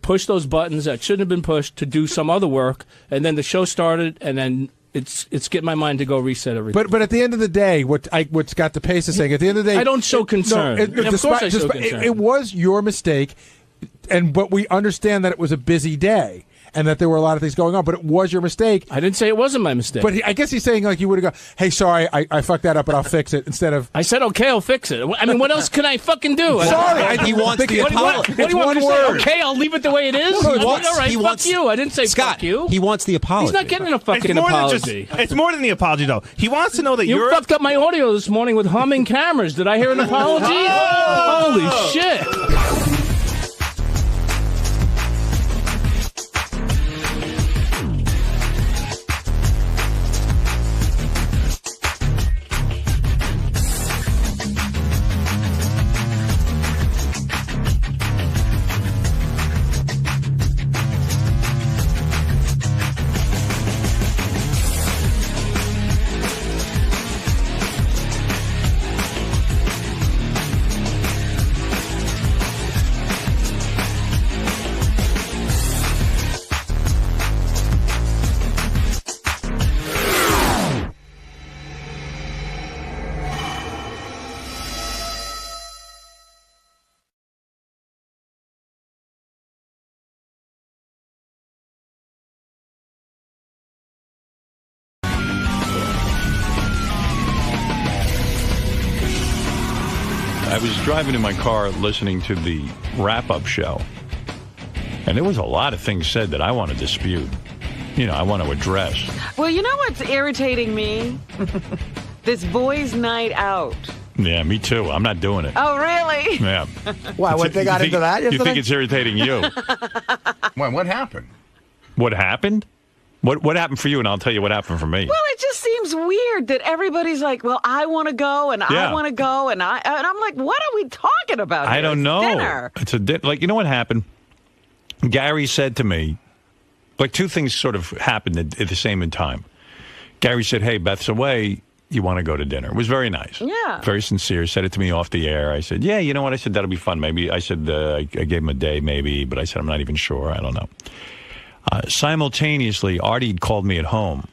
push those buttons that shouldn't have been pushed to do some other work, and then the show started, and then it's getting my mind to go reset everything. But at the end of the day, what Scott DePace is saying, at the end of the day, I don't show concern. Of course I show concern. It was your mistake, but we understand that it was a busy day and that there were a lot of things going on, but it was your mistake. I didn't say it wasn't my mistake. But I guess he's saying like you would have gone, hey, sorry, I fucked that up, but I'll fix it, instead of... I said, okay, I'll fix it. I mean, what else can I fucking do? Sorry. He wants the apology. What do you want me to say? Okay, I'll leave it the way it is? No, all right, fuck you. I didn't say Scott, fuck you. he wants the apology. He's not getting a fucking more apology. It's more than the apology, though. He wants to know that You you're... fucked up my audio this morning with humming cameras. Did I hear an apology? Holy shit. I was driving in my car listening to the wrap-up show, and there was a lot of things said that I want to dispute. I want to address. Well, you know what's irritating me? This boys' night out. Yeah, me too. I'm not doing it. Oh, really? Yeah. Why? What, they got into that You yesterday? think it's irritating you? Why, what happened? What happened? What happened for you? And I'll tell you what happened for me. Well, it just seems weird that everybody's like, well, I want to go, and I want to go, and I'm like, what are we talking about here? I don't know. Dinner. It's a you know what happened? Gary said to me, like two things sort of happened at the same time. Gary said, hey, Beth's away. You want to go to dinner? It was very nice. Yeah. Very sincere. Said it to me off the air. I said, yeah, you know what? I said, that'll be fun. Maybe. I said, I gave him a day maybe, but I said, I'm not even sure. I don't know. Simultaneously, Artie called me at home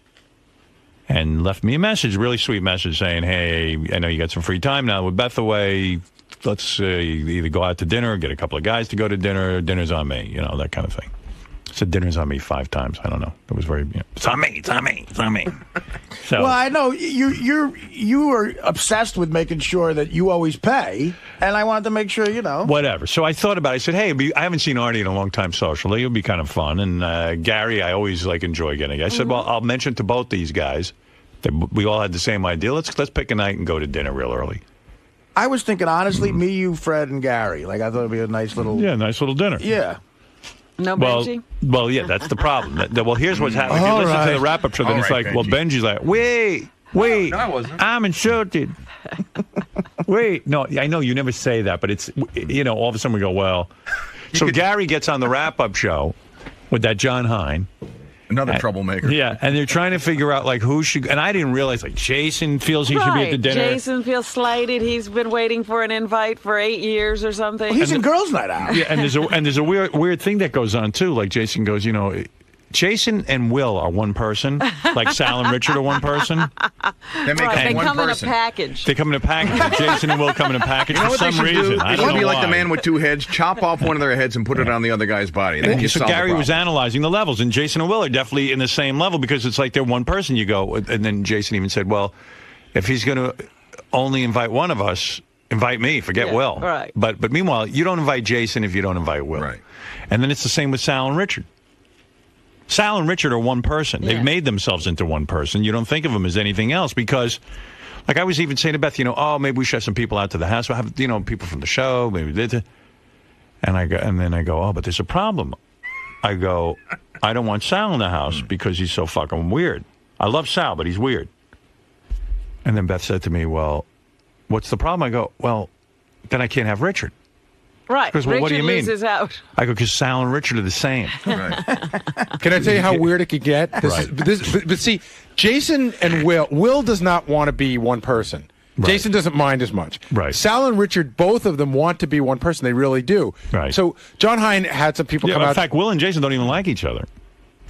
and left me a message, really sweet message saying, hey, I know you got some free time now with Beth away. Let's either go out to dinner or get a couple of guys to go to dinner. Dinner's on me, that kind of thing. Said dinner's on me 5 times. I don't know. It was very. It's on me. It's on me. It's on me. So, well, I know you are obsessed with making sure that you always pay, and I wanted to make sure Whatever. So I thought about it. I said, hey, I haven't seen Artie in a long time socially. It'll be kind of fun. And Gary, I always enjoy getting. I said, well, I'll mention to both these guys that we all had the same idea. Let's pick a night and go to dinner real early. I was thinking honestly, me, you, Fred, and Gary. I thought it'd be a nice little nice little dinner. Yeah. No Benji? Well, yeah, that's the problem. Well, here's what's happening. If you listen to the wrap-up show, then it's like, Benji. Well, Benji's like, wait, no, I wasn't. I'm insulted. Wait, no, I know you never say that, but it's, all of a sudden we go, well. So Gary gets on the wrap-up show with that John Hine. Another troublemaker. Yeah, and they're trying to figure out, who should, and I didn't realize, Jason feels he should be at the dinner. Jason feels slighted. He's been waiting for an invite for 8 years or something. Well, he's in girls' night out. Yeah, and there's a weird thing that goes on, too. Like, Jason goes, Jason and Will are one person, like Sal and Richard are one person. They make They one come person. in a package. They come in a package. Jason and Will come in a package for some reason. I It don't should know be like why. the man with 2 heads. Chop off one of their heads and put it on the other guy's body. Then you So solve the Gary was problem. analyzing the levels, and Jason and Will are definitely in the same level because it's like they're one person. You go, and then Jason even said, well, if he's going to only invite one of us, invite me. Forget Will. Right. But meanwhile, you don't invite Jason if you don't invite Will. Right. And then it's the same with Sal and Richard. Sal and Richard are one person. Yeah. They've made themselves into one person. You don't think of them as anything else because, like I was even saying to Beth, maybe we should have some people out to the house. We'll have, people from the show. Maybe and then I go, oh, but there's a problem. I go, I don't want Sal in the house because he's so fucking weird. I love Sal, but he's weird. And then Beth said to me, well, what's the problem? I go, well, then I can't have Richard. Right. Because, well, Richard what do you mean? loses out. I go, because Sal and Richard are the same. Right. Can I tell you how weird it could get? Right. But see, Jason and Will does not want to be one person. Right. Jason doesn't mind as much. Right. Sal and Richard, both of them want to be one person. They really do. Right. So John Hine had some people come In out. fact, Will and Jason don't even like each other.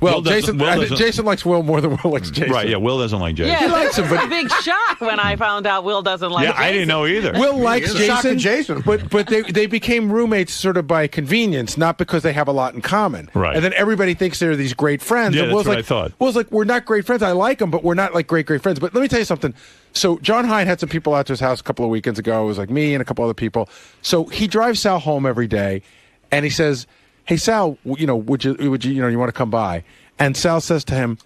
Well, Will doesn't- Jason likes Will more than Will likes Jason. Right, yeah, Will doesn't like Jason. Yeah, He likes him, it was but a big shock when I found out Will doesn't like Jason. I didn't know either. Will likes Shocking Jason, Jason. but they became roommates sort of by convenience, not because they have a lot in common. Right. And then everybody thinks they're these great friends. Yeah, and that's Will's what like, I thought. Will's like, we're not great friends. I like them, but we're not like great friends. But let me tell you something. So John Hine had some people out to his house a couple of weekends ago. It was like me and a couple other people. So he drives Sal home every day, and he says, "Hey Sal, would you want to come by?" And Sal says to him,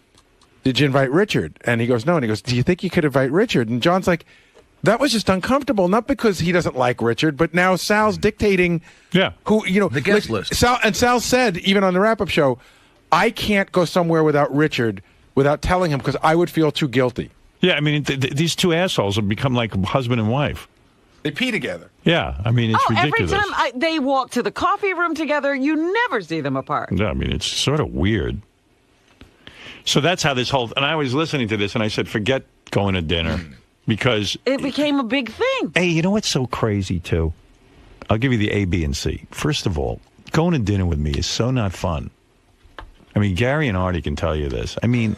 "Did you invite Richard?" And he goes, "No." And he goes, "Do you think you could invite Richard?" And John's like, that was just uncomfortable, not because he doesn't like Richard, but now Sal's dictating who, the guest list. Sal said, even on the wrap-up show, I can't go somewhere without Richard without telling him because I would feel too guilty. Yeah, I mean, these two assholes have become like husband and wife. They pee together. Yeah, I mean, it's ridiculous. Every time they walk to the coffee room together, you never see them apart. Yeah, I mean, it's sort of weird. So that's how this whole... And I was listening to this, and I said, forget going to dinner, because... It became a big thing. Hey, you know what's so crazy, too? I'll give you the A, B, and C. First of all, going to dinner with me is so not fun. I mean, Gary and Artie can tell you this. I mean...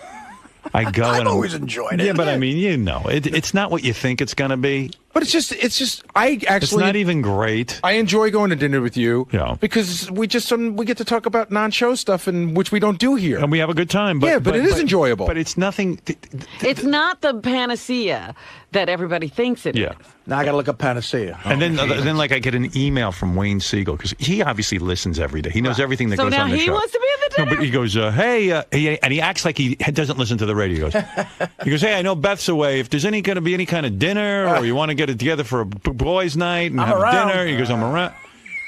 I go I've and always enjoyed it. Yeah, but I mean, it's not what you think it's going to be. But it's just I actually it's not even great. I enjoy going to dinner with you, Yeah. because we get to talk about non-show stuff, and which we don't do here, and we have a good time. But it is enjoyable. But it's nothing. It's not the panacea that everybody thinks it is. Yeah. Now I got to look up Panacea. And then like I get an email from Wayne Siegel because he obviously listens every day. He knows everything that So goes now on the he show. wants to be in the dinner? No, but he goes, hey, and he acts like he doesn't listen to the radio. He goes, hey, I know Beth's away. If there's going to be any kind of dinner or you want to get it together for a boys' night and have dinner, he goes, I'm around.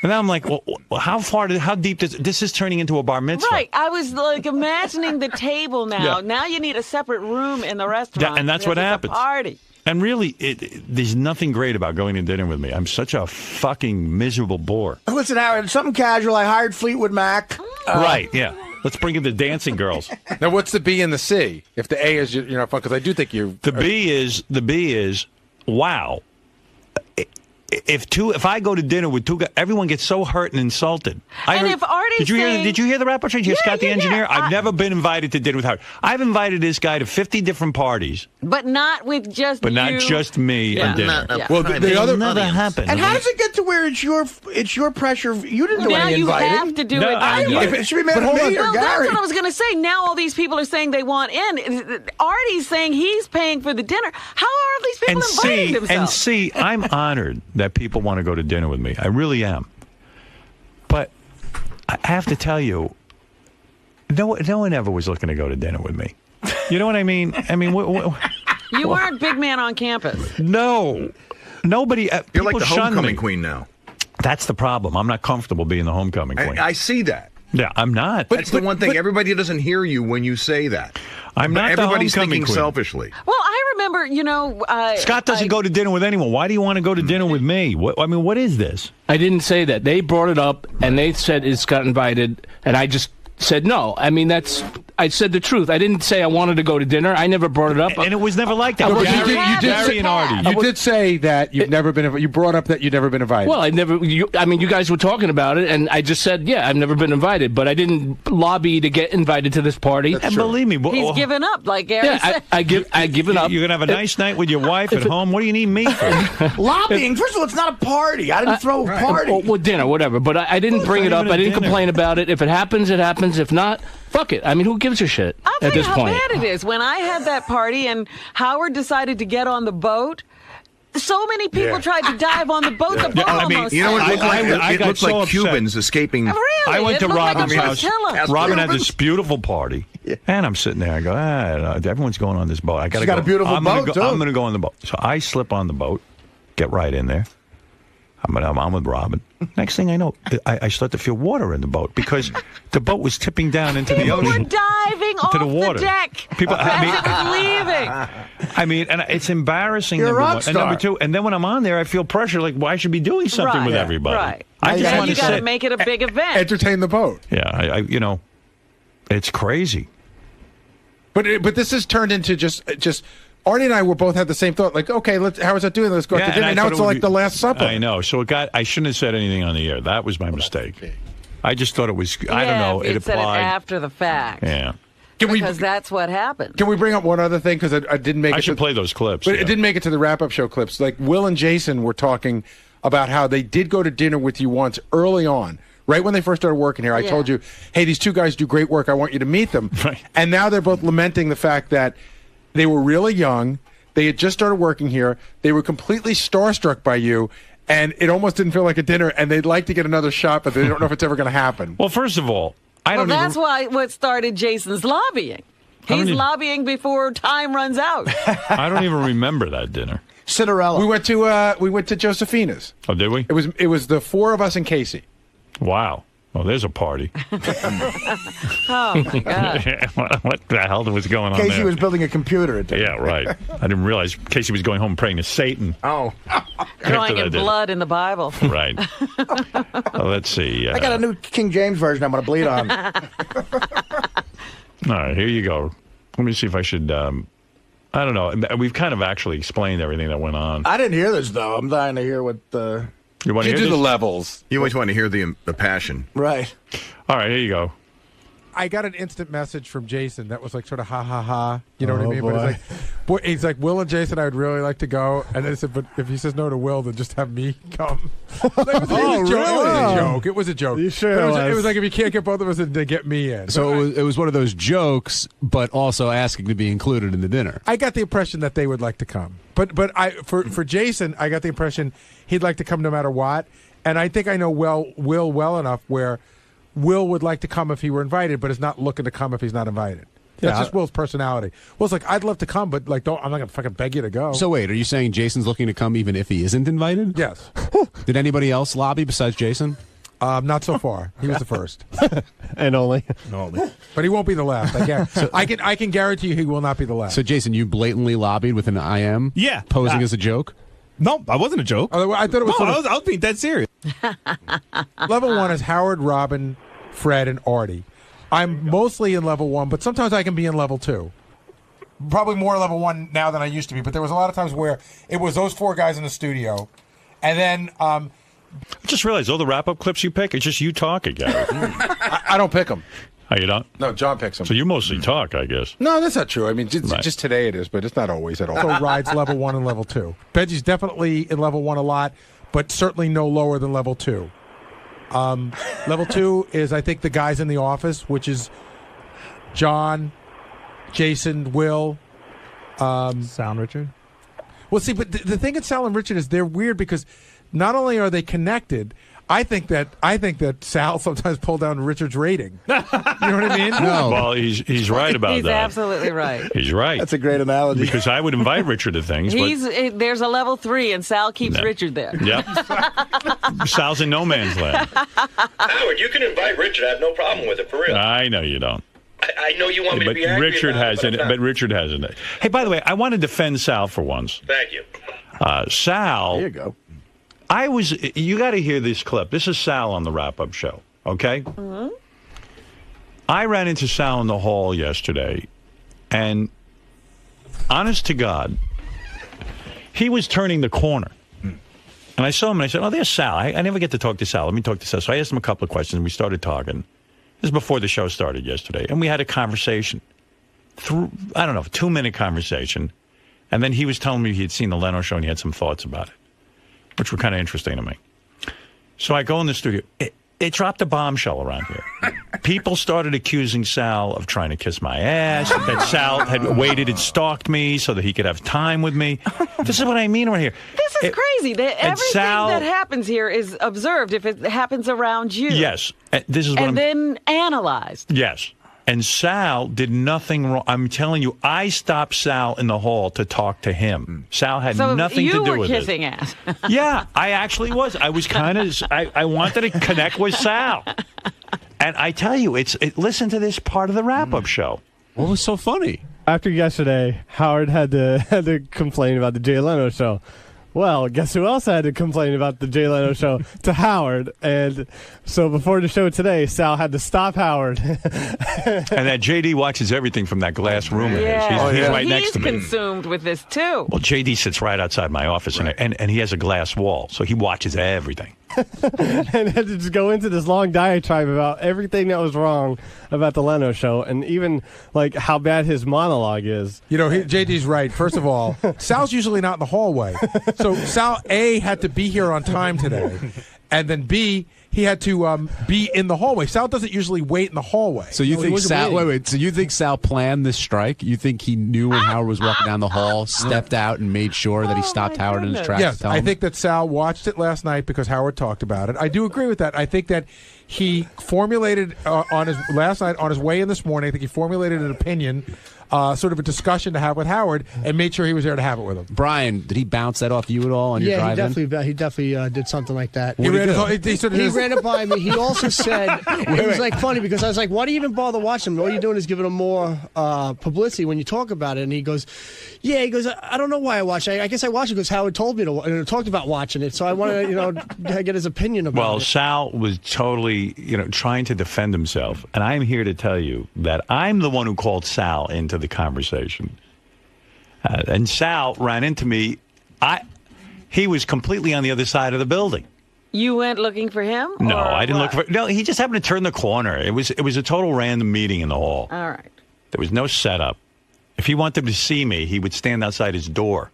And then I'm like, well, how deep this is turning into a bar mitzvah? Right. I was like imagining the table now. Yeah. Now you need a separate room in the restaurant. And that's what because it's happens. a party. And really, there's nothing great about going to dinner with me. I'm such a fucking miserable bore. Listen, Howard, something casual. I hired Fleetwood Mac. Right, yeah. Let's bring in the dancing girls. Now, what's the B and the C? If the A is you're not fun, because I do think you. The B is wow. If I go to dinner with two guys, everyone gets so hurt and insulted. If Artie's Did you hear the rap? Scott the engineer? I've never been invited to dinner with Howard. I've invited this guy to 50 different parties, But not with just not just me at dinner. Well, the other never happened. And how does it get to where it's your pressure? You didn't do Now any you inviting. have to do No, it. I know. It should be made of me or Well, that's Gary. what I was going to say. Now all these people are saying they want in. Artie's saying he's paying for the dinner. How are all these people inviting themselves? I'm honored that people want to go to dinner with me. I really am. But I have to tell you, no one ever was looking to go to dinner with me. You know what I mean? You weren't big man on campus. No. Nobody. You're like the shun homecoming me. queen now. That's the problem. I'm not comfortable being the homecoming queen. I see that. Yeah, I'm not. That's the one thing. Everybody doesn't hear you when you say that. I'm not the Everybody's homecoming thinking queen. selfishly. Well, I remember, Scott doesn't go to dinner with anyone. Why do you want to go to dinner with me? What is this? I didn't say that. They brought it up, and they said it's got invited, and I just said no. I mean, I said the truth. I didn't say I wanted to go to dinner. I never brought it up. And it was never like that. Gary and Artie. You did say that you've never been. You brought up that you've never been invited. Well, you guys were talking about it, and I just said, yeah, I've never been invited, but I didn't lobby to get invited to this party. And believe me, he's given up, like Gary said. I given up. You're gonna have a nice night with your wife at home. What do you need me for? Lobbying. First of all, it's not a party. I didn't throw a party. Well, dinner, whatever. But I didn't bring it up. I didn't complain about it. If it happens, it happens. If not, fuck it. I mean, who gives a shit I'll tell at this you how point? bad it is. When I had that party and Howard decided to get on the boat, so many people tried to dive on the boat. The boat almost you know what it looked like? I It got looked so like upset. Cubans escaping. Really? I went It to looked like a Robin's house. flotilla. Robin had this beautiful party, and I'm sitting there. I go, everyone's going on this boat. I gotta She's got go. a beautiful I'm gonna boat, go, too. I'm going to go on the boat. So I slip on the boat, get right in there. I'm with Robin. Next thing I know, I start to feel water in the boat because the boat was tipping down into the People were ocean. diving off the water. deck People- as it was leaving. I mean, and it's embarrassing. You're a number rock one. And number star. two, and then when I'm on there, I feel pressure. Like, well, I should be doing something Right, with yeah, everybody. right. I just And want you to got to sit. make it a big event. entertain the boat. Yeah, it's crazy. But this has turned into just. Artie and I were both had the same thought. Like, okay, how is that doing? Let's go out to dinner. and I Now thought it's it would like be- the Last Supper. I know. So I shouldn't have said anything on the air. That was my mistake. I just thought it was. I don't know. It It said it applied. after the fact. Yeah. Because that's what happened. Can we bring up one other thing? Because I didn't make it. I should play those clips. But yeah. it didn't make it to the wrap-up show clips. Like Will and Jason were talking about how they did go to dinner with you once early on. Right when they first started working here, I told you, hey, these two guys do great work. I want you to meet them. Right. And now they're both lamenting the fact that they were really young. They had just started working here. They were completely starstruck by you. And it almost didn't feel like a dinner. And they'd like to get another shot, but they don't know if it's ever going to happen. Well, first of all, I don't that's even. why what started Jason's lobbying. He's lobbying before time runs out. I don't even remember that dinner. Cinderella. We went to Josephina's. Oh, did we? It was the four of us and Casey. Wow. Well, there's a party. Oh my God. What the hell was going on Casey there? was building a computer at that. Yeah, right. I didn't realize Casey was going home praying to Satan. Oh. Drawing in I did. blood in the Bible. Right. Let's see. I got a new King James version I'm going to bleed on. All right, here you go. Let me see if I should. I don't know. We've kind of actually explained everything that went on. I didn't hear this, though. I'm dying to hear what the... You want to hear do this? the levels. You always want to hear the passion. Right. All right, here you go. I got an instant message from Jason that was like sort of ha ha ha. You know what I mean? boy. But he's like, Will and Jason, I would really like to go. And then I said, but if he says no to Will, then just have me come. It was a joke. It was a joke. You sure it was like, if you can't get both of us, then get me in. So it was one of those jokes, but also asking to be included in the dinner. I got the impression that they would like to come. But for Jason, I got the impression he'd like to come no matter what. And I think I know Will well enough where Will would like to come if he were invited, but is not looking to come if he's not invited. That's just Will's personality. Will's like, I'd love to come, but like, I'm not gonna fucking beg you to go. So wait, are you saying Jason's looking to come even if he isn't invited? Yes. Did anybody else lobby besides Jason? Not so far. He was the first, and only. But he won't be the last. I can guarantee you he will not be the last. So Jason, you blatantly lobbied with an IM? Yeah. Posing as a joke? No, I wasn't a joke. I thought it was. No, I was being dead serious. Level 1 is Howard, Robin, Fred, and Artie. I'm mostly in level 1, but sometimes I can be in level 2. Probably more level 1 now than I used to be, but there was a lot of times where it was those 4 guys in the studio, and then I just realized all the wrap-up clips you pick, it's just you talking, Gary. I don't pick them. Oh, you don't? No, John picks them. So you mostly talk, I guess. No, that's not true. I mean, just today it is, but it's not always at all. also rides level 1 and level 2. Benji's definitely in level 1 a lot, but certainly no lower than level 2. Level 2 is, I think, the guys in the office, which is John, Jason, Will, Sal and Richard. Well, see, but the thing at Sal and Richard is they're weird because not only are they connected, I think that Sal sometimes pulled down Richard's rating. You know what I mean? No. Well, he's right about He's that. absolutely right. He's right. That's a great analogy. Because I would invite Richard to things. There's a level 3, and Sal keeps Richard there. Yep. Sal's in no man's land. Howard, you can invite Richard. I have no problem with it, for real. I know you don't. I know you want me to be angry Richard about hasn't. it, but But Richard hasn't. Hey, by the way, I want to defend Sal for once. Thank you. Sal. There you go. You got to hear this clip. This is Sal on the wrap-up show, okay? Mm-hmm. I ran into Sal in the hall yesterday, and honest to God, he was turning the corner. And I saw him, and I said, oh, there's Sal. I never get to talk to Sal. Let me talk to Sal. So I asked him a couple of questions, and we started talking. This is before the show started yesterday. And we had a conversation. I don't know, a 2-minute conversation. And then he was telling me he had seen the Leno show, and he had some thoughts about it, which were kind of interesting to me. So I go in the studio. It dropped a bombshell around here. People started accusing Sal of trying to kiss my ass, that Sal had waited and stalked me so that he could have time with me. This is what I mean right here. This is crazy. Everything that happens here is observed if it happens around you. Yes. This is what then analyzed. Yes. And Sal did nothing wrong. I'm telling you, I stopped Sal in the hall to talk to him. Sal had nothing to do with it. So you were kissing ass. Yeah, I actually was. I was kind of, I wanted to connect with Sal. And I tell you, listen to this part of the wrap-up show. What was so funny? After yesterday, Howard had to complain about the Jay Leno show. Well, guess who else had to complain about the Jay Leno show? To Howard. And so before the show today, Sal had to stop Howard. And that JD watches everything from that glass room. Yeah. He's right next to me. He's consumed with this, too. Well, JD sits right outside my office, and he has a glass wall, so he watches everything. And had to just go into this long diatribe about everything that was wrong about the Leno show, and even like how bad his monologue is. You know, JD's right. First of all, Sal's usually not in the hallway, so Sal A had to be here on time today, and then B, he had to be in the hallway. Sal doesn't usually wait in the hallway. So you think Sal? Wait. So you think Sal planned this strike? You think he knew when Howard was walking down the hall, stepped out, and made sure that he stopped Howard in his tracks? Yes, I think that Sal watched it last night because Howard talked about it. I do agree with that. I think that he formulated on his last night on his way in this morning. I think he formulated an opinion. Sort of a discussion to have with Howard, and made sure he was there to have it with him. Brian, did he bounce that off you at all on your drive in? He definitely did something like that. He ran it by me. He also said, it was like funny because I was like, why do you even bother watching him? All you're doing is giving him more publicity when you talk about it. And he goes, I don't know why I watch it. I guess I watch it because Howard told me to talked about watching it. So I want to, get his opinion about it. Well, Sal was totally, trying to defend himself. And I'm here to tell you that I'm the one who called Sal into the conversation. And Sal ran into me. He was completely on the other side of the building. You went looking for him? No, or I didn't what? look for. No, he just happened to turn the corner. It was a total random meeting in the hall. All right. There was no setup. If he wanted to see me, he would stand outside his door.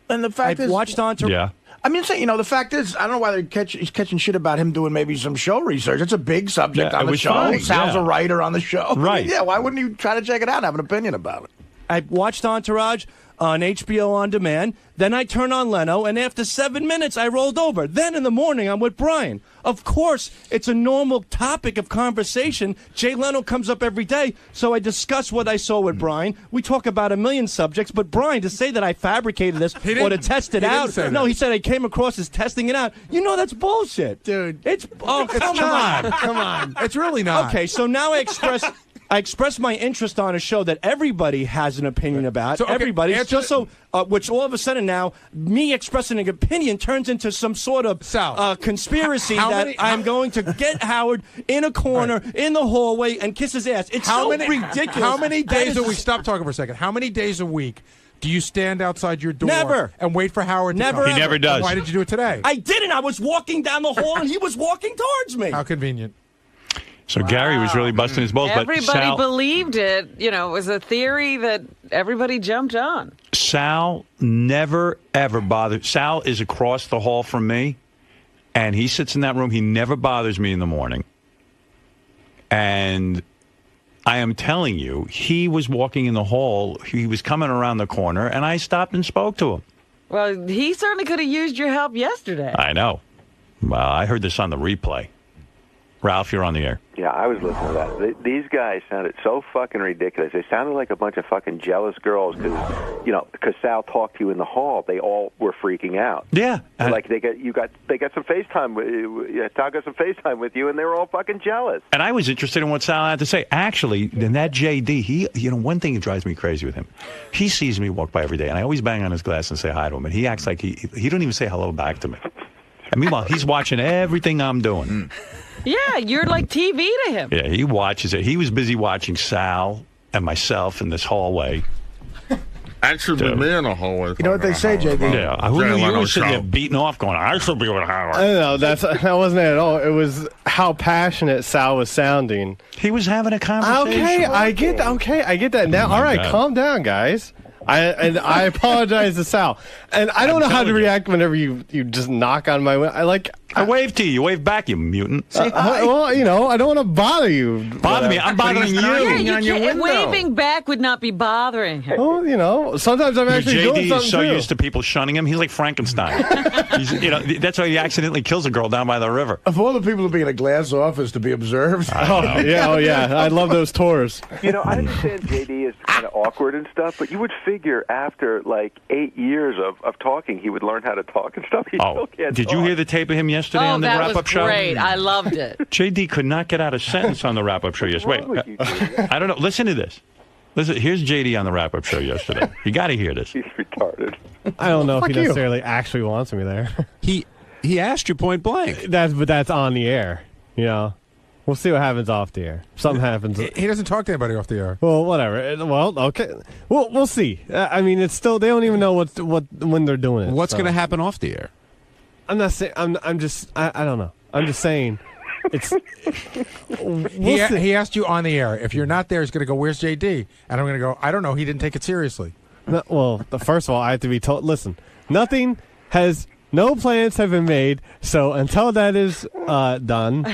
And the fact is, watched Entourage. Yeah. I mean, the fact is, I don't know why he's catching shit about him doing maybe some show research. It's a big subject Yeah, on it the was show. fine, Sal's yeah. a writer on the show. Right. Yeah, why wouldn't you try to check it out and have an opinion about it? I watched Entourage on HBO On Demand. Then I turned on Leno, and after 7 minutes, I rolled over. Then in the morning, I'm with Brian. Of course, it's a normal topic of conversation. Jay Leno comes up every day, so I discuss what I saw with Brian. We talk about a million subjects, but Brian, to say that I fabricated this or to test it out, no, he said I came across as testing it out. You know that's bullshit. Dude. It's, oh, come on. Come on. It's really not. Okay, so now I express my interest on a show that everybody has an opinion about. So, okay, everybody. answer Just so, which all of a sudden now, me expressing an opinion turns into some sort of conspiracy that I'm going to get Howard in a corner in the hallway and kiss his ass. It's ridiculous. How many days a week? Stop talking for a second. How many days a week do you stand outside your door Never. and wait for Howard to Never. come? He never does. And why did you do it today? I didn't. I was walking down the hall and he was walking towards me. How convenient. So Gary was really busting his balls. Everybody but Sal, believed it. You know, it was a theory that everybody jumped on. Sal never, ever bothered. Sal is across the hall from me, and he sits in that room. He never bothers me in the morning. And I am telling you, he was walking in the hall. He was coming around the corner, and I stopped and spoke to him. Well, he certainly could have used your help yesterday. I know. Well, I heard this on the replay. Ralph, you're on the air. Yeah, I was listening to that. These guys sounded so fucking ridiculous. They sounded like a bunch of fucking jealous girls because Sal talked to you in the hall. They all were freaking out. Yeah, like they got some FaceTime. Sal got some FaceTime with you, and they were all fucking jealous. And I was interested in what Sal had to say. Actually, in that JD, one thing that drives me crazy with him, he sees me walk by every day, and I always bang on his glass and say hi to him, and he acts like he don't even say hello back to me. And meanwhile, he's watching everything I'm doing. Yeah, you're like TV to him. Yeah, he watches it. He was busy watching Sal and myself in this hallway. That should be me in the hallway. You know what they say, JD? Yeah, who knew you were sitting there beating off going, I should be with Howard. I don't know. That wasn't it at all. It was how passionate Sal was sounding. He was having a conversation. Okay, I get that now. All right, God. calm down, guys. I apologize to Sal, and I don't know how to react whenever you just knock on my window. I wave to you. You wave back, you mutant. Well, I don't want to bother you. Bother me. I'm bothering you. Yeah, you can't, waving back would not be bothering him. Well, sometimes I'm actually doing JD something is so too. used to people shunning him. He's like Frankenstein. That's why he accidentally kills a girl down by the river. Of all the people to be in a glass office to be observed. Oh yeah. I love those tours. I understand JD is kind of awkward and stuff, but you would figure after like 8 years of talking, he would learn how to talk and stuff. He still can't Did you talk. hear the tape of him yesterday on the that wrap-up was show? great. I loved it. JD could not get out a sentence on the wrap-up show yesterday. Wait, I don't know. Listen to this. Listen, here's JD on the wrap-up show yesterday. You got to hear this. He's retarded. I don't know if he Fuck you. necessarily actually wants me there. He asked you point blank. That's on the air. We'll see what happens off the air. Something happens. He doesn't talk to anybody off the air. Well, whatever. Well, okay. We'll see. I mean, it's still they don't even know when they're doing it. What's going to happen off the air? I'm not saying. I'm just. I don't know. I'm just saying. It's. He asked you on the air. If you're not there, he's going to go, "Where's JD?" And I'm going to go, "I don't know. He didn't take it seriously." Well, first of all, I have to be told. Listen, no plans have been made. So until that is done,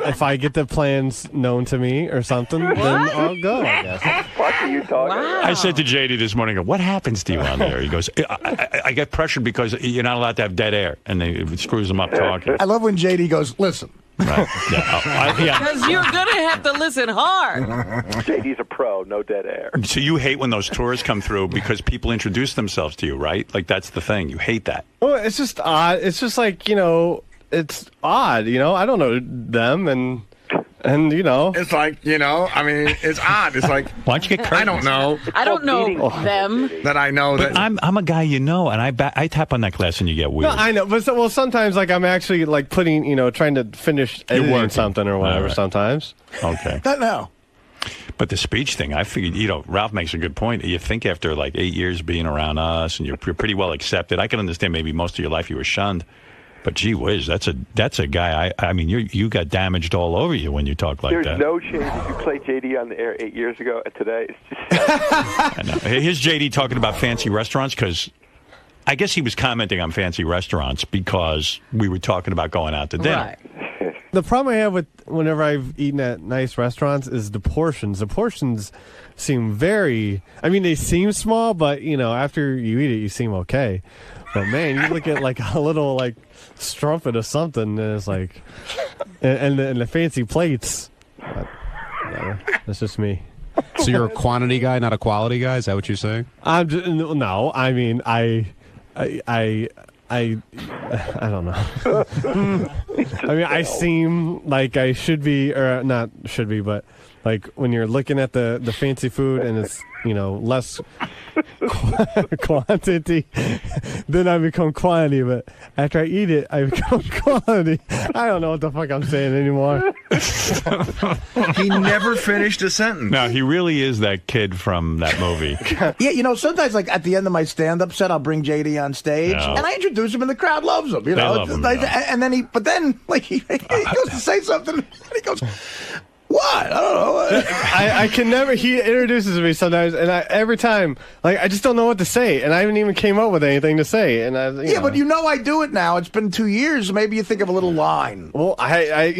if I get the plans known to me or something, then I'll go. I guess. What the fuck are you talking about? I said to JD this morning, what happens to you on there? He goes, I get pressured because you're not allowed to have dead air, and it screws him up talking. I love when JD goes, listen. Right. Yeah. Because you're going to have to listen hard. JD's a pro, no dead air. So you hate when those tours come through because people introduce themselves to you, right? Like that's the thing. You hate that. Well, it's just odd. It's just like, it's odd. I don't know them and It's like, I mean, it's odd. It's like, why don't you get curtains? I don't know. I don't know them. That I know But that. I'm a guy and I tap on that glass and you get weird. No, I know, but sometimes like I'm actually like putting, trying to finish editing something or whatever. Right. Sometimes. Okay. Not now. But the speech thing, I figured, Ralph makes a good point. You think after like 8 years being around us and you're pretty well accepted, I can understand maybe most of your life you were shunned. But gee whiz, that's a guy. I mean, you got damaged all over you when you talk like that. There's no chance if you play JD on the air 8 years ago and today. It's just I know. Here's JD talking about fancy restaurants because I guess he was commenting on fancy restaurants because we were talking about going out to dinner. Right. The problem I have with whenever I've eaten at nice restaurants is the portions. The portions seem very. I mean, they seem small, but after you eat it, you seem okay. But man, you look at like a little like strumpet or something, and it's like, and the fancy plates. Whatever. That's just me. So you're a quantity guy, not a quality guy? Is that what you're saying? No. I mean, I don't know. I mean, I seem like I should be, or not should be, but like when you're looking at the fancy food and it's less quantity, then I become quantity. But after I eat it, I become quality. I don't know what the fuck I'm saying anymore. He never finished a sentence. No, he really is that kid from that movie. Yeah, sometimes like at the end of my stand-up set, I'll bring JD on stage and I introduce him, and the crowd loves him. They love him, and then he goes to say something, and he goes, "What? I don't know." I can never. He introduces me sometimes, and every time, like, I just don't know what to say, and I haven't even came up with anything to say. And I but I do it now. It's been 2 years. So maybe you think of a little line. Well, I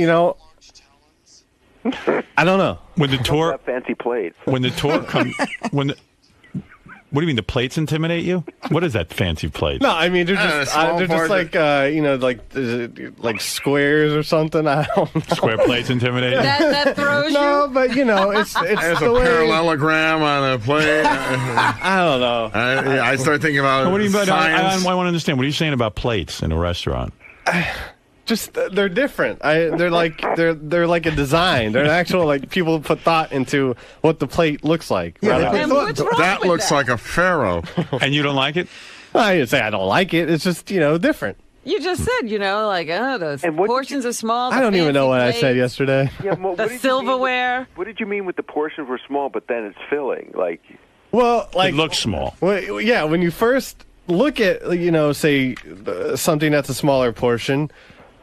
don't know. When the tour fancy plates. When the tour comes, what do you mean the plates intimidate you? What is that fancy plate? No, I mean they're just like squares or something. I don't. Square plates intimidate you? That throws you. No, but it's There's the a way. parallelogram on a plate. I don't know. I start thinking about What do you mean? science. I want to understand. What are you saying about plates in a restaurant? Just they're different. They're like a design. They're an actual like people put thought into what the plate looks like. Yeah, And what's wrong that with looks like a pharaoh. And you don't like it? I didn't say I don't like it. It's just different. You just said, the portions are small. I don't even know what I said yesterday. Yeah, well, The silverware. What did you mean with the portions were small, but then it's filling? Like, Well, like It looks small. Well, yeah, when you first look at say something that's a smaller portion.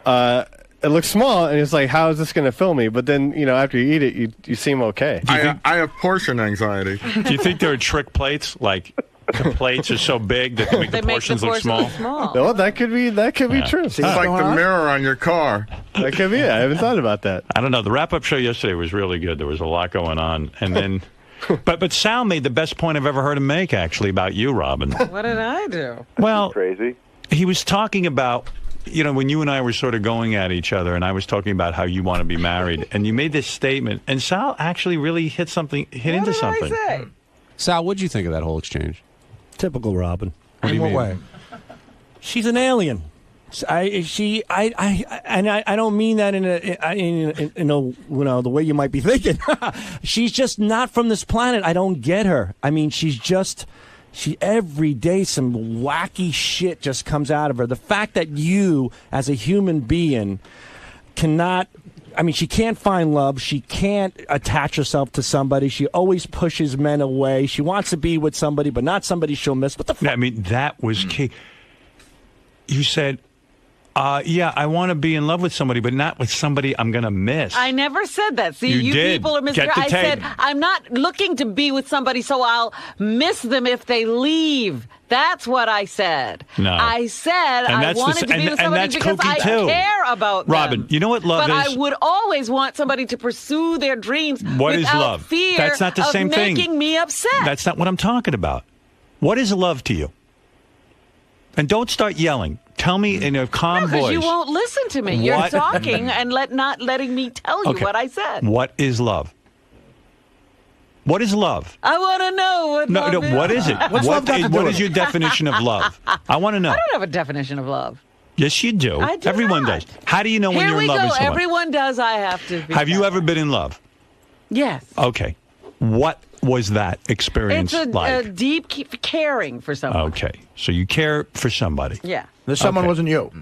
It looks small, and it's like, how is this going to fill me? But then, after you eat it, you seem okay. I have portion anxiety. Do you think there are trick plates? Like the plates are so big that they make the portions look small? No, that could be true. It's like the mirror on your car. That could be it. I haven't thought about that. I don't know. The wrap-up show yesterday was really good. There was a lot going on, and then, but Sal made the best point I've ever heard him make, actually, about you, Robin. What did I do? Well, crazy. He was talking about. When you and I were sort of going at each other, and I was talking about how you want to be married, and you made this statement, and Sal actually really hit into something. What did I say? Sal, what'd you think of that whole exchange? Typical Robin. What do you mean? way? She's an alien. I don't mean that in a the way you might be thinking. She's just not from this planet. I don't get her. I mean, she every day some wacky shit just comes out of her. The fact that you, as a human being, cannot. I mean, she can't find love. She can't attach herself to somebody. She always pushes men away. She wants to be with somebody, but not somebody she'll miss. What the fuck? I mean, that was key. You said, I want to be in love with somebody, but not with somebody I'm going to miss. I never said that. See, You did. people are Get the I said, tape. I'm not looking to be with somebody so I'll miss them if they leave. That's what I said. No. I said I wanted to be with somebody because I care about them. Robin, you know what love but is? I would always want somebody to pursue their dreams What is without love? fear That's not the of same thing. making me upset. That's not what I'm talking about. What is love to you? And don't start yelling. Tell me in a calm because voice. you won't listen to me. You're What- talking and not letting me tell you Okay. what I said. What is love? What is love? I want to know what love is. What is it? What's love got to do What with is it? your definition of love? I want to know. I don't have a definition of love. Yes, you do. I do Everyone not. does. How do you know when Here you're we in love go. with someone? Everyone does. I have to. Be Have you ever been in love? Yes. Okay. What was that experience It's a like? deep caring for someone. Okay. So you care for somebody. Yeah. This someone Okay. wasn't you.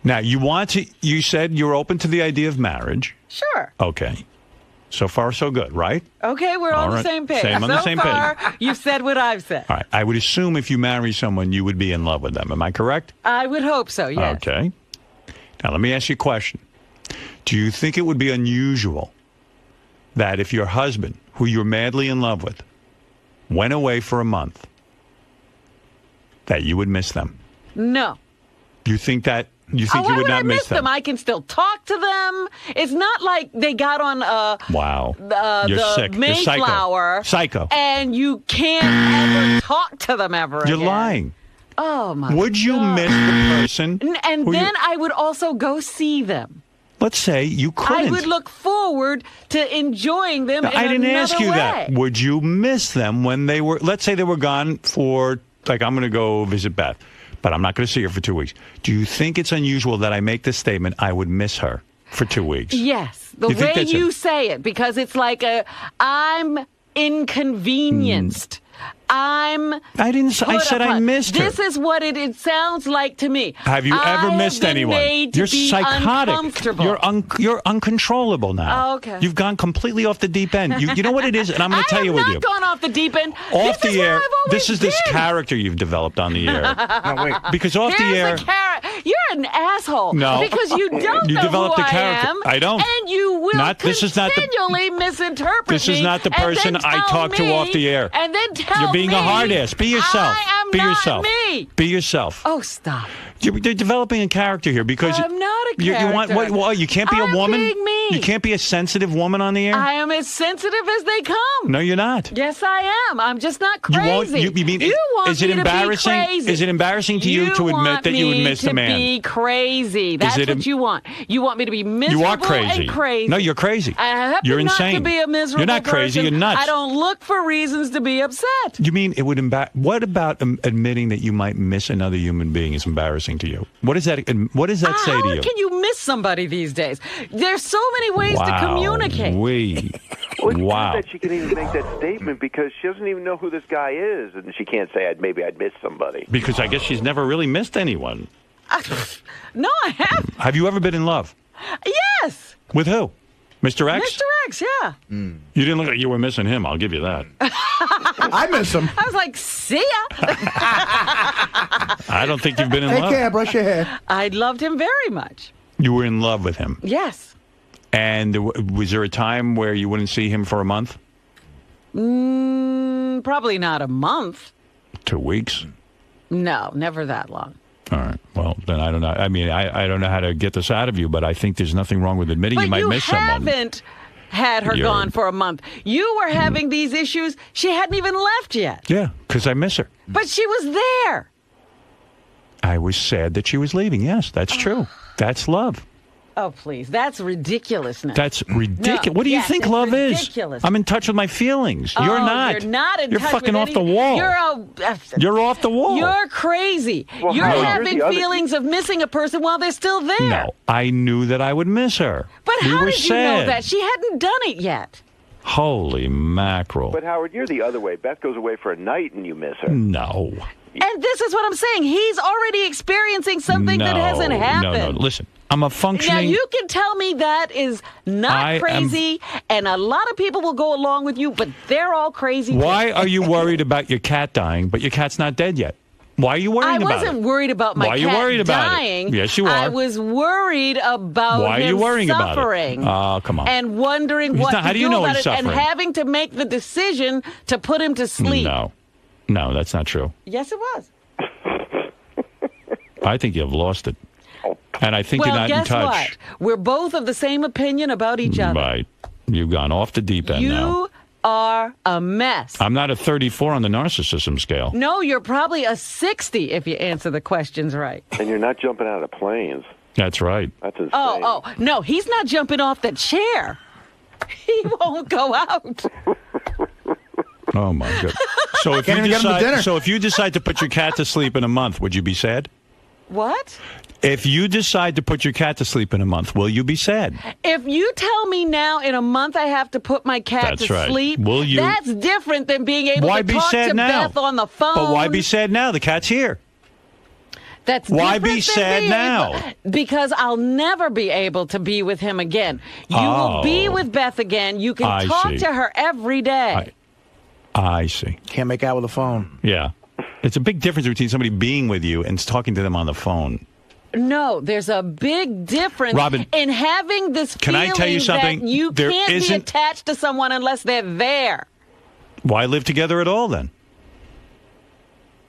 Now, you said you're open to the idea of marriage. Sure. Okay. So far, so good, right? Okay, we're on All the right. same page. On the same far, page. You've said what I've said. All right. I would assume if you marry someone, you would be in love with them. Am I correct? I would hope so, yes. Okay. Now, let me ask you a question. Do you think it would be unusual that if your husband, who you're madly in love with, went away for a month, that you would miss them? No. You think that? You think you would not miss them? I can still talk to them. It's not like they got on Wow. You're the sick. Mayflower. You're psycho. And you can't ever talk to them ever You're again. lying. Oh, my Would you miss the person? And who then you- I would also go see them. Let's say you couldn't. I would look forward to enjoying them in I didn't another ask you way. that. Would you miss them when they were, let's say they were gone for, like, I'm going to go visit Beth, but I'm not going to see her for 2 weeks. Do you think it's unusual that I make this statement, I would miss her for 2 weeks? Yes, the You think way that's you say it, because it's like I'm inconvenienced. I said I missed her. This is what it sounds like to me. Have you ever missed been anyone? made to You're be psychotic. uncomfortable. You're uncontrollable now. Oh, okay. You've gone completely off the deep end. You know what it is, and I'm going to tell you with I you. have not gone off the deep end. Off This is the where air, I've always this is this been. character you've developed on the air. Because off the air, You're an asshole. No. Because you don't You know developed who a character. I am. I don't. And you will This is not the- continually misinterpret this is me not the and person then I tell talk to me, off the air. And then tell You're being me a hard ass. Be yourself. I am Be not yourself. me. Be yourself. Oh, stop. You're developing a character here because I'm not a you want character. what? You can't be a I'm woman. being me. You can't be a sensitive woman on the air. I am as sensitive as they come. No, you're not. Yes, I am. I'm just not You crazy. won't. You mean? want Is it me to be embarrassing? crazy. Is it embarrassing to you to admit want that you would me miss to a man? Be crazy. That's it what you want. You want me to be miserable You are crazy. and crazy. No, you're crazy. I happen You're not insane. to be a miserable You're not crazy. person. You're nuts. I don't look for reasons to be upset. You mean it would what about admitting that you might miss another human being is embarrassing to you? What does that say to you? How can you miss somebody these days? There's so many ways to communicate. Well, it's Wow. good that she can even make that statement because she doesn't even know who this guy is, and she can't say maybe I'd miss somebody. Because I guess she's never really missed anyone. No, I haven't. Have you ever been in love? Yes. With who? Mr. X? Mr. X, yeah. You didn't look like you were missing him, I'll give you that. I miss him. I was like, see ya. I don't think you've been in Take love. care, brush your hair. I loved him very much. You were in love with him. Yes. And was there a time where you wouldn't see him for a month? Probably not a month. 2 weeks? No, never that long. All right. Well, then I don't know. I mean, I don't know how to get this out of you, but I think there's nothing wrong with admitting you might miss someone. haven't had her gone for a month. You were having these issues. She hadn't even left yet. Yeah, because I miss her. But she was there. I was sad that she was leaving. Yes, that's true. That's love. Oh, please. That's ridiculousness. That's ridiculous. No, What do you yes, think it's love ridiculous. is? I'm in touch with my feelings. You're Oh, not. You're not in You're touch fucking with off the any- wall. You're off the wall. You're crazy. Well, you're Howard, having here's the other- feelings of missing a person while they're still there. No, I knew that I would miss her. But we how were did you know sad. that? She hadn't done it yet. Holy mackerel. But Howard, you're the other way. Beth goes away for a night and you miss her. No. And this is what I'm saying. He's already experiencing something that hasn't happened. No. Listen, I'm a Now, functioning... you can tell me that is not I am- crazy, and a lot of people will go along with you, but they're all crazy. Why too. are you worried about your cat dying, but your cat's not dead yet? Why are you worrying about it? I wasn't worried about my Why are you cat worried about it? dying. Yes, you are. I was worried about Why are him you worrying suffering. about it? Oh, come on. And wondering He's what not- to how do you do know about he's it, and suffering? having to make the decision to put him to sleep. No, that's not true. Yes, it was. I think you've lost it. And I think well, you're not in guess touch. what? We're both of the same opinion about each other. Right. You've gone off the deep end now. You are a mess. I'm not a 34 on the narcissism scale. No, you're probably a 60 if you answer the questions right. And you're not jumping out of planes. That's right. That's insane. Oh, no, he's not jumping off the chair. He won't go out. Oh, my God. So if, Can't even get him to dinner. if you decide to put your cat to sleep in a month, would you be sad? What? If you decide to put your cat to sleep in a month, will you be sad? If you tell me now in a month I have to put my cat That's to right. sleep, Will you- that's different than being able Why to be talk sad to now? Beth on the phone. But why be sad now? The cat's here. That's Why be different than sad being now? able- because I'll never be able to be with him again. You will be with Beth again. You can I talk see. to her every day. I see. Can't make out with a phone. Yeah. It's a big difference between somebody being with you and talking to them on the phone. No, there's a big difference Robin, in having this can I feeling tell you something? that you There can't be isn't- attached to someone unless they're there. Why live together at all then?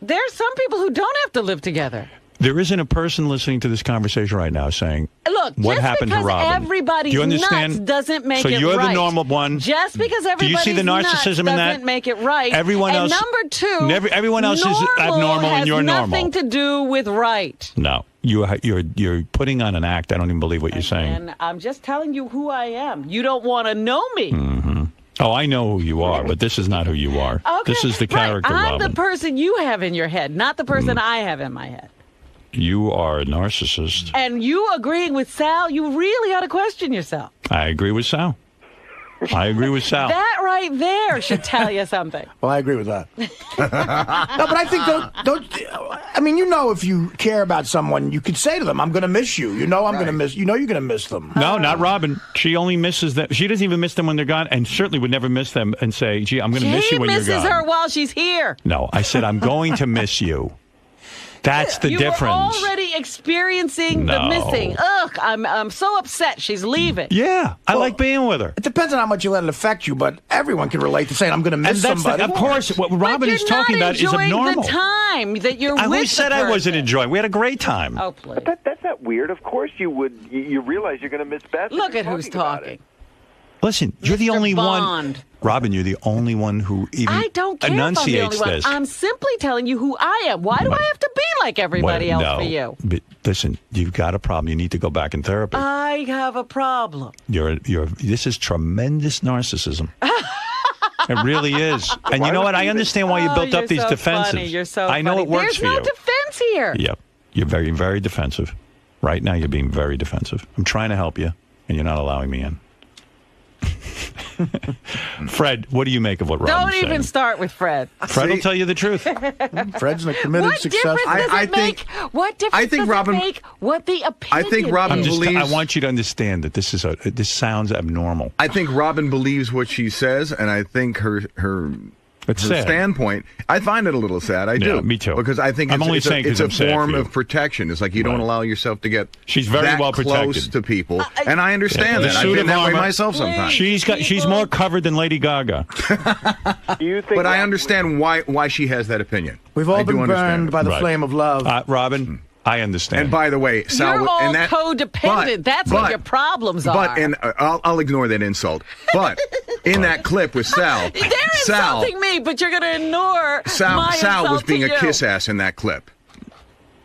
There's some people who don't have to live together. There isn't a person listening to this conversation right now saying, Look, what just happened to because Robin? everybody's Do you understand? nuts doesn't make so it you're right. the normal one. Just because Do you everybody's see the nuts narcissism in that? doesn't make it right. Everyone and else, number two, everyone else is abnormal has and you're normal. nothing to do with right. No, you're putting on an act. I don't even believe what you're saying. And I'm just telling you who I am. You don't want to know me. Mm-hmm. Oh, I know who you are, but this is not who you are. Okay, This is the character, I'm Robin. the person you have in your head, not the person I have in my head. You are a narcissist. And you agreeing with Sal, you really ought to question yourself. I agree with Sal. I agree with Sal. That right there should tell you something. Well, I agree with that. No, but I think don't. I mean, if you care about someone, you could say to them, "I'm going to miss you." I'm going to miss. You're going to miss them. No, not Robin. She only misses them. She doesn't even miss them when they're gone, and certainly would never miss them and say, "Gee, I'm going to miss you when you're gone." He misses her while she's here. No, I said I'm going to miss you. That's the you difference. Were already experiencing the No. missing. Ugh, I'm so upset she's leaving. Yeah, I like being with her. It depends on how much you let it affect you, but everyone can relate to saying, "I'm going to miss And that's somebody." of course, what Robin is talking about is abnormal. The time that you're with Who said the I wasn't person? enjoying? We had a great time. Oh, please. But that's not weird. Of course you would. You realize you're going to miss Beth. if Look you're at who's about talking. Listen, you're the only Bond. one. Robin, you're the only one who even I don't care if I'm the enunciates only one. this. I'm simply telling you who I am. Why do I have to be like everybody Well, else no, for you? But listen, you've got a problem. You need to go back in therapy. I have a problem. This is tremendous narcissism. It really is. And you know what? I understand why you built up these so defenses. Funny. You're so I know funny. it works There's for no you. defense here. Yep. You're very, very defensive. Right now, you're being very defensive. I'm trying to help you, and you're not allowing me in. Fred, what do you make of what Robin's Don't saying? even start with Fred. Fred will tell you the truth. Fred's a committed, What successful. difference does it make? What difference does it make? What the opinion is? I want you to understand that this sounds abnormal. I think Robin believes what she says, and I think her sad. standpoint. I find it a little sad. I do. Yeah, me too. Because I think I'm only saying 'cause it's a I'm sad form for you. of protection. It's like you don't allow yourself to get She's very that well close protected. to people, and I understand The that. I've suit been of that way armor. myself sometimes. She's more covered than Lady Gaga. Do you think? But I understand why she has that opinion. We've all I do been understand burned it. by the Right. flame of love. Robin, I understand. And by the way, Sal, You're all and that, codependent. That's what your problems are. But and I'll ignore that insult. But in that clip with Sal, They're insulting me, but you're going to ignore my Sal was insult being to a you. kiss ass in that clip.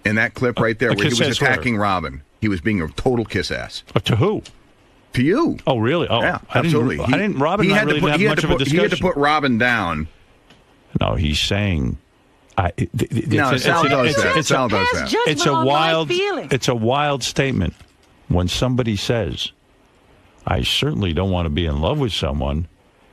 In that clip right there, A where he was kiss ass where? attacking Robin, he was being a total kiss ass. To who? To you. Oh, really? Oh, yeah, I absolutely. didn't. Robin and I really didn't have much of a discussion. He had to put Robin down. No, he's saying. Sal does that. Sal does that. It's a wild statement when somebody says, "I certainly don't want to be in love with someone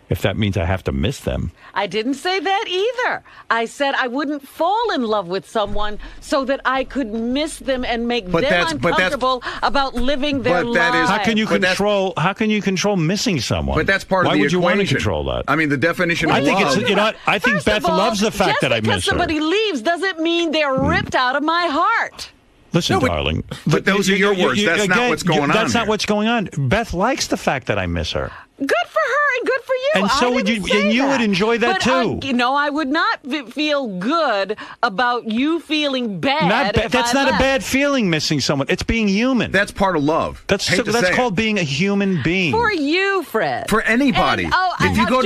if that means I have to miss them." I didn't say that either. I said I wouldn't fall in love with someone so that I could miss them and make them uncomfortable about living their lives. How can you control? How can you control missing someone? But that's part of Why the would you want to equation. control that? I mean, the definition of I think love. it's. You know what? I think Beth loves the fact that I Just because miss her. somebody leaves doesn't mean they're ripped out of my heart. Listen, darling. But those are your words. That's not what's going on That's not here. what's going on. Beth likes the fact that I miss her. Good for her and good for you. And so I would didn't you- say and you that. would enjoy that But too. I would not feel good about you feeling bad. That's not a bad feeling, missing someone. It's being human. That's part of love. That's called being a human being. For you, Fred. For anybody. And, if you go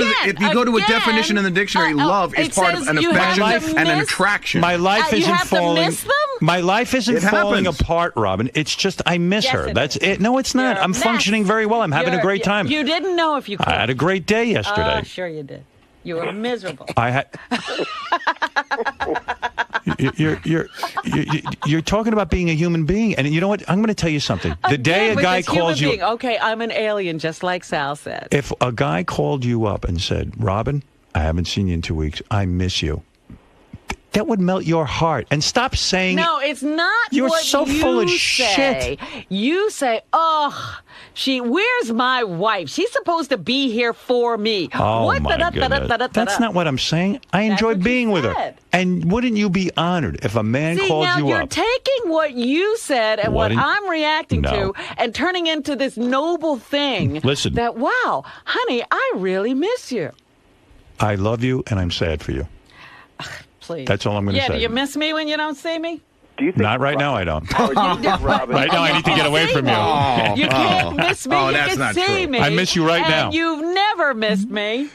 to a definition in the dictionary, love is it part of says an you have affection to and an miss- attraction. My life you isn't have to falling. miss them? My life isn't It falling happens. apart, Robin. It's just I miss Yes, her. it That's it. No, it's not. You're a I'm mess. functioning very well. I'm having a great time. You didn't know if you could. I had a great day yesterday. Oh, sure you did. You were miserable. I had. You're talking about being a human being, and you know what? I'm going to tell you something. The day a With guy this calls human you, being. Okay, I'm an alien, just like Sal said. if a guy called you up and said, "Robin, I haven't seen you in 2 weeks. I miss you," That would melt your heart. And stop saying... No, it's not. You're what so you full of say. shit. You say, "Oh, where's my wife? She's supposed to be here for me." Oh, What my goodness. That's not what I'm saying. I enjoy being with her. And wouldn't you be honored if a man See, called now you you're up? taking what you said and what What I'm reacting No. to and turning into this noble thing. Listen. That, wow, honey, I really miss you. I love you, and I'm sad for you. Please. That's all I'm going to Yeah, say. do you miss me when you don't see me? Do you think Not right now, I don't. Right Right now, I need to get away from you. You can't miss me. You can see me. I miss you right now. And you've never missed me.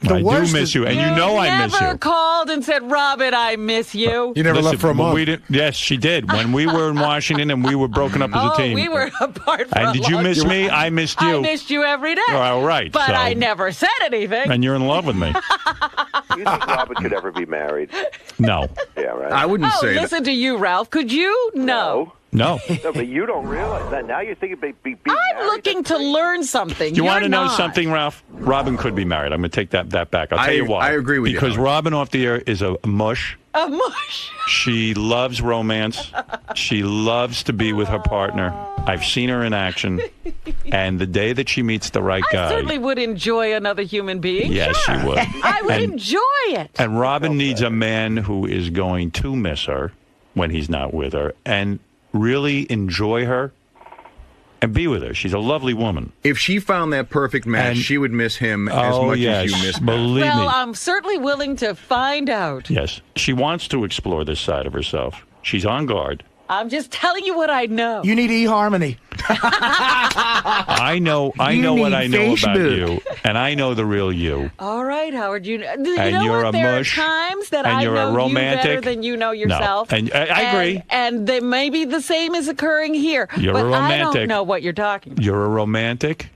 I do miss you, and you know I miss never you. called and said, "Robin, I miss you." You never left for a when month. we didn't, yes, she did. When we were in Washington and we were broken up as a team. We were apart for And a did you long miss time. me? I missed you. I missed you every day. All right. But so- I never said anything. And you're in love with me. Do you think Robin could ever be married? No. Yeah, right. I wouldn't Oh, say that. listen to you, Ralph. Could you? No. No. No, but you don't realize that. Now you're thinking about being I'm married. looking to learn something. You want to know not. something, Ralph? Robin could be married. I'm going to take that back. I'll tell you why. I agree with you, Because Howard. Robin off the air is a mush. A mush. She loves romance. She loves to be with her partner. I've seen her in action. And the day that she meets the right I guy. certainly would enjoy another human being. Yes, Sure. she would. I would And- enjoy it. And Robin needs a man who is going to miss her when he's not with her and really enjoy her and be with her. She's a lovely woman. If she found that perfect match, And- she would miss him as Oh, much yes. as you miss Believe Well, me. I'm certainly willing to find out. Yes. She wants to explore this side of herself. She's on guard. I'm just telling you what I know. You need eHarmony. I know You what need I know about Facebook. you, and I know the real you. All right, Howard. You And know you're what? a There mush, are times that and I you're a know you romantic. better than you know No, yourself. and I agree. And they, maybe the same is occurring here. You're but a I romantic. don't know what you're talking about. You're a romantic,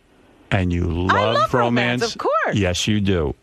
and you love romance, of course. Yes, you do.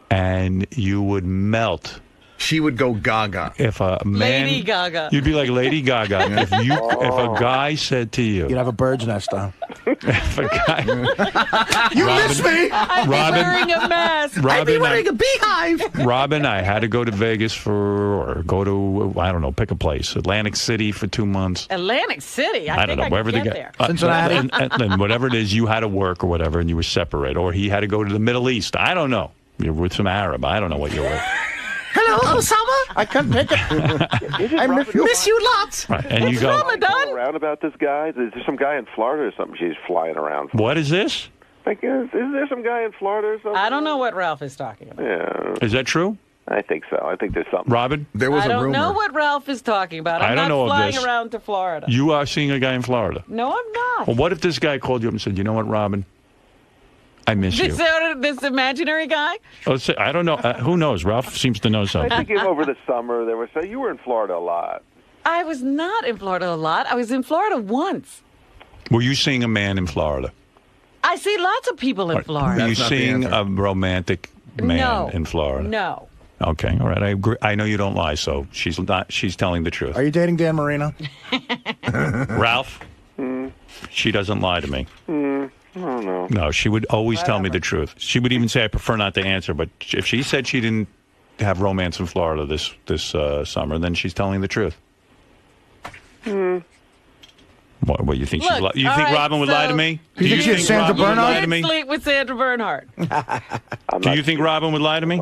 And you would melt. She would go gaga. If a man, Lady Gaga. You'd be like Lady Gaga. If a guy said to you, You'd have a bird's nest on. if a guy, You miss me. I'm Robin- wearing a mask. I'd be Robin, wearing a beehive. Robin, I had to go to Vegas or go to, I don't know, pick a place, Atlantic City for 2 months. Atlantic City. I don't know, wherever could the get guy, there. Cincinnati. and whatever it is, you had to work or whatever, and you were separate, or he had to go to the Middle East. I don't know. You're with some Arab. I don't know what you're with. Hello, Osama. I couldn't pick it. I miss you lots. Right, and you go, Going around about this guy? Is there some guy in Florida or something she's flying around for? what is this? Like, is there some guy in Florida or something? I don't know what Ralph is talking about. Yeah, Is that true, I think so. I think there's something. Robin? There was I a don't rumor. know what Ralph is talking about. I'm I don't not know of flying this. around to Florida. You are seeing a guy in Florida. No, I'm not. Well, what if this guy called you up and said, you know what, Robin? I miss you. This imaginary guy? Let's say, I don't know. Who knows? Ralph seems to know I something. think over the summer there was. So you were in Florida a lot. I was not in Florida a lot. I was in Florida once. Were you seeing a man in Florida? I see lots of people in Were Florida. you seeing a romantic man No. in Florida? No. Okay, all right. I agree. I know you don't lie, so she's not. She's telling the truth. Are you dating Dan Marino? Ralph, she doesn't lie to me. I don't know. No, she would always tell me the truth. She would even say, "I prefer not to answer." But if she said she didn't have romance in Florida this summer, then she's telling the truth. What you think? Look, You all think right, Robin would lie to so- me? You think she's Sandra Robin would lie to Bernhard? me? Sleep with Sandra Bernhard. Do you think Robin would lie to me?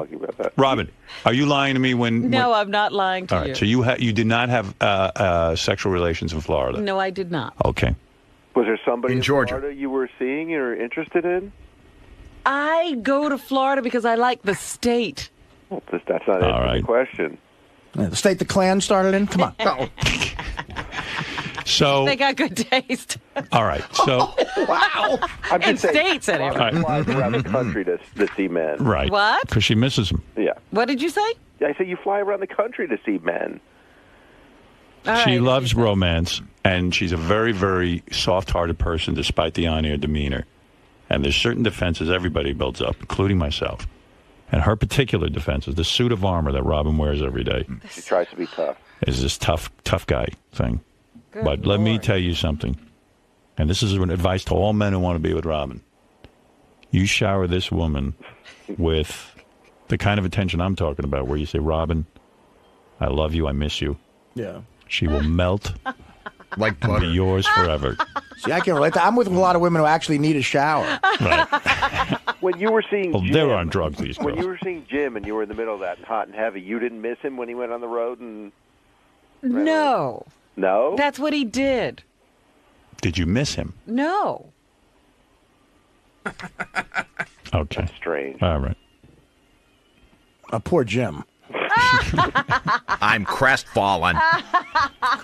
Robin, are you lying to me when? No, I'm not lying to All right. you. So you did not have sexual relations in Florida. No, I did not. Okay. Was there somebody in Georgia. Florida you were seeing or interested in? I go to Florida because I like the state. Well, that's not All answering right. the question. The state the Klan started in? Come on. So They got good taste. all right. So Wow. I'm In just saying, states, anyway. Florida flies around the country to see men. right. What? Because she misses him. Yeah. What did you say? Yeah, I said you fly around the country to see men. All She right. loves romance, and she's a very, very soft-hearted person, despite the on-air demeanor. And there's certain defenses everybody builds up, including myself. And her particular defense is the suit of armor that Robin wears every day. She tries to be tough. Is this tough guy thing. Good But let me Lord. tell you something, and this is an advice to all men who want to be with Robin. You shower this woman with the kind of attention I'm talking about, where you say, Robin, I love you. I miss you. Yeah. She will melt like and be yours forever. See, I can relate to that. I'm with a lot of women who actually need a shower. When you were seeing Well, Jim, they're on drugs, these when girls. you were seeing Jim and you were in the middle of that hot and heavy, you didn't miss him when he went on the road and No. no. That's what he did. Did you miss him? No. Okay. Strange. All right. Poor Jim. I'm crestfallen.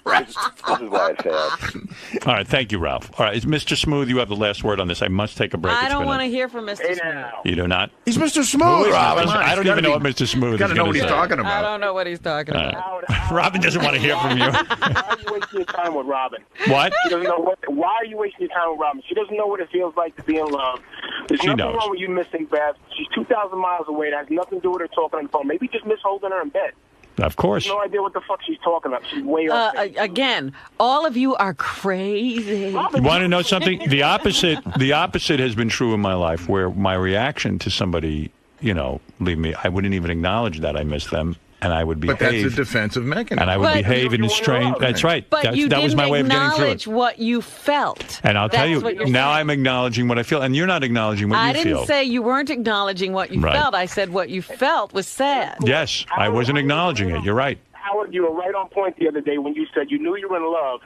This is why I said. All right. Thank you, Ralph. All right. Is Mr. Smooth, you have the last word on this. I must take a break. I It's don't been want to hear from Mr. Smooth. You do not? He's Mr. Who Smooth, is Robin. Mr. I don't even know what Mr. Smooth is going to say. Gotta know what he's talking I about. don't know what he's talking about. Robin doesn't want to hear from you. Why are you wasting your time with Robin? What? She doesn't know what. Why are you wasting your time with Robin? She doesn't know what it feels like to be in love. There's She nothing knows. wrong with you missing Beth. She's 2,000 miles away. That has nothing to do with her talking on the phone. Maybe just miss holding her in bed. Of course. No idea what the fuck she's talking about. She's way off. Again, all of you are crazy. You want to know something? The opposite has been true in my life, where my reaction to somebody, leave me, I wouldn't even acknowledge that I miss them, and I would behave. But that's a defensive mechanism. And I would behave in a strange. That's right. But you that was my way of getting through acknowledge it. what you felt. And I'll tell That's you, what you're now saying. I'm acknowledging what I feel, and you're not acknowledging what I you didn't feel. say you weren't acknowledging what you Right. felt. I said what you felt was sad. Yes, I wasn't acknowledging it. You're right. Howard, you were right on point the other day when you said you knew you were in love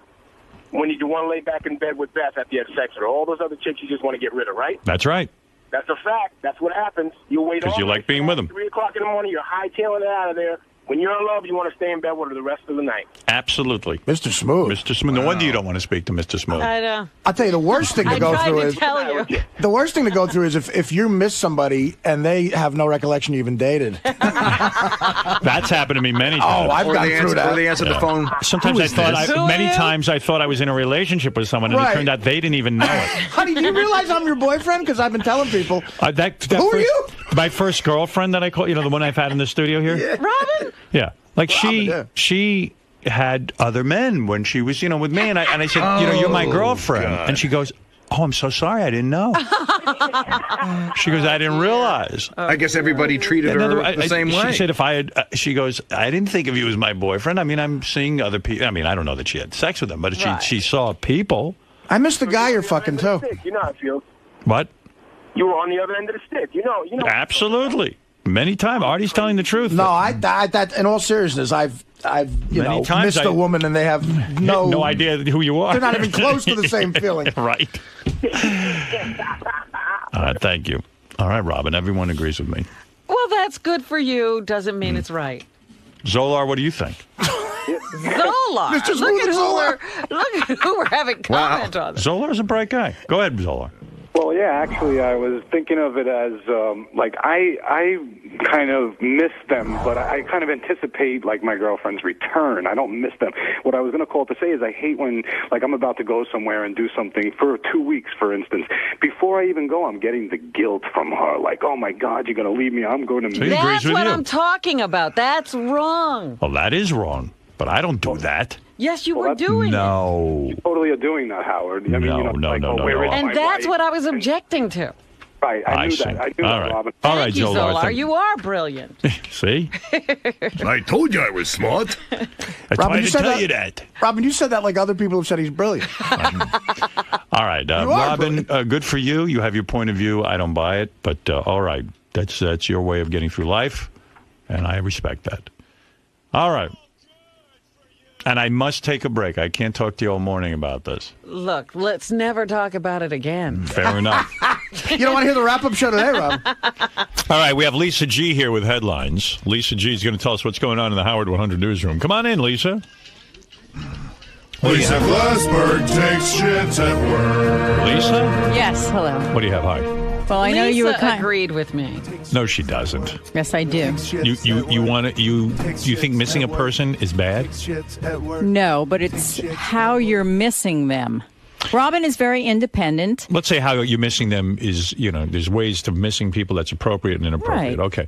when you want to lay back in bed with Beth after you had sex with her. All those other chicks you just want to get rid of, right? That's right. That's a fact. That's what happens. You wait Because all you night, like being with them. 3 o'clock in the morning, you're hightailing it out of there. When you're in love, you want to stay in bed with her the rest of the night. Absolutely. Mr. Smooth. Mr. Smooth. No wonder you don't want to speak to Mr. Smooth. I know. I'll tell you, the worst thing to I go tried through to is tell you. the worst thing to go through is if you miss somebody and they have no recollection you even dated. That's happened to me many times. Oh, I've gone through that. Or they answer the phone. Sometimes Who I is thought this? many times I thought I was in a relationship with someone, and Right. it turned out they didn't even know it. Honey, do you realize I'm your boyfriend? Because I've been telling people. That Who are first- you? My first girlfriend that I called, the one I've had in the studio here. Robin? Yeah, like Robin, she had other men when she was, with me, and I said, you're my girlfriend, and she goes, oh, I'm so sorry, I didn't know. She goes, I didn't realize. I guess everybody treated her the same way. She said, if I had, she goes, I didn't think of you as my boyfriend. I mean, I'm seeing other people. I mean, I don't know that she had sex with them, but she saw people. I miss the guy you're fucking too. You know how it feels. What? You were on the other end of the stick. You know. Absolutely. Many times. Artie's telling the truth. No, that in all seriousness, I've Many times missed a woman and they have no idea who you are. They're not even close to the same feeling. Right. Thank you. All right, Robin. Everyone agrees with me. Well, that's good for you. Doesn't mean it's right. Zolar, what do you think? Zolar. Mr. Look Smooth at Zolar. who we're having comment on. Zolar's a bright guy. Go ahead, Zolar. Well, yeah, actually, I was thinking of it as, I kind of miss them, but I kind of anticipate, my girlfriend's return. I don't miss them. What I was going to call to say is I hate when, I'm about to go somewhere and do something for 2 weeks, for instance. Before I even go, I'm getting the guilt from her. Oh, my God, you're going to leave me. I'm going to miss That's what I'm talking about. That's wrong. Well, that is wrong, but I don't do that. Yes, you were doing No. You totally are doing that, Howard. I mean, No. it. And that's what I was objecting to. Right, I knew see. that. I knew All that, right. Robin. All right, Thank you, Zolar. Zolar. You are brilliant. See? I told you I was smart. I Robin, tried to tell you that. Robin, you said that like other people have said he's brilliant. All right, Robin, good for you. You have your point of view. I don't buy it, but all right. That's your way of getting through life, and I respect that. All right. And I must take a break. I can't talk to you all morning about this. Look, let's never talk about it again. Fair enough. You don't want to hear the wrap-up show today, Rob? All right, we have Lisa G here with headlines. Lisa G is going to tell us what's going on in the Howard 100 newsroom. Come on in, Lisa. Lisa Glassberg takes shits at work. Lisa? Yes, hello. What do you have? Hi. Well, I know you were Lisa agreed with me. No, she doesn't. Yes, I do. You think missing a person is bad? No, but it's how you're missing them. Robin is very independent. Let's say how you're missing them is, there's ways to missing people that's appropriate and inappropriate. Right. Okay.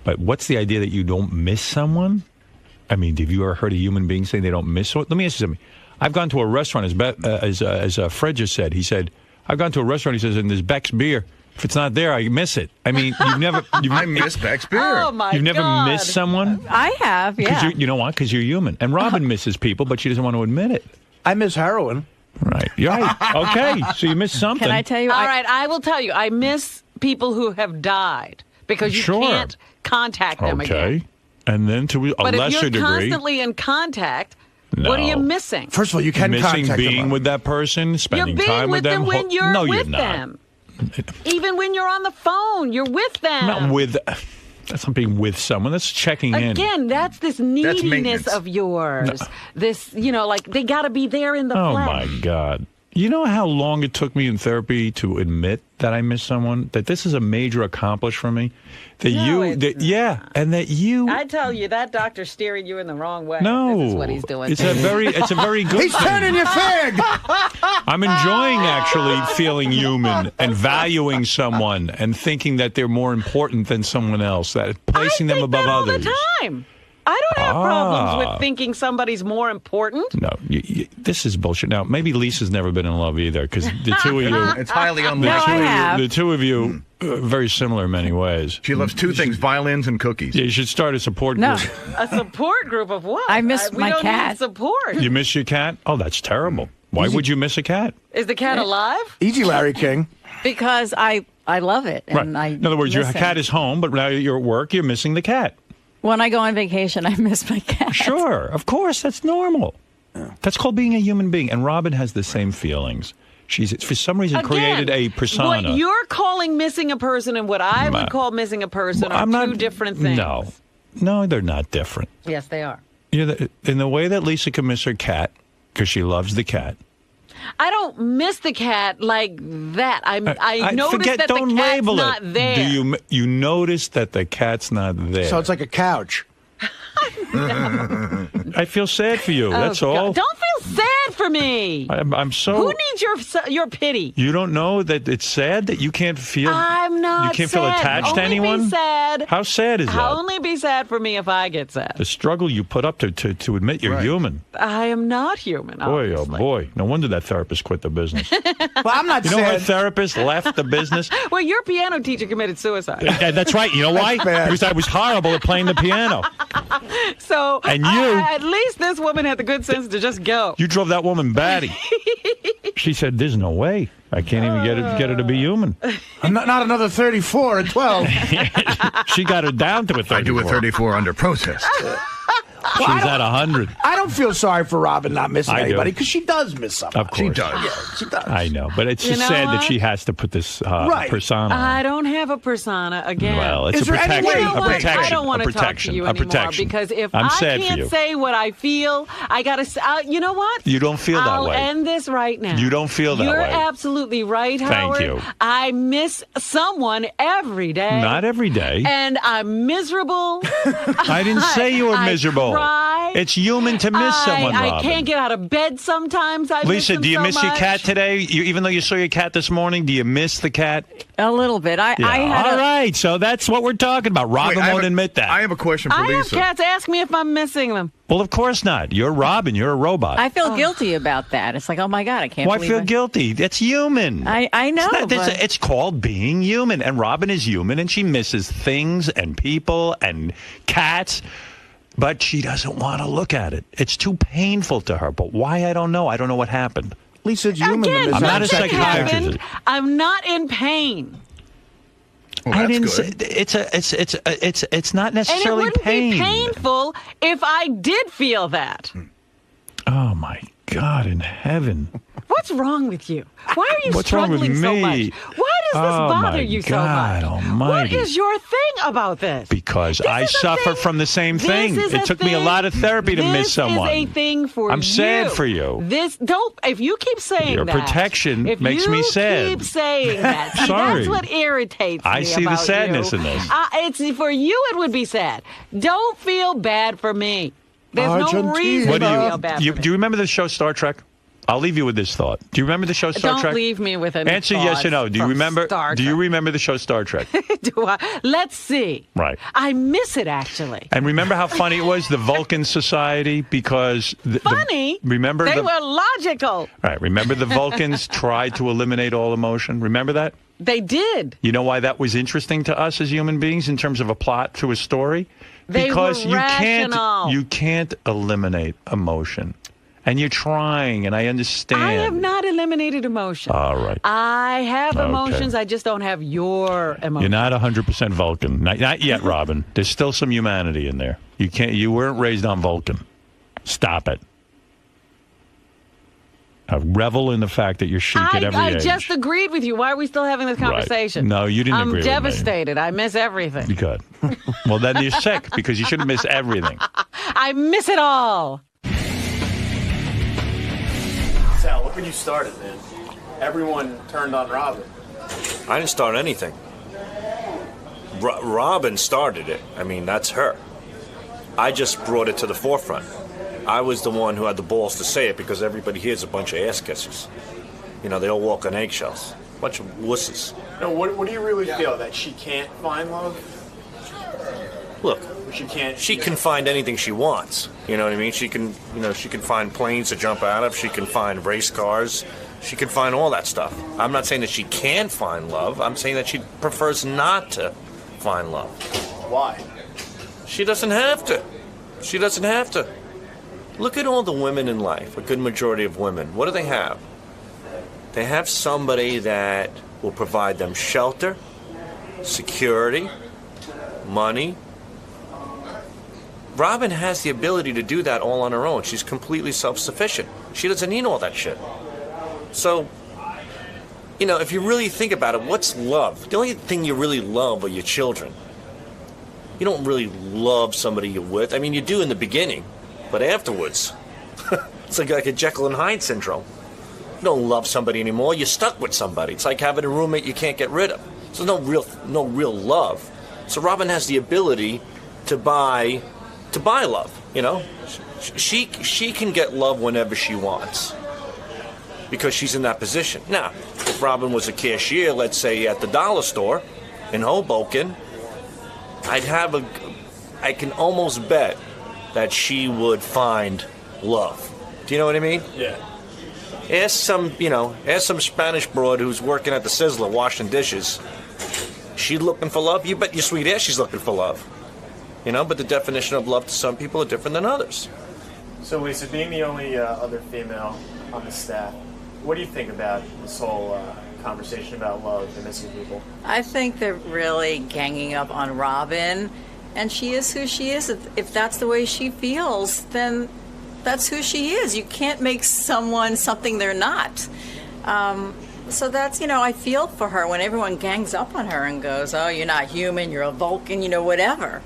But what's the idea that you don't miss someone? I mean, have you ever heard a human being say they don't miss someone? Let me ask you something. I've gone to a restaurant, as Fred just said. He said, I've gone to a restaurant, he says, and there's Beck's beer. If it's not there, I miss it. I mean, I miss Beck's beer. Oh, my You've never God. missed someone? I have, yeah. You know why? Because you're human. And Robin misses people, but she doesn't want to admit it. I miss heroin. Right. You're right. Okay. So you missed something. Can I tell you? All right, I will tell you. I miss people who have died because you Sure. can't contact them again. Okay. And then to a But if lesser you're degree. constantly in contact, what are you No. missing? First of all, you can missing contact being them. with that person, You're spending being time with them when you're no, with you're not. them. Even when you're on the phone, you're with them. Not with. That's not being with someone. That's checking in. Again, that's this neediness maintenance. of yours. This, like they got to be there in the Oh flesh. my God! You know how long it took me in therapy to admit that I miss someone? That this is a major accomplishment for me. That and that you. I tell you, that doctor's steering you in the wrong way. No, This is what he's doing. It's a very good. He's thing. turning your fig. I'm enjoying actually feeling human and valuing someone and thinking that they're more important than someone else. That placing them above all others. the time. I don't have problems with thinking somebody's more important. No, this is bullshit. Now, maybe Lisa's never been in love either, because the two of you... It's highly unlikely. The two of you are very similar in many ways. She loves two things, violins and cookies. Yeah, you should start a support group. A support group of what? I miss we my don't cat. Need support. You miss your cat? Oh, that's terrible. Why would you miss a cat? Is the cat alive? Easy, Larry King. Because I love it. And Right. In other words, your cat is home, but now you're at work, you're missing the cat. When I go on vacation, I miss my cat. Sure, of course, that's normal. That's called being a human being. And Robin has the same feelings. She's, for some reason, created a persona. What you're calling missing a person and what I would call missing a person are two different things. No, they're not different. Yes, they are. In the way that Lisa can miss her cat, because she loves the cat. I don't miss the cat like that. I notice that the cat's label not it. there. Do you notice that the cat's not there? So it's like a couch. I feel sad for you. That's all. God. Don't feel sad for me. I'm so. Who needs your pity? You don't know that it's sad that you can't feel. I'm not. You can't sad. feel attached only to anyone. Be sad. How sad is that? I'll only be sad for me if I get sad. The struggle you put up to admit you're human. I am not human. Boy, obviously. oh boy! No wonder that therapist quit the business. Well, I'm not You know sad. what therapist left the business? Well, your piano teacher committed suicide. That's right. You know why? Because I was horrible at playing the piano. So, And you- at least this woman had the good sense to just go. You drove that woman batty. She said, "There's no way. I can't even get her to be human." Not another 34 at 12. She got her down to a 34. I do a 34 under protest. She's at 100. I don't feel sorry for Robin not missing I do. anybody because she does miss something. Of course. She does. Yeah, she does. I know, but it's You just know sad that what? she has to put this persona on. I don't have a persona again. Well, it's Is a there any protection. way- You know A what? protection. I don't want a to talk to protection. you a anymore protection. because if I'm I sad for can't you. say what I feel, I got to. You know what? You don't feel that I'll way. end this right now. You don't feel that You're way. absolutely right, Thank Howard. you. I miss someone every day. Not every day. And I'm miserable. I didn't say you were I miserable. cry. It's human to miss someone, I Robin. can't get out of bed sometimes. I miss Lisa, them do you so miss your much. cat today? Even though you saw your cat this morning, do you miss the cat? A little bit. I had All right, so that's what we're talking about. Robin Wait, I won't have a- admit that. I have a question for I have Lisa. cats ask me if I'm missing them. Well, of course not. You're Robin. You're a robot. I feel guilty about that. It's like, oh my God, I can't Why believe feel it. guilty? That's human. I know. It's called being human. And Robin is human, and she misses things and people and cats. But she doesn't want to look at it. It's too painful to her. But why, I don't know. I don't know what happened. Lisa, it's human Again, to miss I'm not a something psychiatrist. happened. I'm not in pain. Well, I that's didn't good. say it's not And it necessarily wouldn't pain. be painful if I did feel that. Oh my God in heaven! What's wrong with you? Why are you What's wrong with struggling so me? much? Why does this Oh, bother my you so God much? almighty. What is your thing about this? Because This I is a suffer thing- from the same this thing. is It a took me a thing- lot of therapy to miss someone. This is a thing for I'm you. sad for you. This don't. If you keep saying Your that, protection if makes me sad. Keep saying that. See, Sorry. That's what irritates me. I see the about sadness you. in this. It's for you. It would be sad. Don't feel bad for me. There's no reason What to feel bad. do you remember the show Star Trek? I'll leave you with this thought. Do you remember the show Star Don't Trek? leave me with an Answer yes or no. Do you remember? Star Do you Trek. remember the show Star Trek? Do I? Let's see. Right. I miss it, actually. And remember how funny it was, the Vulcan Society, because Funny? remember They the, were logical. right? Remember the Vulcans tried to eliminate all emotion. Remember that? They did. You know why that was interesting to us as human beings in terms of a plot to a story? They Because were rational. you can't eliminate emotion. And you're trying, and I understand. I have not eliminated emotion. All right. I have Okay. emotions. I just don't have your emotions. You're not 100% Vulcan. Not yet, Robin. There's still some humanity in there. You weren't raised on Vulcan. Stop it. Revel in the fact that you're chic at every I age. just agreed with you. Why are we still having this conversation? Right. No, you didn't agree with me. I'm devastated. I miss everything. Good. Well, then you're sick because you shouldn't miss everything. I miss it all. Sal, look when you started, man. Everyone turned on Robin. I didn't start anything. Robin started it. I mean, that's her. I just brought it to the forefront. I was the one who had the balls to say it because everybody here is a bunch of ass kissers. You know, they all walk on eggshells. Bunch of wusses. No, what do you really feel? That she can't find love? Look, she can find anything she wants. You know what I mean? She can find planes to jump out of. She can find race cars. She can find all that stuff. I'm not saying that she can find love. I'm saying that she prefers not to find love. Why? She doesn't have to. She doesn't have to. Look at all the women in life, a good majority of women. What do they have? They have somebody that will provide them shelter, security, money. Robin has the ability to do that all on her own. She's completely self-sufficient. She doesn't need all that shit. So, you know, if you really think about it, what's love? The only thing you really love are your children. You don't really love somebody you're with. I mean, you do in the beginning, but afterwards, it's like a Jekyll and Hyde syndrome. You don't love somebody anymore. You're stuck with somebody. It's like having a roommate you can't get rid of. So no real love. So Robin has the ability to buy love. You know, she can get love whenever she wants because she's in that position. Now, if Robin was a cashier, let's say at the dollar store in Hoboken, I can almost bet that she would find love. Do you know what I mean? Yeah. Ask some Spanish broad who's working at the Sizzler washing dishes. She looking for love? You bet your sweet ass she's looking for love. You know, but the definition of love to some people are different than others. So, Lisa, being the only other female on the staff, what do you think about this whole conversation about love and missing people? I think they're really ganging up on Robin, and she is who she is. If that's the way she feels, then that's who she is. You can't make someone something they're not. So that's, I feel for her when everyone gangs up on her and goes, oh, you're not human, you're a Vulcan, whatever.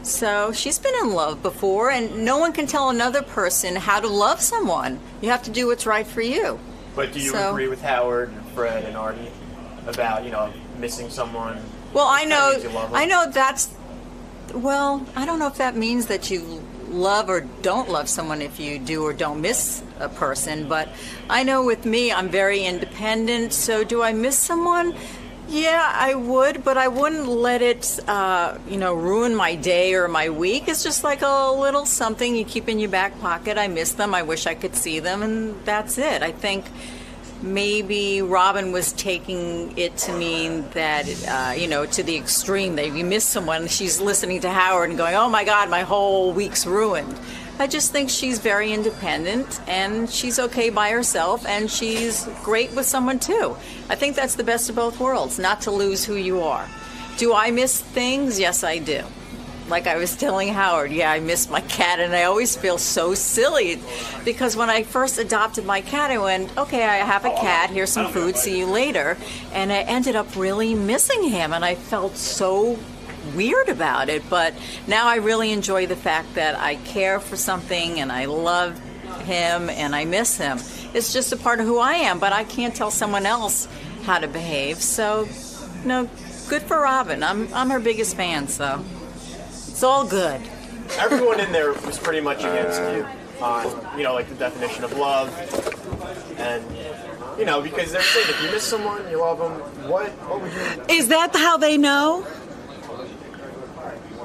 So she's been in love before, and no one can tell another person how to love someone. You have to do what's right for you. But do you agree with Howard and Fred and Artie about, missing someone? Well, I know I don't know if that means that you love or don't love someone if you do or don't miss a person, but I know with me, I'm very independent, so do I miss someone? Yeah, I would, but I wouldn't let it, ruin my day or my week. It's just like a little something you keep in your back pocket. I miss them. I wish I could see them, and that's it. I think maybe Robin was taking it to mean that, to the extreme, that if you miss someone, she's listening to Howard and going, oh my God, my whole week's ruined. I just think she's very independent, and she's okay by herself, and she's great with someone too. I think that's the best of both worlds, not to lose who you are. Do I miss things? Yes, I do. Like I was telling Howard, yeah, I miss my cat, and I always feel so silly because when I first adopted my cat, I went, okay, I have a cat, here's some food, see you later. And I ended up really missing him, and I felt so weird about it, but now I really enjoy the fact that I care for something and I love him and I miss him. It's just a part of who I am, but I can't tell someone else how to behave. So, good for Robin. I'm her biggest fan, so it's all good. Everyone in there was pretty much against you on, like the definition of love. And, you know, because they're saying if you miss someone, you love them, what would you... Is that how they know?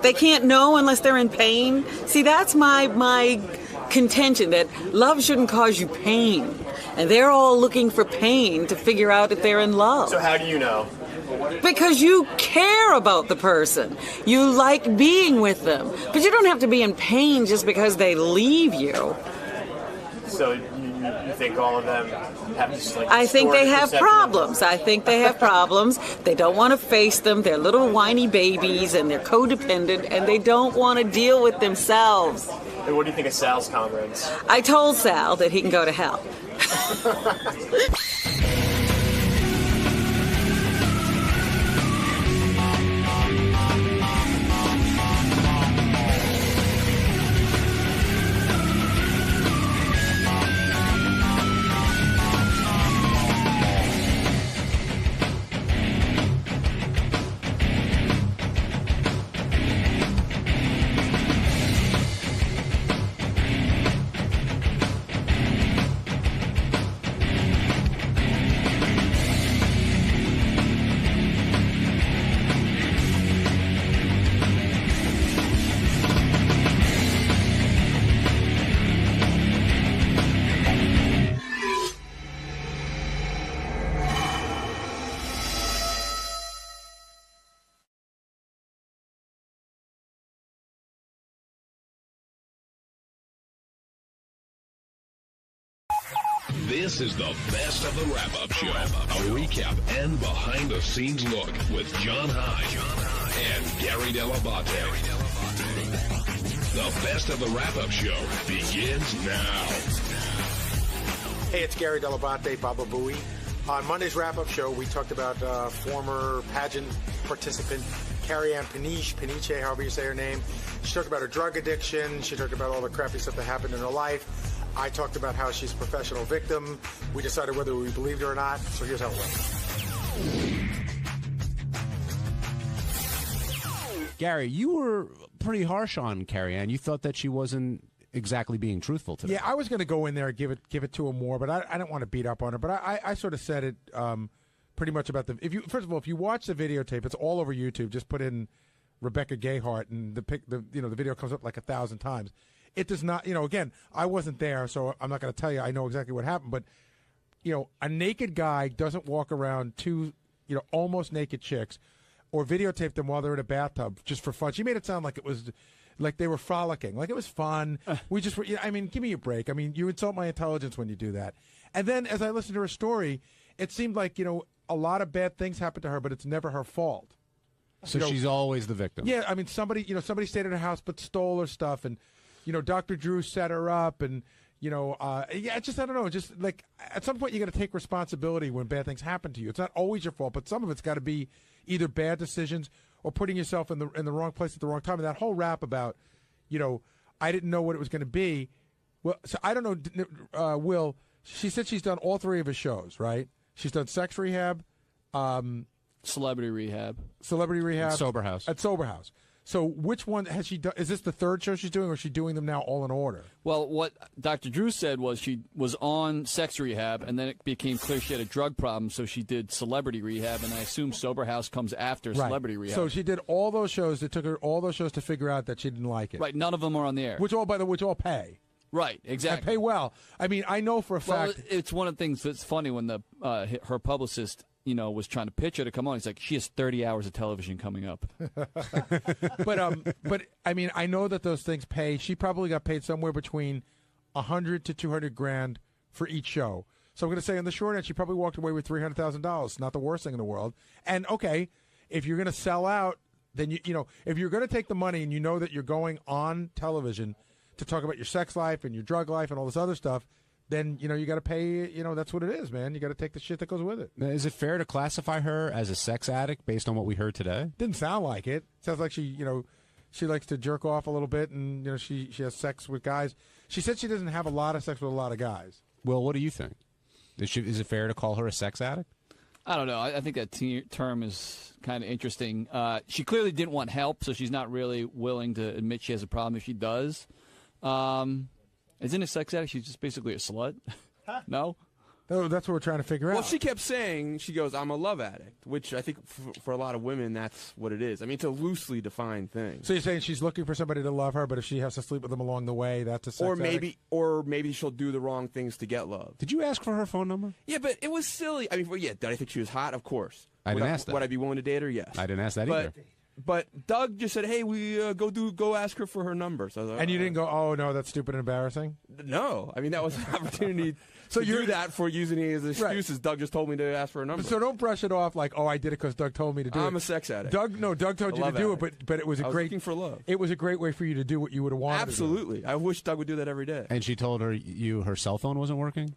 They can't know unless they're in pain? See, that's my contention, that love shouldn't cause you pain. And they're all looking for pain to figure out if they're in love. So how do you know? Because you care about the person. You like being with them. But you don't have to be in pain just because they leave you. So you think all of them have just like... I think they have perception? problems. I think they have problems. They don't want to face them. They're little whiny babies and they're codependent and they don't want to deal with themselves. And what do you think of Sal's comments? I told Sal that he can go to hell. This is the best of the wrap-up show. A recap and behind-the-scenes look with John High and Gary Dell'Abate. The best of the wrap-up show begins now. Hey, it's Gary Dell'Abate, Baba Booey. On Monday's wrap-up show, we talked about former pageant participant Carrie-Anne Peniche, however you say her name. She talked about her drug addiction. She talked about all the crappy stuff that happened in her life. I talked about how she's a professional victim. We decided whether we believed her or not, so here's how it went. Gary, you were pretty harsh on Carrie-Anne. You thought that she wasn't exactly being truthful today. Yeah, I was going to go in there and give it to her more, but I don't want to beat up on her. But I sort of said it pretty much about the. First of all, if you watch the videotape, it's all over YouTube. Just put in Rebecca Gayheart, and the video comes up like 1,000 times. It does not, again, I wasn't there, so I'm not going to tell you I know exactly what happened, but, a naked guy doesn't walk around two, almost naked chicks or videotape them while they're in a bathtub just for fun. She made it sound like it was, like they were frolicking, like it was fun. We just were, give me a break. I mean, you insult my intelligence when you do that. And then as I listened to her story, it seemed like, a lot of bad things happened to her, but it's never her fault. So she's always the victim. Yeah, I mean, somebody stayed at her house but stole her stuff, and Dr. Drew set her up, and I don't know. Just like at some point, you got to take responsibility when bad things happen to you. It's not always your fault, but some of it's got to be either bad decisions or putting yourself in the wrong place at the wrong time. And that whole rap about, I didn't know what it was going to be. Well, so I don't know. Will, she said she's done all three of his shows, right? She's done Sex Rehab, Celebrity Rehab, Sober House. At Sober House. So which one has she done? Is this the third show she's doing, or is she doing them now all in order? Well, what Dr. Drew said was she was on Sex Rehab, and then it became clear she had a drug problem, so she did Celebrity Rehab, and I assume Sober House comes after Celebrity Rehab. So she did all those shows. It took her all those shows to figure out that she didn't like it. Right, none of them are on the air. Which all pay. Right, exactly. And pay well. I mean, I know for a fact. Well, it's one of the things that's funny when her publicist, was trying to pitch her to come on. He's like, she has 30 hours of television coming up. But I mean, I know that those things pay. She probably got paid somewhere between $100 to $200,000 for each show. So I'm going to say on the short end, she probably walked away with $300,000. Not the worst thing in the world. And okay, if you're going to sell out, then if you're going to take the money and you know that you're going on television to talk about your sex life and your drug life and all this other stuff, then, you got to pay, that's what it is, man. You got to take the shit that goes with it. Now, is it fair to classify her as a sex addict based on what we heard today? Didn't sound like it. Sounds like she, she likes to jerk off a little bit, and, she has sex with guys. She said she doesn't have a lot of sex with a lot of guys. Well, what do you think? Is it fair to call her a sex addict? I don't know. I think that term is kind of interesting. She clearly didn't want help, so she's not really willing to admit she has a problem if she does. Isn't a sex addict? She's just basically a slut. No? Oh, that's what we're trying to figure out. Well, she kept saying, she goes, I'm a love addict, which I think for a lot of women, that's what it is. I mean, it's a loosely defined thing. So you're saying she's looking for somebody to love her, but if she has to sleep with them along the way, that's a sex addict? Or maybe she'll do the wrong things to get love. Did you ask for her phone number? Yeah, but it was silly. I mean, well, yeah, did I think she was hot? Of course. I didn't ask that. Would I be willing to date her? Yes. I didn't ask that either. But Doug just said, "Hey, we go ask her for her number." So I was like, and you didn't go, "Oh no, that's stupid and embarrassing." No, I mean that was an opportunity to do that for using it as excuses. Right. Doug just told me to ask for a number. So don't brush it off like, "Oh, I did it because Doug told me to do it." I'm a sex addict. Doug told you to do it, but it was I was looking for love. It was a great way for you to do what you would have wanted. Absolutely, I wish Doug would do that every day. And she told her her cell phone wasn't working.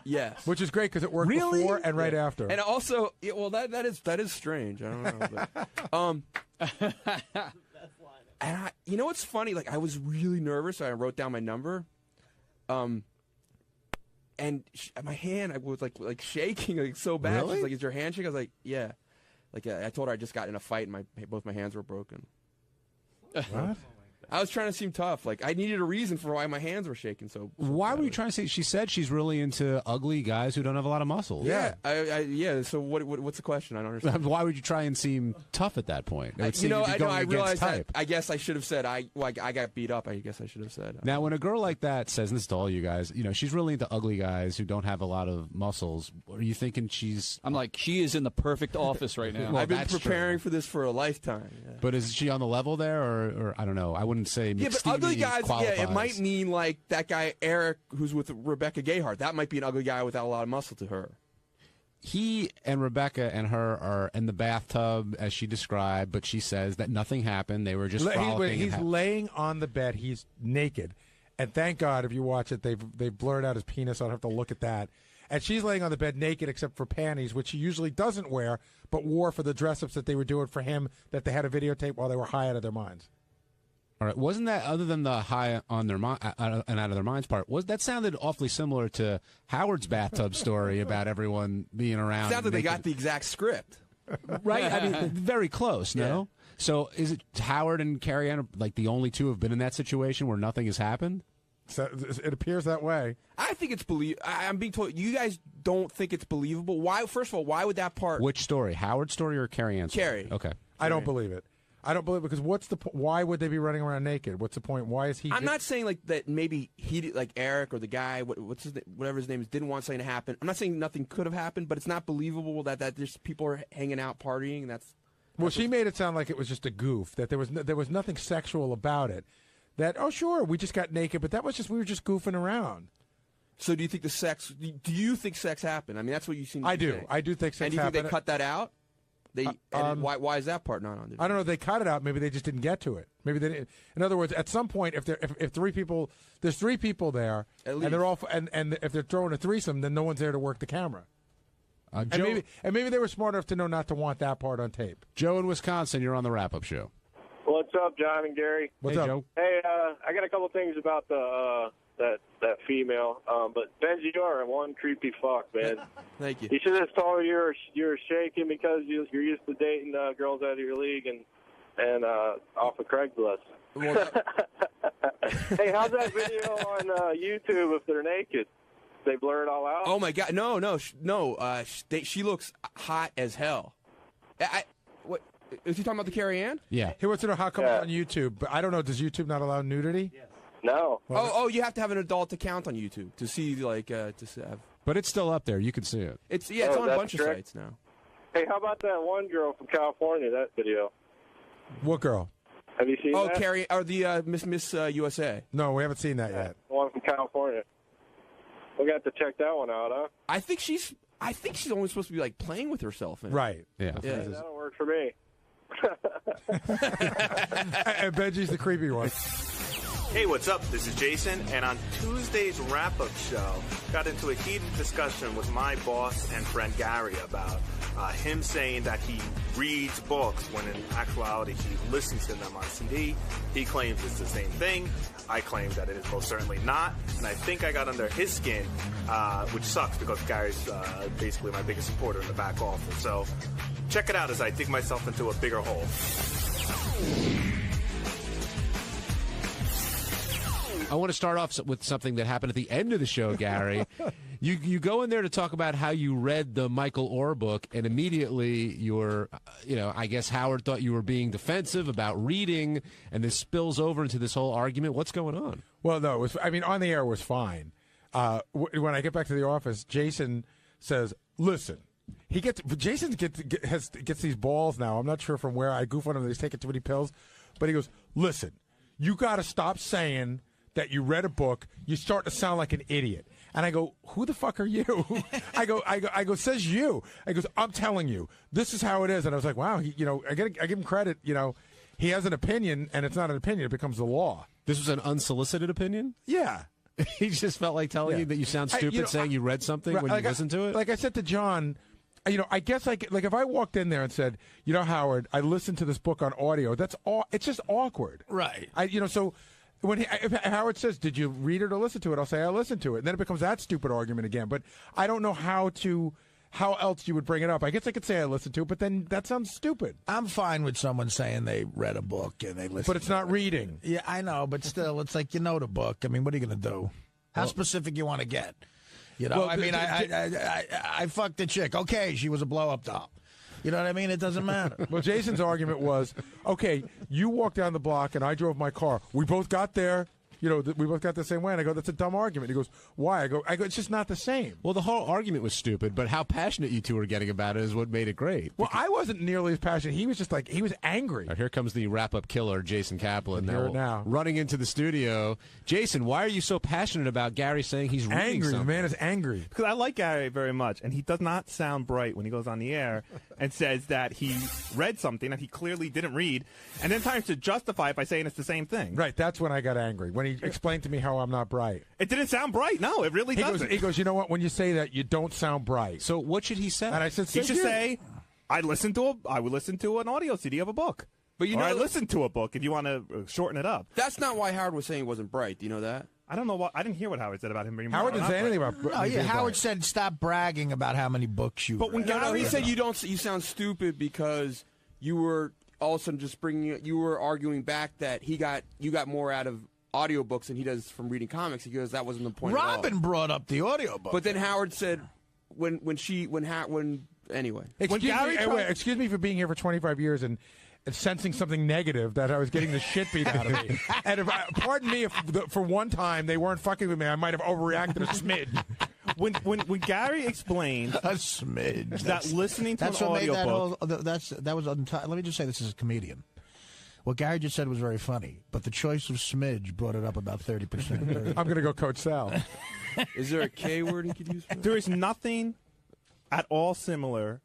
Yes, which is great because it worked before and right after. And also, that is strange. I don't know. But, and you know what's funny? Like I was really nervous. So I wrote down my number, and my hand I was like shaking like so bad. Really? She's like, "Is your hand shaking?" I was like, "Yeah." Like I told her I just got in a fight and both my hands were broken. What? I was trying to seem tough. Like I needed a reason for why my hands were shaking. So why were you trying to say? She said she's really into ugly guys who don't have a lot of muscles. Yeah, yeah. So what's the question? I don't understand. Why would you try and seem tough at that point? I realized that. I guess I should have said I got beat up. I guess I should have said. Now, when a girl like that says, and this to all you guys, she's really into ugly guys who don't have a lot of muscles. Are you thinking she's? I'm like, she is in the perfect office right now. Well, I've been preparing for this for a lifetime. Yeah. But is she on the level there, or I don't know? I wouldn't say. Yeah, but ugly guys. Qualifies. Yeah, it might mean like that guy Eric, who's with Rebecca Gayheart. That might be an ugly guy without a lot of muscle to her. He and Rebecca and her are in the bathtub, as she described, but she says that nothing happened. They were just frolicking. He's laying on the bed. He's naked. And thank God, if you watch it, they've blurred out his penis. I don't have to look at that. And she's laying on the bed naked except for panties, which she usually doesn't wear, but wore for the dress-ups that they were doing for him that they had a videotape while they were high out of their minds. All right, wasn't that, other than the high on their and out of their minds part, that sounded awfully similar to Howard's bathtub story about everyone being around? Sounds like they got the exact script, right? I mean, very close. No, yeah. So is it Howard and Carrie Ann like the only two who have been in that situation where nothing has happened? So it appears that way. I think it's I'm being told you guys don't think it's believable. Why? First of all, why would that part? Which story, Howard's story or Carrie Ann's story? Carrie. Okay, I don't believe it. I don't believe it because what's the why would they be running around naked? What's the point? Why is he? I'm not saying like that. Maybe he like Eric or the guy, whatever his name is, didn't want something to happen. I'm not saying nothing could have happened, but it's not believable that just people are hanging out partying. Well, she made it sound like it was just a goof. That there was nothing sexual about it. That sure, we just got naked, but we were just goofing around. So do you think Do you think sex happened? I mean, that's what you seem to do. Saying. I do think sex happened. And do you think they cut that out? Why is that part not on? I don't know. They cut it out. Maybe they just didn't get to it. Maybe they didn't. In other words, at some point, if three people, there's three people there, and they're all and if they're throwing a threesome, then no one's there to work the camera. Joe, and maybe they were smart enough to know not to want that part on tape. Joe in Wisconsin, you're on the wrap-up show. What's up, John and Gary? What's up, Joe? Hey, I got a couple things about the that female. But Benji, you are one creepy fuck, man. Thank you. You should have told her you're shaking because you're used to dating girls out of your league and off of Craigslist. Hey, how's that video on YouTube if they're naked? They blur it all out? Oh my God, no. She looks hot as hell. What? Is he talking about the Carrie Ann? Yeah. He wants to know how come it's on YouTube. But I don't know. Does YouTube not allow nudity? Yes. No. Well, you have to have an adult account on YouTube to see to have. But it's still up there. You can see it. It's on a bunch of sites now. Hey, how about that one girl from California? That video. What girl? Have you seen that? Oh, Carrie or the Miss USA? No, we haven't seen that yet. The one from California. We got to check that one out, huh? I think she's only supposed to be like playing with herself. Right. Yeah. That'll work for me. And Benji's the creepy one. Hey, what's up? This is Jason, and on Tuesday's wrap-up show, got into a heated discussion with my boss and friend Gary about him saying that he reads books when in actuality he listens to them on CD. He claims it's the same thing. I claim that it is most certainly not, and I think I got under his skin, which sucks because Gary's basically my biggest supporter in the back office. So check it out as I dig myself into a bigger hole. I want to start off with something that happened at the end of the show, Gary. You go in there to talk about how you read the Michael Orr book, and immediately you're, I guess Howard thought you were being defensive about reading, and this spills over into this whole argument. What's going on? Well, no, on the air it was fine. When I get back to the office, Jason says, "Listen." Jason gets these balls now. I'm not sure from where. I goof on him. He's taking too many pills, but he goes, "Listen, you got to stop saying that you read a book. You start to sound like an idiot." And I go, "Who the fuck are you?" I go, "Says you." I goes, "I'm telling you, this is how it is." And I was like, "Wow, I give him credit. He has an opinion, and it's not an opinion; it becomes the law." This was an unsolicited opinion? Yeah. He just felt like telling you that you sound stupid saying you read something when you listen to it? Like I said to John, I guess like if I walked in there and said, Howard, I listened to this book on audio, it's just awkward. Right. So when if Howard says, "Did you read it or listen to it?" I'll say, "I listened to it." And then it becomes that stupid argument again. But I don't know how else you would bring it up. I guess I could say I listened to it, but then that sounds stupid. I'm fine with someone saying they read a book and they listened. But it's not reading. Yeah, I know, but still, it's like the book. I mean, what are you going to do? How specific you want to get? Well, I fucked a chick. Okay, she was a blow-up doll. You know what I mean? It doesn't matter. Well, Jason's argument was, okay, you walked down the block and I drove my car. We both got there. We both got the same way. And I go, "That's a dumb argument." He goes, "Why?" I go, "It's just not the same." Well, the whole argument was stupid, but how passionate you two were getting about it is what made it great. Well, I wasn't nearly as passionate. He was just he was angry. Here comes the wrap-up killer, Jason Kaplan, now running into the studio. Jason, why are you so passionate about Gary saying he's reading angry? something? The man is angry. Because I like Gary very much, and he does not sound bright when he goes on the air and says that he read something that he clearly didn't read, and then tries to justify it by saying it's the same thing. Right, that's when I got angry. When he explained to me how I'm not bright. It didn't sound bright. No, it really doesn't. He goes, "You know what? When you say that, you don't sound bright." So what should he say? And I said, he should say, I would listen to an audio CD of a book. But I listened to a book if you want to shorten it up. That's not why Howard was saying he wasn't bright. Do you know that? I don't know what. I didn't hear what Howard said about him being Howard didn't say anything about. No, yeah. Howard said, "Stop bragging about how many books you." But when Gary said you sound stupid because you were all of a sudden you were arguing back that you got more out of audiobooks than he does from reading comics. He goes, that wasn't the point. Robin brought up the audiobook. But then Howard said anyway. Excuse me for being here for 25 years and sensing something negative that I was getting the shit beat out of me. And pardon me if for one time they weren't fucking with me, I might have overreacted a smidge. When Gary explained a smidge that listening to an audiobook, let me just say this as a comedian. What Gary just said was very funny, but the choice of smidge brought it up about 30%. I'm going to go Coach Sal. Is there a K word he could use? There is nothing at all similar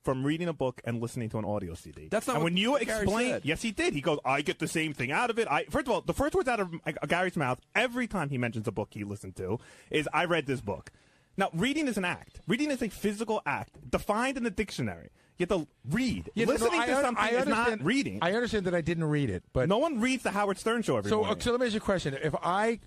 from reading a book and listening to an audio CD. That's not and what when you Gary explain, said. Yes, he did. He goes, "I get the same thing out of it." First of all, the first words out of Gary's mouth every time he mentions a book he listened to is, "I read this book." Now, reading is an act. Reading is a physical act defined in the dictionary. You have to read. Listening to something is not reading. I understand that I didn't read it, but no one reads the Howard Stern show every morning. So let me ask you a question. If I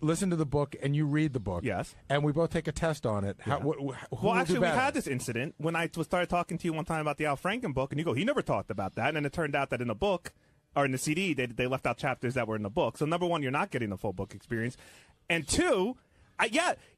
listen to the book and you read the book, yes, and we both take a test on it, well, actually, we had this incident when I started talking to you one time about the Al Franken book, and you go, "He never talked about that," and then it turned out that in the book or in the CD, they left out chapters that were in the book. So number one, you're not getting the full book experience, and two,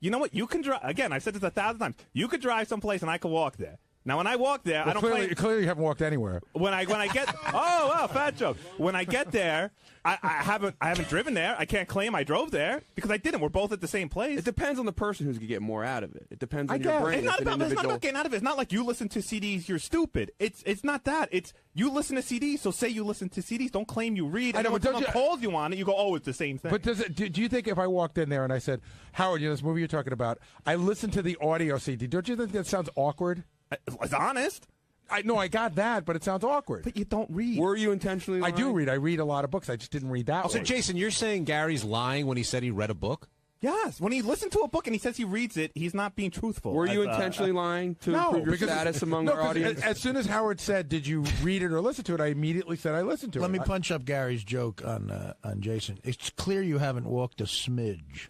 you know what? You can drive. Again, I've said this 1,000 times. You could drive someplace, and I could walk there. Now, when I walk there, I don't clearly you haven't walked anywhere. When I get fat joke. When I get there, I haven't driven there. I can't claim I drove there because I didn't. We're both at the same place. It depends on the person who's going to get more out of it. It depends on your brain. It's not about getting out of it. It's not like you listen to CDs, you're stupid. It's not that. It's you listen to CDs, so say you listen to CDs. Don't claim you read. And when someone calls you on it, you go, "Oh, it's the same thing." But do you think if I walked in there and I said, "Howard, this movie you're talking about, I listened to the audio CD," don't you think that sounds awkward? It's honest. I got that, but it sounds awkward. But you don't read. Were you intentionally lying? I do read. I read a lot of books. I just didn't read that one. So, Jason, you're saying Gary's lying when he said he read a book? Yes, when he listens to a book and he says he reads it, he's not being truthful. Were you intentionally lying to improve your status among our audience? As soon as Howard said, "Did you read it or listen to it?" I immediately said, "I listened to it." Let me punch up Gary's joke on Jason. It's clear you haven't walked a smidge.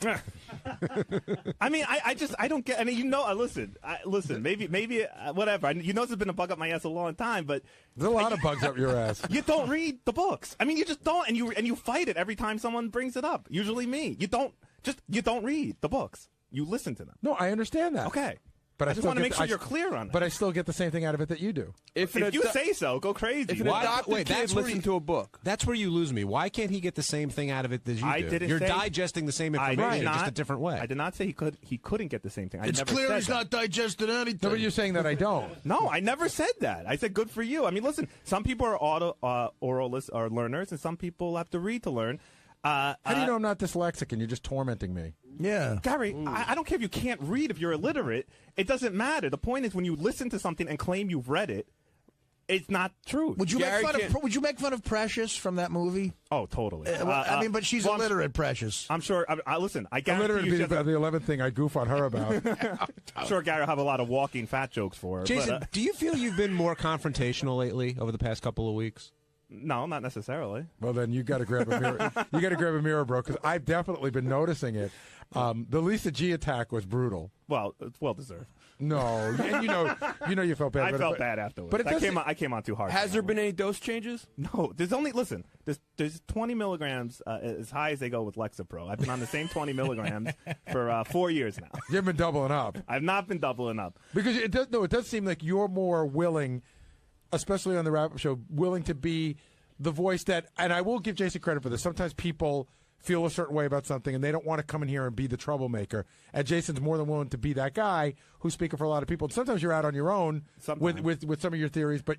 I mean, I don't get. I mean, listen. Maybe whatever. You know, this has been a bug up my ass a long time, but there's a lot of bugs up your ass. You don't read the books. I mean, you just don't, and you fight it every time someone brings it up. Usually me. You don't read the books. You listen to them. No, I understand that. Okay. But I just want to make sure you're clear on it. But I still get the same thing out of it that you do. If you say so, go crazy. If an adopted kid listened to a book. That's where you lose me. Why can't he get the same thing out of it as you do? You're digesting the same information, just a different way. I did not say he couldn't get the same thing. It's clear he's not digesting anything. No, but you're saying that I don't. No, I never said that. I said good for you. I mean, listen, some people are oralists or learners, and some people have to read to learn. How do you know I'm not dyslexic and you're just tormenting me? Yeah. Gary, I don't care if you can't read if you're illiterate. It doesn't matter. The point is when you listen to something and claim you've read it, it's not true. Would you make fun of Precious from that movie? Oh, totally. I mean, but she's illiterate, Precious. I'm sure. Listen, I guarantee illiterate would be the 11th thing I goof on her about. I'm sure Gary will have a lot of walking fat jokes for her. Jason, do you feel you've been more confrontational lately over the past couple of weeks? No, not necessarily. Well, then you got to grab a mirror. You got to grab a mirror, bro, because I've definitely been noticing it. The Lisa G attack was brutal. Well, it's well deserved. No, and you know you felt bad. I felt bad afterwards. But I came on too hard. Has there been any dose changes? No, there's 20 milligrams as high as they go with Lexapro. I've been on the same 20 milligrams for 4 years now. You've been doubling up. I've not been doubling up because it does seem like you're more willing, especially on the wrap-up show, willing to be the voice that, and I will give Jason credit for this. Sometimes people feel a certain way about something and they don't want to come in here and be the troublemaker. And Jason's more than willing to be that guy who's speaking for a lot of people. And sometimes you're out on your own with some of your theories, but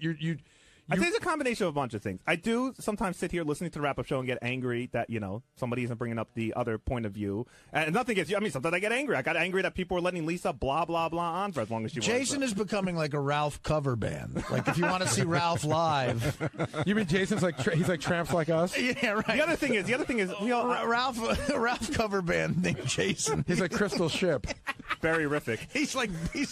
I think it's a combination of a bunch of things. I do sometimes sit here listening to the wrap-up show and get angry that, somebody isn't bringing up the other point of view. And nothing against you. I mean, sometimes I get angry. I got angry that people were letting Lisa blah, blah, blah on for as long as she was. Jason is becoming like a Ralph cover band. Like, if you want to see Ralph live. You mean Jason's he's like Tramps Like Us? Yeah, right. The other thing is, Ralph cover band named Jason. He's like Crystal Ship. Very rific. He's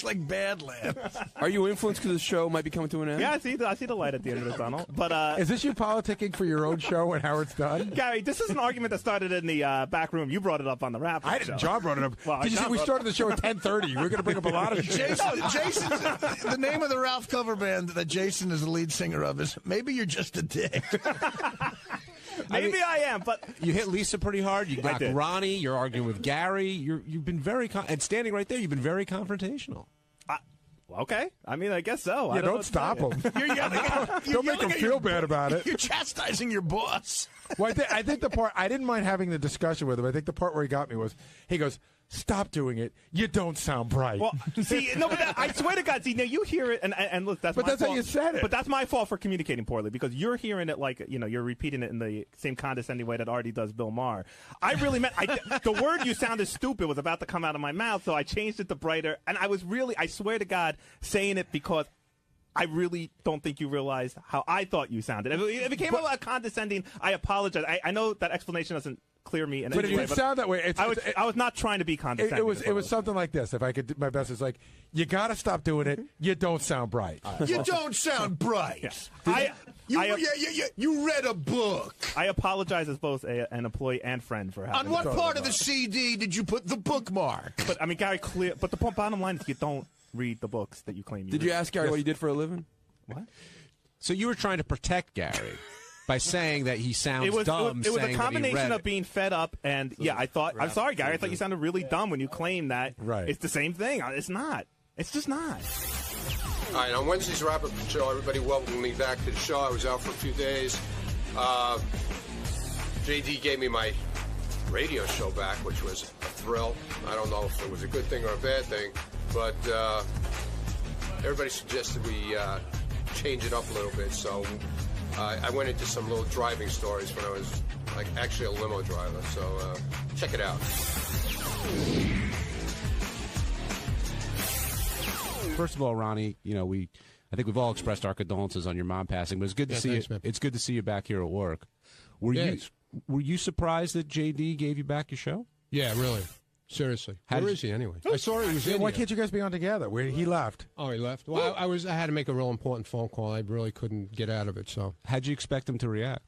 like Badlands. Are you influenced because the show might be coming to an end? Yeah, I see the light at the end of the tunnel. But is this you politicking for your own show when Howard's done? Gary, this is an argument that started in the back room. You brought it up on the wrap-up I didn't. show. John brought it up. Well, Did you see we started the show at 10:30? We're going to bring up a lot of shit. Jason, the name of the Ralph cover band that Jason is the lead singer of is Maybe You're Just a Dick. Maybe I am, but you hit Lisa pretty hard. You got Ronnie. You're arguing with Gary. You've been very and standing right there. You've been very confrontational. Okay, I mean, I guess so. Yeah, don't stop him. Don't make him feel bad about it. You're chastising your boss. Well, I think the part I didn't mind having the discussion with him. I think the part where he got me was he goes, "Stop doing it. You don't sound bright." Well, see, no, but I swear to God, see, now you hear it, and look, that's my fault. How you said it. But that's my fault for communicating poorly because you're hearing it like you're repeating it in the same condescending way that Artie does Bill Maher. I really meant the word "you sounded stupid" was about to come out of my mouth, so I changed it to brighter, and I was really, I swear to God, saying it because I really don't think you realized how I thought you sounded. If it came out condescending, I apologize. I know that explanation doesn't clear me in any way. But it didn't sound that way. I was not trying to be condescending. It was something like this. If I could do my best, it's like, you got to stop doing it. You don't sound bright. You don't sound bright. Yeah. You read a book. I apologize as both an employee and friend for having. On what part of the CD did you put the bookmark? But I mean, Gary, clear. But the bottom line is you don't read the books that you claim you read. Did you ask Gary what he did for a living? What? So you were trying to protect Gary by saying that he sounds dumb. It was a combination of being fed up and I thought. I'm sorry, Gary. I thought you sounded really dumb when you claimed that. Right. It's the same thing. It's not. It's just not. All right, on Wednesday's wrap-up show, everybody welcomed me back to the show. I was out for a few days. JD gave me my radio show back, which was a thrill. I don't know if it was a good thing or a bad thing, but everybody suggested we change it up a little bit. So I went into some little driving stories when I was actually a limo driver. So check it out. First of all, Ronnie, I think we've all expressed our condolences on your mom passing, but it's good to see you. It's good to see you back here at work. Were you surprised that JD gave you back your show? Yeah, really. Seriously. Where is he anyway? I saw he was in Why here. can't you guys be on together? Where he left? Oh, he left. Well, I had to make a real important phone call. I really couldn't get out of it. So, how'd you expect him to react?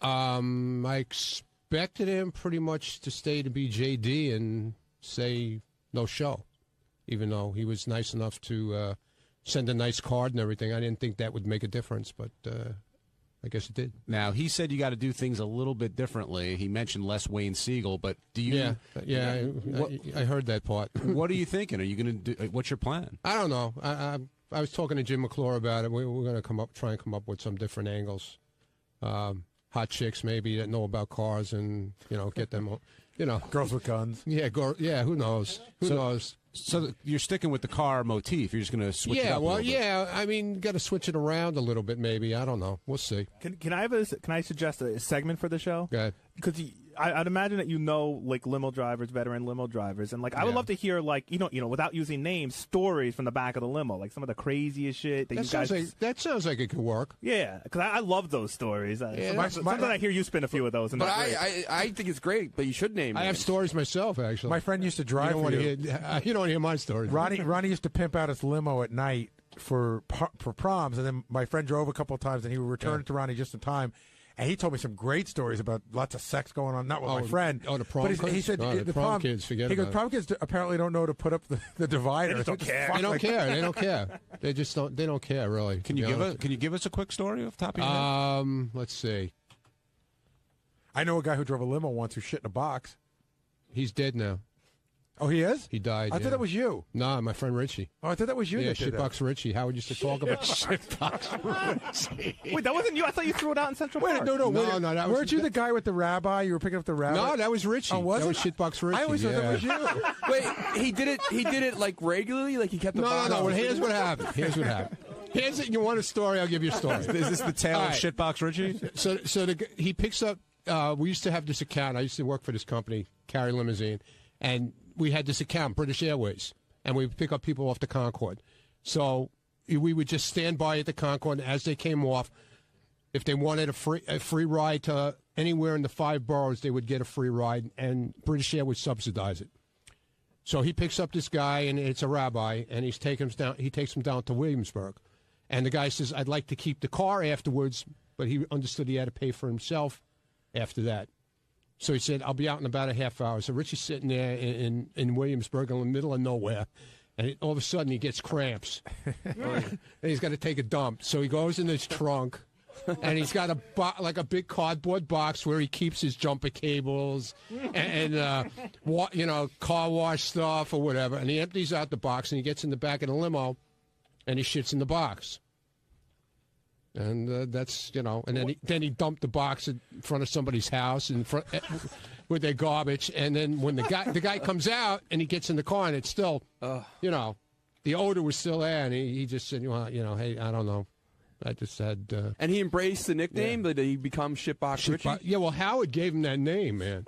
I expected him pretty much to stay to be JD and say no show, even though he was nice enough to send a nice card and everything. I didn't think that would make a difference, but I guess it did. Now, he said you got to do things a little bit differently. He mentioned less Wayne Siegel, but do you? Yeah, I heard that part. What are you thinking? Are you going to do? What's your plan? I don't know. I was talking to Jim McClure about it. We're going to try and come up with some different angles. Hot chicks maybe that know about cars and get them. Girls with guns. Yeah, who knows? Who knows? So you're sticking with the car motif. You're just going to switch it up. I mean, got to switch it around a little bit, maybe. I don't know. We'll see. Can I suggest a segment for the show? Go ahead. Because I'd imagine that like limo drivers, veteran limo drivers, and like I would love to hear like without using names, stories from the back of the limo, like some of the craziest shit that you guys. That sounds like it could work. Yeah, because I love those stories. Sometimes I hear you spin a few of those, and but I think it's great. But you should name. I have stories myself, actually. My friend used to drive. You don't want to hear my stories. Ronnie used to pimp out his limo at night for proms, and then my friend drove a couple of times, and he would return it to Ronnie just in time. And he told me some great stories about lots of sex going on, not with my friend. Oh, the prom kids? He said the prom kids, forget about it. He goes, prom kids apparently don't know to put up the divider. They don't care. They don't care. They don't care. They just don't. They don't care, really. Can you give us a quick story off the top of your head? Let's see. I know a guy who drove a limo once who shit in a box. He's dead now. Oh, he is? He died. I thought that was you. Nah, my friend Richie. Oh, I thought that was you. Yeah, that did that. Shitbox Richie. Howard used to talk about Shitbox Richie. Wait, that wasn't you. I thought you threw it out in Central Park. No. That Weren't you the guy with the rabbi? You were picking up the rabbi. No, that was Richie. Oh, was that it? was Shitbox Richie. I always thought that was you. Wait, he did it like regularly, like he kept the box. No. Well, here's what happened. Here's it. You want a story? I'll give you a story. Is this the tale of Shitbox Richie? So he picks up. We used to have this account. I used to work for this company, Carry Limousine, and we had this account, British Airways, and we would pick up people off the Concorde. So we would just stand by at the Concorde, and as they came off, if they wanted a free ride to anywhere in the 5 boroughs, they would get a free ride, and British Air would subsidize it. So he picks up this guy, and it's a rabbi, and he takes him down to Williamsburg. And the guy says, I'd like to keep the car afterwards, but he understood he had to pay for himself after that. So he said, I'll be out in about a half hour. So Richie's sitting there in Williamsburg in the middle of nowhere, and all of a sudden he gets cramps. And he's got to take a dump. So he goes in his trunk, and he's got a big cardboard box where he keeps his jumper cables and car wash stuff or whatever. And he empties out the box, and he gets in the back of the limo, and he shits in the box. And that's, and then he dumped the box in front of somebody's house with their garbage. And then when the guy comes out and he gets in the car and it's still, the odor was still there. And he just said, hey, I don't know. I just had. And he embraced the nickname. Did he become Shitbox Richie? Yeah, well, Howard gave him that name, man.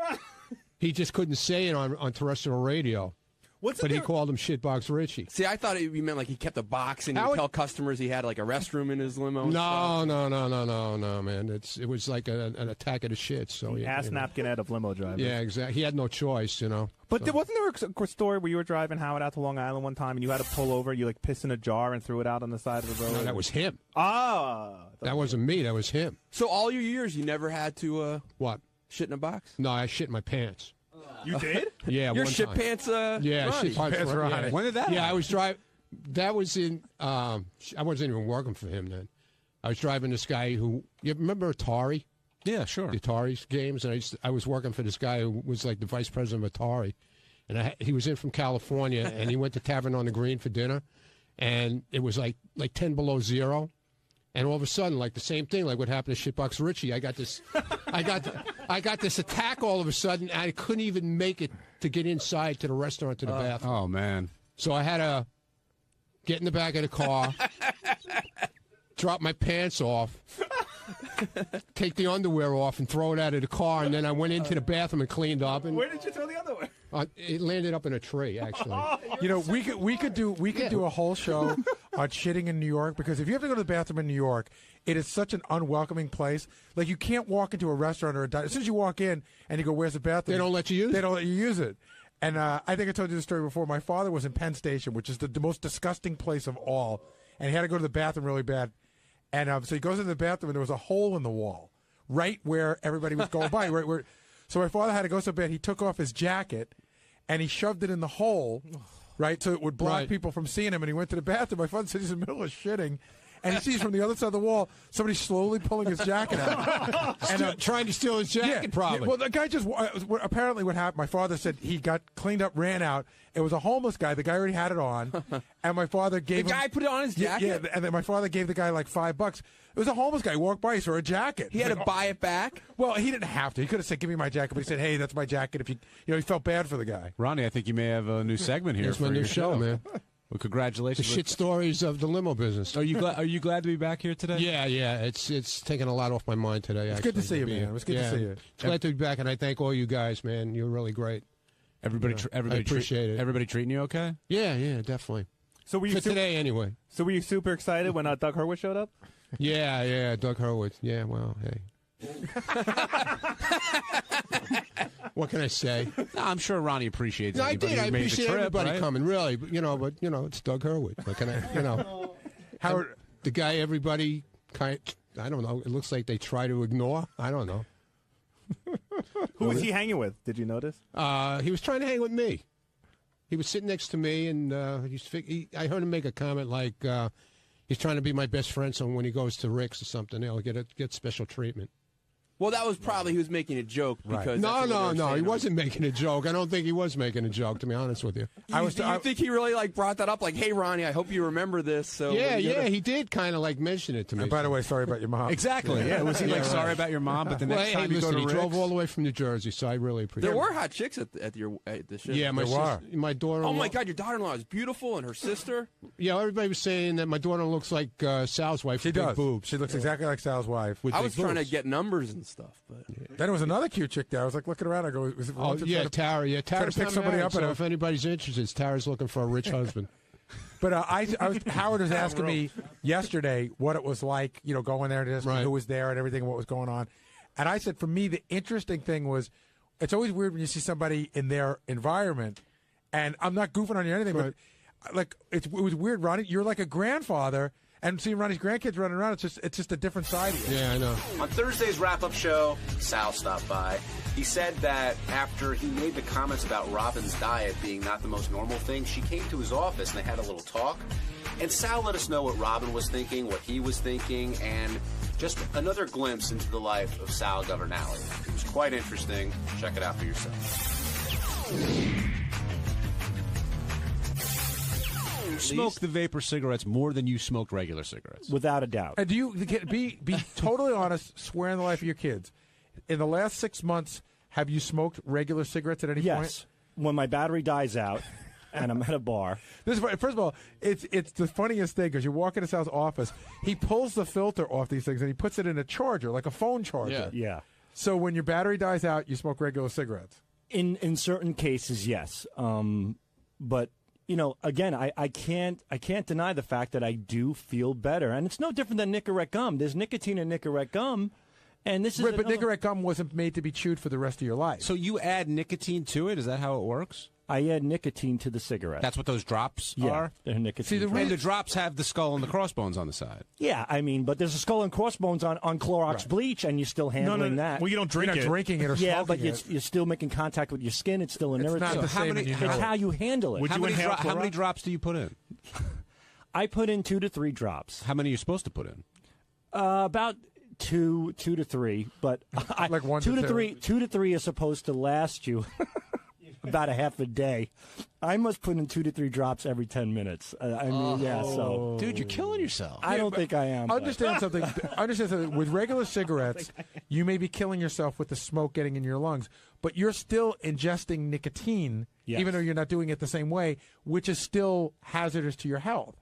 He just couldn't say it on terrestrial radio. But he called him Shitbox Richie. See, I thought he meant like he kept a box and he would tell customers he had like a restroom in his limo. No, man. It was like an attack of the shit. So the ass napkin out of limo drivers. Yeah, exactly. He had no choice, But wasn't there a story where you were driving Howard out to Long Island one time and you had to pull over, you like pissed in a jar and threw it out on the side of the road? No, that was him. That wasn't me. That was him. So all your years you never had to what? Shit in a box? No, I shit in my pants. You did? Yeah, your one shit time. pants. Yeah, shit pants. Ronnie. When did that? Yeah, I was driving. That was in. I wasn't even working for him then. I was driving this guy who. You remember Atari? Yeah, sure. The Atari games, and I was working for this guy who was like the vice president of Atari, and he was in from California, and he went to Tavern on the Green for dinner, and it was like 10 below zero. And all of a sudden, like the same thing, like what happened to Shitbox Richie, I got this attack all of a sudden, and I couldn't even make it to get inside to the restaurant, to the bathroom. Oh, man. So I had to get in the back of the car, drop my pants off, take the underwear off, and throw it out of the car, and then I went into the bathroom and cleaned up. And where did you throw the underwear? It landed up in a tree, actually. We could do a whole show on shitting in New York, because if you have to go to the bathroom in New York, it is such an unwelcoming place. Like, you can't walk into a restaurant or a diner. As soon as you walk in and you go, "Where's the bathroom?" They don't let you use it. They don't let you use it. And I think I told you the story before. My father was in Penn Station, which is the most disgusting place of all, and he had to go to the bathroom really bad. And so he goes into the bathroom, and there was a hole in the wall right where everybody was going by. Right where, so my father had to go so bad, he took off his jacket, and he shoved it in the hole, right, so it would block people from seeing him. And he went to the bathroom. My father said he's in the middle of shitting. And he sees from the other side of the wall somebody slowly pulling his jacket out. And trying to steal his jacket, probably. Yeah, well, the guy just, apparently what happened, my father said he got cleaned up, ran out. It was a homeless guy. The guy already had it on. And my father gave him. The guy put it on his jacket? Yeah, and then my father gave the guy like $5. It was a homeless guy. He walked by, he saw a jacket. He had to buy it back? Well, he didn't have to. He could have said, give me my jacket. But he said, hey, that's my jacket. If you he felt bad for the guy. Ronnie, I think you may have a new segment here. It's my new show, man. Well, congratulations. The shit stories of the limo business. Are you glad to be back here today? Yeah. It's taken a lot off my mind today. It's good to see you, man. It was good to see you. It's glad to be back, and I thank all you guys, man. You're really great. Everybody I appreciate it. Everybody treating you okay? Yeah, definitely. So were you today anyway? So were you super excited when Doug Hurwitz showed up? Yeah, Doug Hurwitz. Yeah, well, hey. What can I say? No, I'm sure Ronnie appreciates it. I did. I appreciate everybody right? coming, really. But it's Doug Hurwitz. What can I? Howard, the guy everybody I don't know. It looks like they try to ignore. I don't know. Who was he hanging with? Did you notice? He was trying to hang with me. He was sitting next to me, and I heard him make a comment like he's trying to be my best friend, so when he goes to Rick's or something, he'll get special treatment. Well, that was probably he was making a joke because no, he wasn't making a joke. I don't think he was making a joke, to be honest with you. Do you think he really brought that up? Like, hey, Ronnie, I hope you remember this. So yeah, he did kind of mention it to me. And by the way, sorry about your mom. Exactly. Yeah, was he sorry about your mom? But the next time you go to he Rick's? drove all the way from New Jersey, so I really appreciate it. There were hot chicks at the show. Yeah, my daughter. Oh my God, your daughter-in-law is beautiful, and her sister. Yeah, everybody was saying that my daughter looks like Sal's wife. She does. Boobs. She looks exactly like Sal's wife. I was trying to get numbers and stuff, but. Then there was another cute chick there. I was looking around. I go, Tara. Yeah, Tara's to pick somebody up. So if anybody's interested, Tara's looking for a rich husband. But Howard was asking me yesterday what it was like, going there and who was there and everything, what was going on. And I said, for me, the interesting thing was, it's always weird when you see somebody in their environment, and I'm not goofing on you or anything, but it was weird, Ronnie. You're like a grandfather. And seeing Ronnie's grandkids running around, it's just a different side of you. Yeah, I know. On Thursday's wrap-up show, Sal stopped by. He said that after he made the comments about Robin's diet being not the most normal thing, she came to his office and they had a little talk. And Sal let us know what Robin was thinking, what he was thinking, and just another glimpse into the life of Sal Governale. It was quite interesting. Check it out for yourself. You smoke the vapor cigarettes more than you smoked regular cigarettes. Without a doubt. And do you be totally honest, swear on the life of your kids, in the last 6 months, have you smoked regular cigarettes at any point? Yes. When my battery dies out and I'm at a bar. First of all, it's the funniest thing because you walk into Sal's office, he pulls the filter off these things and he puts it in a charger, like a phone charger. Yeah. So when your battery dies out, you smoke regular cigarettes. In certain cases, yes. But again, I can't deny the fact that I do feel better, and it's no different than Nicorette gum. There's nicotine in Nicorette gum, and this is but Nicorette gum wasn't made to be chewed for the rest of your life. So you add nicotine to it? Is that how it works? I add nicotine to the cigarette. That's what those drops are? They're nicotine. And the drops have the skull and the crossbones on the side. Yeah, but there's a skull and crossbones on Clorox bleach, and you're still handling that. Well, you don't drink it. You're not drinking it or smoking but you're still making contact with your skin. It's still an irritant. It's not the same. It's how you handle it. How many drops do you put in? I put in 2 to 3 drops. How many are you supposed to put in? About 2 to 3, but like 1 to 3. 2 to 3 is supposed to last you about a half a day. I must put in 2 to 3 drops every 10 minutes. So dude, you're killing yourself. I don't think I am. Understand something. With regular cigarettes, you may be killing yourself with the smoke getting in your lungs, but you're still ingesting nicotine, even though you're not doing it the same way, which is still hazardous to your health.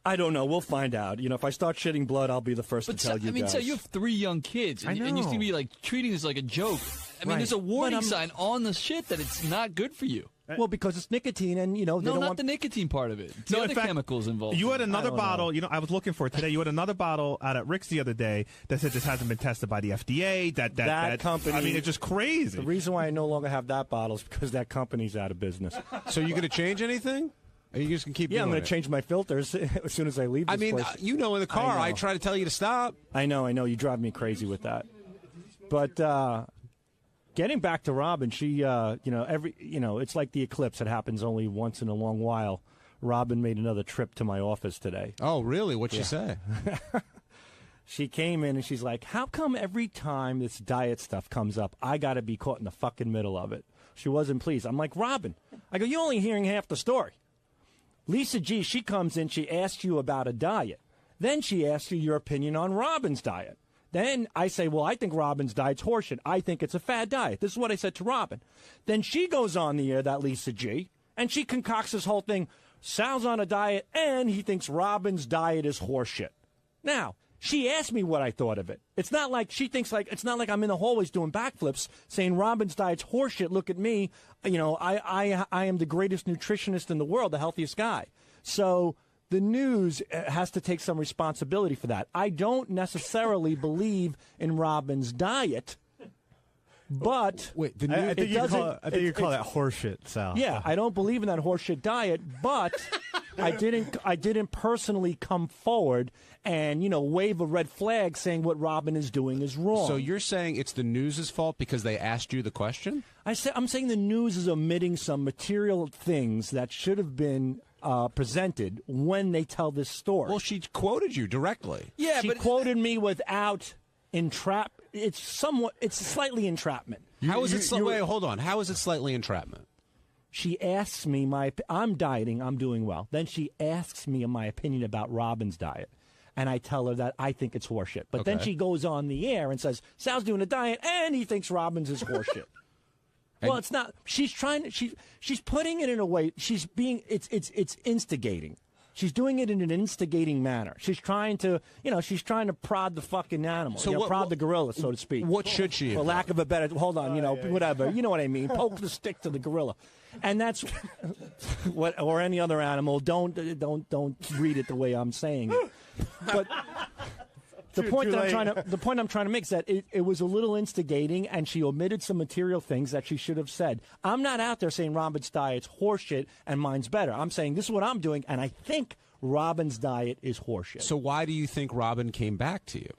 I don't know. We'll find out. If I start shitting blood, I'll be the first to tell you guys. So you have 3 young kids, and you seem to be treating this like a joke. There's a warning sign on the shit that it's not good for you. Well, because it's nicotine, and they No, don't not want the nicotine part of it. It's the in other fact, chemicals involved. You had in it. another bottle. I was looking for it today. You had another bottle out at Rick's the other day that said this hasn't been tested by the FDA. That company. I mean, it's just crazy. The reason why I no longer have that bottle is because that company's out of business. So you going to change anything? Are you just going to keep? Yeah, I'm going to change my filters as soon as I leave. This place. in the car, I try to tell you to stop. I know. You drive me crazy with that. But getting back to Robin, she, it's like the eclipse. It happens only once in a long while. Robin made another trip to my office today. Oh, really? What'd she say? She came in and she's like, how come every time this diet stuff comes up, I got to be caught in the fucking middle of it? She wasn't pleased. I'm like, Robin, I go, you're only hearing half the story. Lisa G, she comes in, she asks you about a diet. Then she asks you your opinion on Robin's diet. Then I say, well, I think Robin's diet's horseshit. I think it's a fad diet. This is what I said to Robin. Then she goes on the air, that Lisa G, and she concocts this whole thing. Sal's on a diet, and he thinks Robin's diet is horseshit. Now, she asked me what I thought of it. It's not like it's not like I'm in the hallways doing backflips saying Robin's diet's horseshit. Look at me. I am the greatest nutritionist in the world, the healthiest guy. So the news has to take some responsibility for that. I don't necessarily believe in Robin's diet. But wait, I think you call that horseshit, Sal. Yeah, I don't believe in that horseshit diet, but I didn't personally come forward and wave a red flag saying what Robin is doing is wrong. So you're saying it's the news's fault because they asked you the question? I'm saying the news is omitting some material things that should have been presented when they tell this story. Well, she quoted you directly. Yeah, she quoted me without entrap. It's slightly entrapment. How is it? Wait, hold on. How is it slightly entrapment? She asks me I'm dieting, I'm doing well. Then she asks me my opinion about Robin's diet. And I tell her that I think it's horseshit. But then she goes on the air and says, Sal's doing a diet and he thinks Robin's is horseshit. Well, it's not. She's putting it in a way, it's instigating. She's doing it in an instigating manner. She's trying to prod the fucking animal. Prod the gorilla, so to speak. What should she? For lack of a better, hold on, whatever. You know what I mean. Poke the stick to the gorilla. And that's or any other animal. Don't read it the way I'm saying it. But the point I'm trying to make is that it was a little instigating, and she omitted some material things that she should have said. I'm not out there saying Robin's diet's horseshit and mine's better. I'm saying this is what I'm doing, and I think Robin's diet is horseshit. So why do you think Robin came back to you?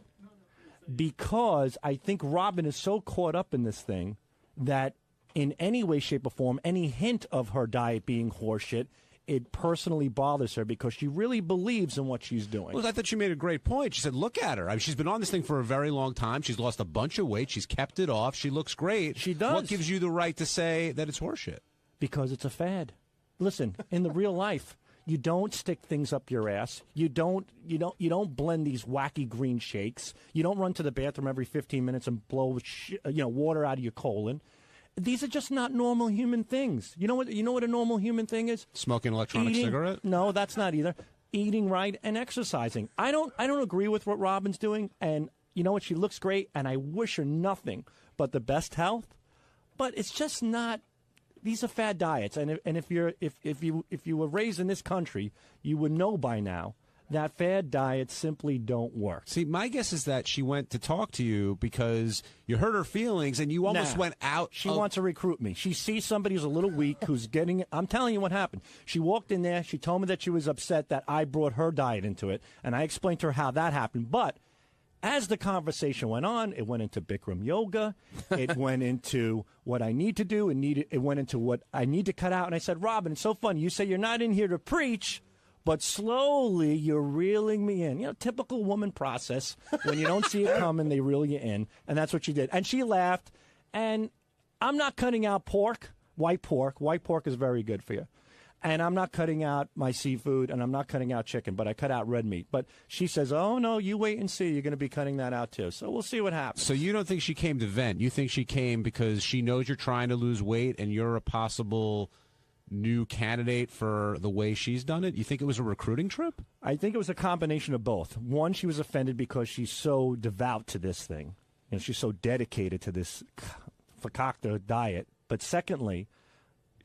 Because I think Robin is so caught up in this thing that in any way, shape, or form, any hint of her diet being horseshit, it personally bothers her because she really believes in what she's doing. Well, I thought she made a great point. She said, look at her. I mean, she's been on this thing for a very long time. She's lost a bunch of weight. She's kept it off. She looks great. She does. What gives you the right to say that it's horseshit? Because it's a fad. Listen, in the real life, you don't stick things up your ass. You don't blend these wacky green shakes. You don't run to the bathroom every 15 minutes and blow water out of your colon. These are just not normal human things. You know what a normal human thing is? Smoking an electronic cigarette? No, that's not either. Eating right and exercising. I don't agree with what Robin's doing, and you know what? She looks great, and I wish her nothing but the best health. But it's just not. These are fad diets, and if you were raised in this country, you would know by now that fad diets simply don't work. See, my guess is that she went to talk to you because you hurt her feelings and you almost went out. She wants to recruit me. She sees somebody who's a little weak, who's getting it. I'm telling you what happened. She walked in there. She told me that she was upset that I brought her diet into it, and I explained to her how that happened. But as the conversation went on, it went into Bikram yoga. It went into what I need to do. It went into what I need to cut out. And I said, Robin, it's so funny. You say you're not in here to preach, but slowly you're reeling me in. Typical woman process. When you don't see it coming, they reel you in. And that's what she did. And she laughed. And I'm not cutting out pork, white pork. White pork is very good for you. And I'm not cutting out my seafood, and I'm not cutting out chicken, but I cut out red meat. But she says, oh, no, you wait and see. You're going to be cutting that out, too. So we'll see what happens. So you don't think she came to vent. You think she came because she knows you're trying to lose weight and you're a possible new candidate for the way she's done it? You think it was a recruiting trip? I think it was a combination of both. One, she was offended because she's so devout to this thing. She's so dedicated to this fakakta diet. But secondly,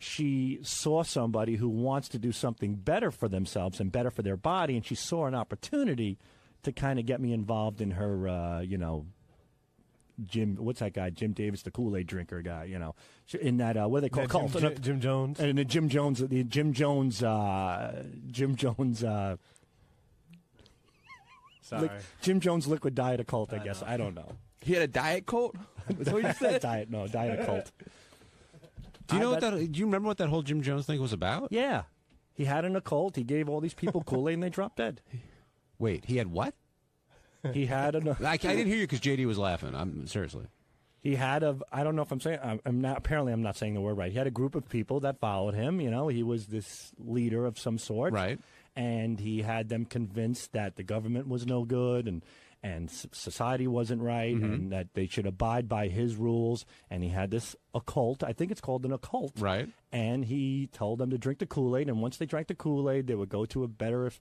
she saw somebody who wants to do something better for themselves and better for their body, and she saw an opportunity to kind of get me involved in her, Jim, what's that guy? Jim Davis, the Kool-Aid drinker guy, in that, what do they call cult? Jim Jones. And the Jim Jones, Sorry. Jim Jones liquid diet occult, I guess. I don't know. He had a diet cult? That's what you said? Diet occult. Do you remember what that whole Jim Jones thing was about? Yeah. He had an occult. He gave all these people Kool-Aid and they dropped dead. Wait, he had what? He had an. I didn't hear you because JD was laughing. Seriously. He had I don't know if I'm saying. I'm not. Apparently, I'm not saying the word right. He had a group of people that followed him. He was this leader of some sort. Right. And he had them convinced that the government was no good and society wasn't right, and that they should abide by his rules. And he had this occult. I think it's called an occult. Right. And he told them to drink the Kool-Aid, and once they drank the Kool-Aid, they would go to a better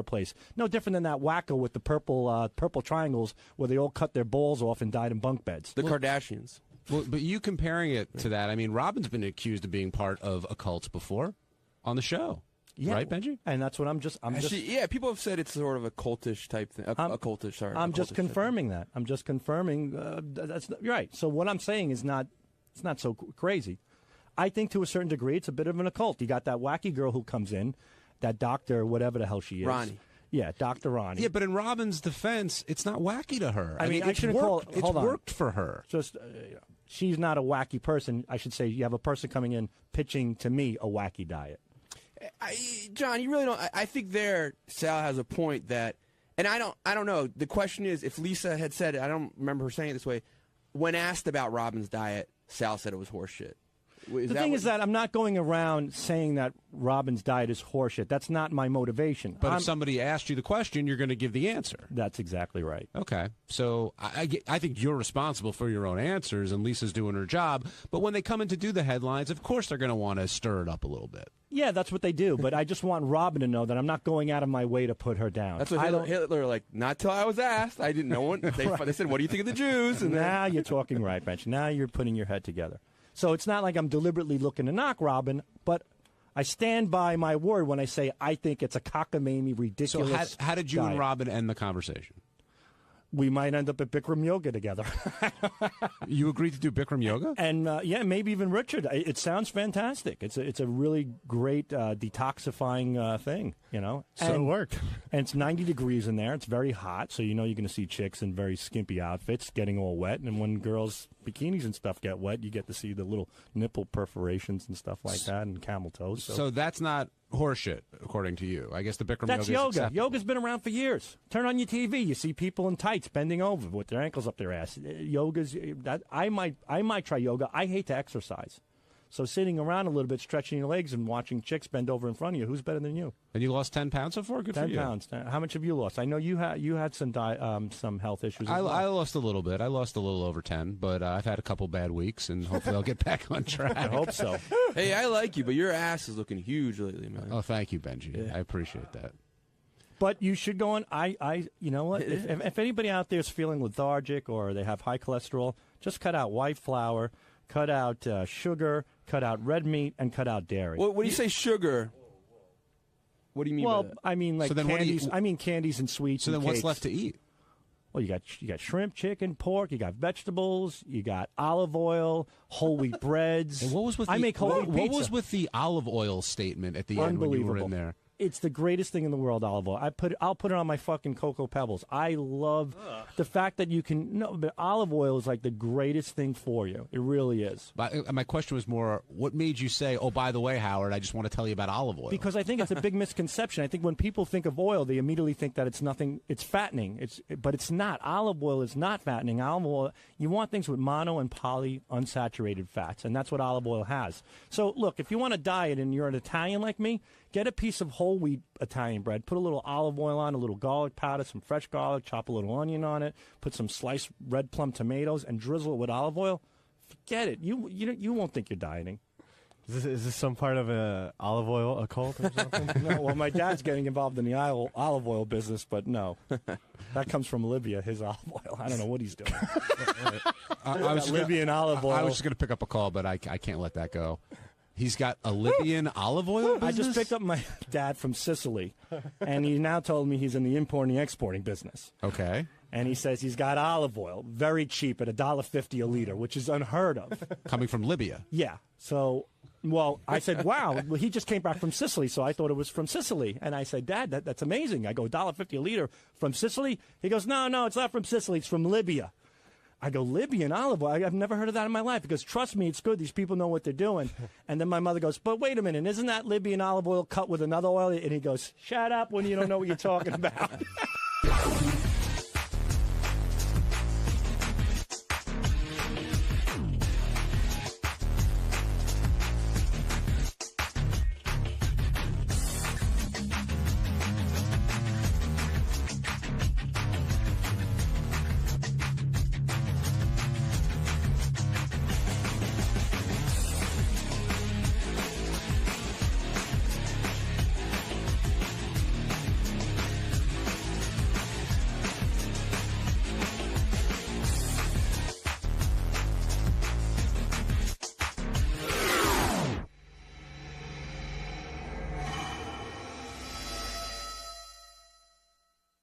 place. No different than that wacko with the purple triangles where they all cut their balls off and died in bunk beds. The Kardashians. Well, but you comparing it to that, I mean, Robin's been accused of being part of occults before on the show. Yeah, right, Benji? And that's what I'm yeah, people have said it's sort of a cultish type thing. Occultish, sorry. I'm just confirming that. I'm just confirming that's you're right. So what I'm saying is it's not so crazy. I think to a certain degree it's a bit of an occult. You got that wacky girl who comes in, that doctor, whatever the hell she is. Ronnie. Yeah, Dr. Ronnie. Yeah, but in Robin's defense, it's not wacky to her. I mean, it's worked for her. Just she's not a wacky person. I should say you have a person coming in pitching to me a wacky diet. John, you really don't. I think Sal has a point that, and I don't know. The question is, if Lisa had said it, I don't remember her saying it this way. When asked about Robin's diet, Sal said it was horseshit. The thing is that I'm not going around saying that Robin's diet is horseshit. That's not my motivation. But if somebody asked you the question, you're going to give the answer. That's exactly right. Okay. So I think you're responsible for your own answers, and Lisa's doing her job. But when they come in to do the headlines, of course they're going to want to stir it up a little bit. Yeah, that's what they do. But I just want Robin to know that I'm not going out of my way to put her down. That's what Hitler like, not till I was asked. I didn't know one. They said, what do you think of the Jews? And now you're talking right, Bench. Now you're putting your head together. So it's not like I'm deliberately looking to knock Robin, but I stand by my word when I say I think it's a cockamamie, ridiculous. So how did you diet. and Robin end the conversation? We might end up at Bikram yoga together. You agreed to do Bikram yoga? And yeah, maybe even Richard. It sounds fantastic. It's a really great detoxifying thing, So it worked. And it's 90 degrees in there. It's very hot, so you're going to see chicks in very skimpy outfits getting all wet. And when girls' bikinis and stuff get wet, you get to see the little nipple perforations and stuff like that and camel toes. So that's not horseshit, according to you. I guess the Bikram That's yoga is yoga. acceptable. Yoga's been around for years. Turn on your TV, you see people in tights bending over with their ankles up their ass. Yoga's that I might try yoga. I hate to exercise. So sitting around a little bit, stretching your legs and watching chicks bend over in front of you, who's better than you? And you lost 10 pounds so far? Good for you. 10 pounds. How much have you lost? I know you had some health issues. I lost a little bit. I lost a little over 10, but I've had a couple bad weeks, and hopefully I'll get back on track. I hope so. Hey, I like you, but your ass is looking huge lately, man. Oh, thank you, Benji. I appreciate that. But you should go on. You know what? If anybody out there is feeling lethargic or they have high cholesterol, just cut out white flour, cut out sugar, cut out red meat, and cut out dairy. Well, when you say sugar, what do you mean by that? I mean like candies. I mean candies and sweets. So and then, what's cakes. left to eat? Well, you got shrimp, chicken, pork. You got vegetables. You got olive oil, whole wheat breads. And what was with I make whole wheat pizza. What was with the olive oil statement at the end when you were in there? It's the greatest thing in the world, olive oil. I'll put it on my fucking Cocoa Pebbles. I love the fact that you can. No, but olive oil is like the greatest thing for you. It really is. My question was more, what made you say, "Oh, by the way, Howard, I just want to tell you about olive oil"? Because I think it's a big misconception. I think when people think of oil, they immediately think that it's nothing. It's fattening. But it's not. Olive oil is not fattening. Olive oil. You want things with mono and poly unsaturated fats, and that's what olive oil has. So look, if you want a diet and you're an Italian like me, get a piece of whole wheat Italian bread, put a little olive oil on, a little garlic powder, some fresh garlic, chop a little onion on it, put some sliced red plum tomatoes, and drizzle it with olive oil. Forget it. You won't think you're dieting. Is this some part of a olive oil occult or something? No, well, my dad's getting involved in the olive oil business, but no. That comes from Libya, his olive oil. I don't know what he's doing. I was Libyan olive oil. I was just going to pick up a call, but I can't let that go. He's got a Libyan olive oil business? I just picked up my dad from Sicily, and he now told me he's in the importing exporting business. Okay. And he says he's got olive oil, very cheap at $1.50 a liter, which is unheard of. Coming from Libya. Yeah. So, well, I said, wow. Well, he just came back from Sicily, so I thought it was from Sicily. And I said, Dad, that's amazing. I go, $1.50 a liter from Sicily? He goes, no, it's not from Sicily. It's from Libya. I go, Libyan olive oil? I've never heard of that in my life. He goes, trust me, it's good. These people know what they're doing. And then my mother goes, but wait a minute. Isn't that Libyan olive oil cut with another oil? And he goes, shut up when you don't know what you're talking about.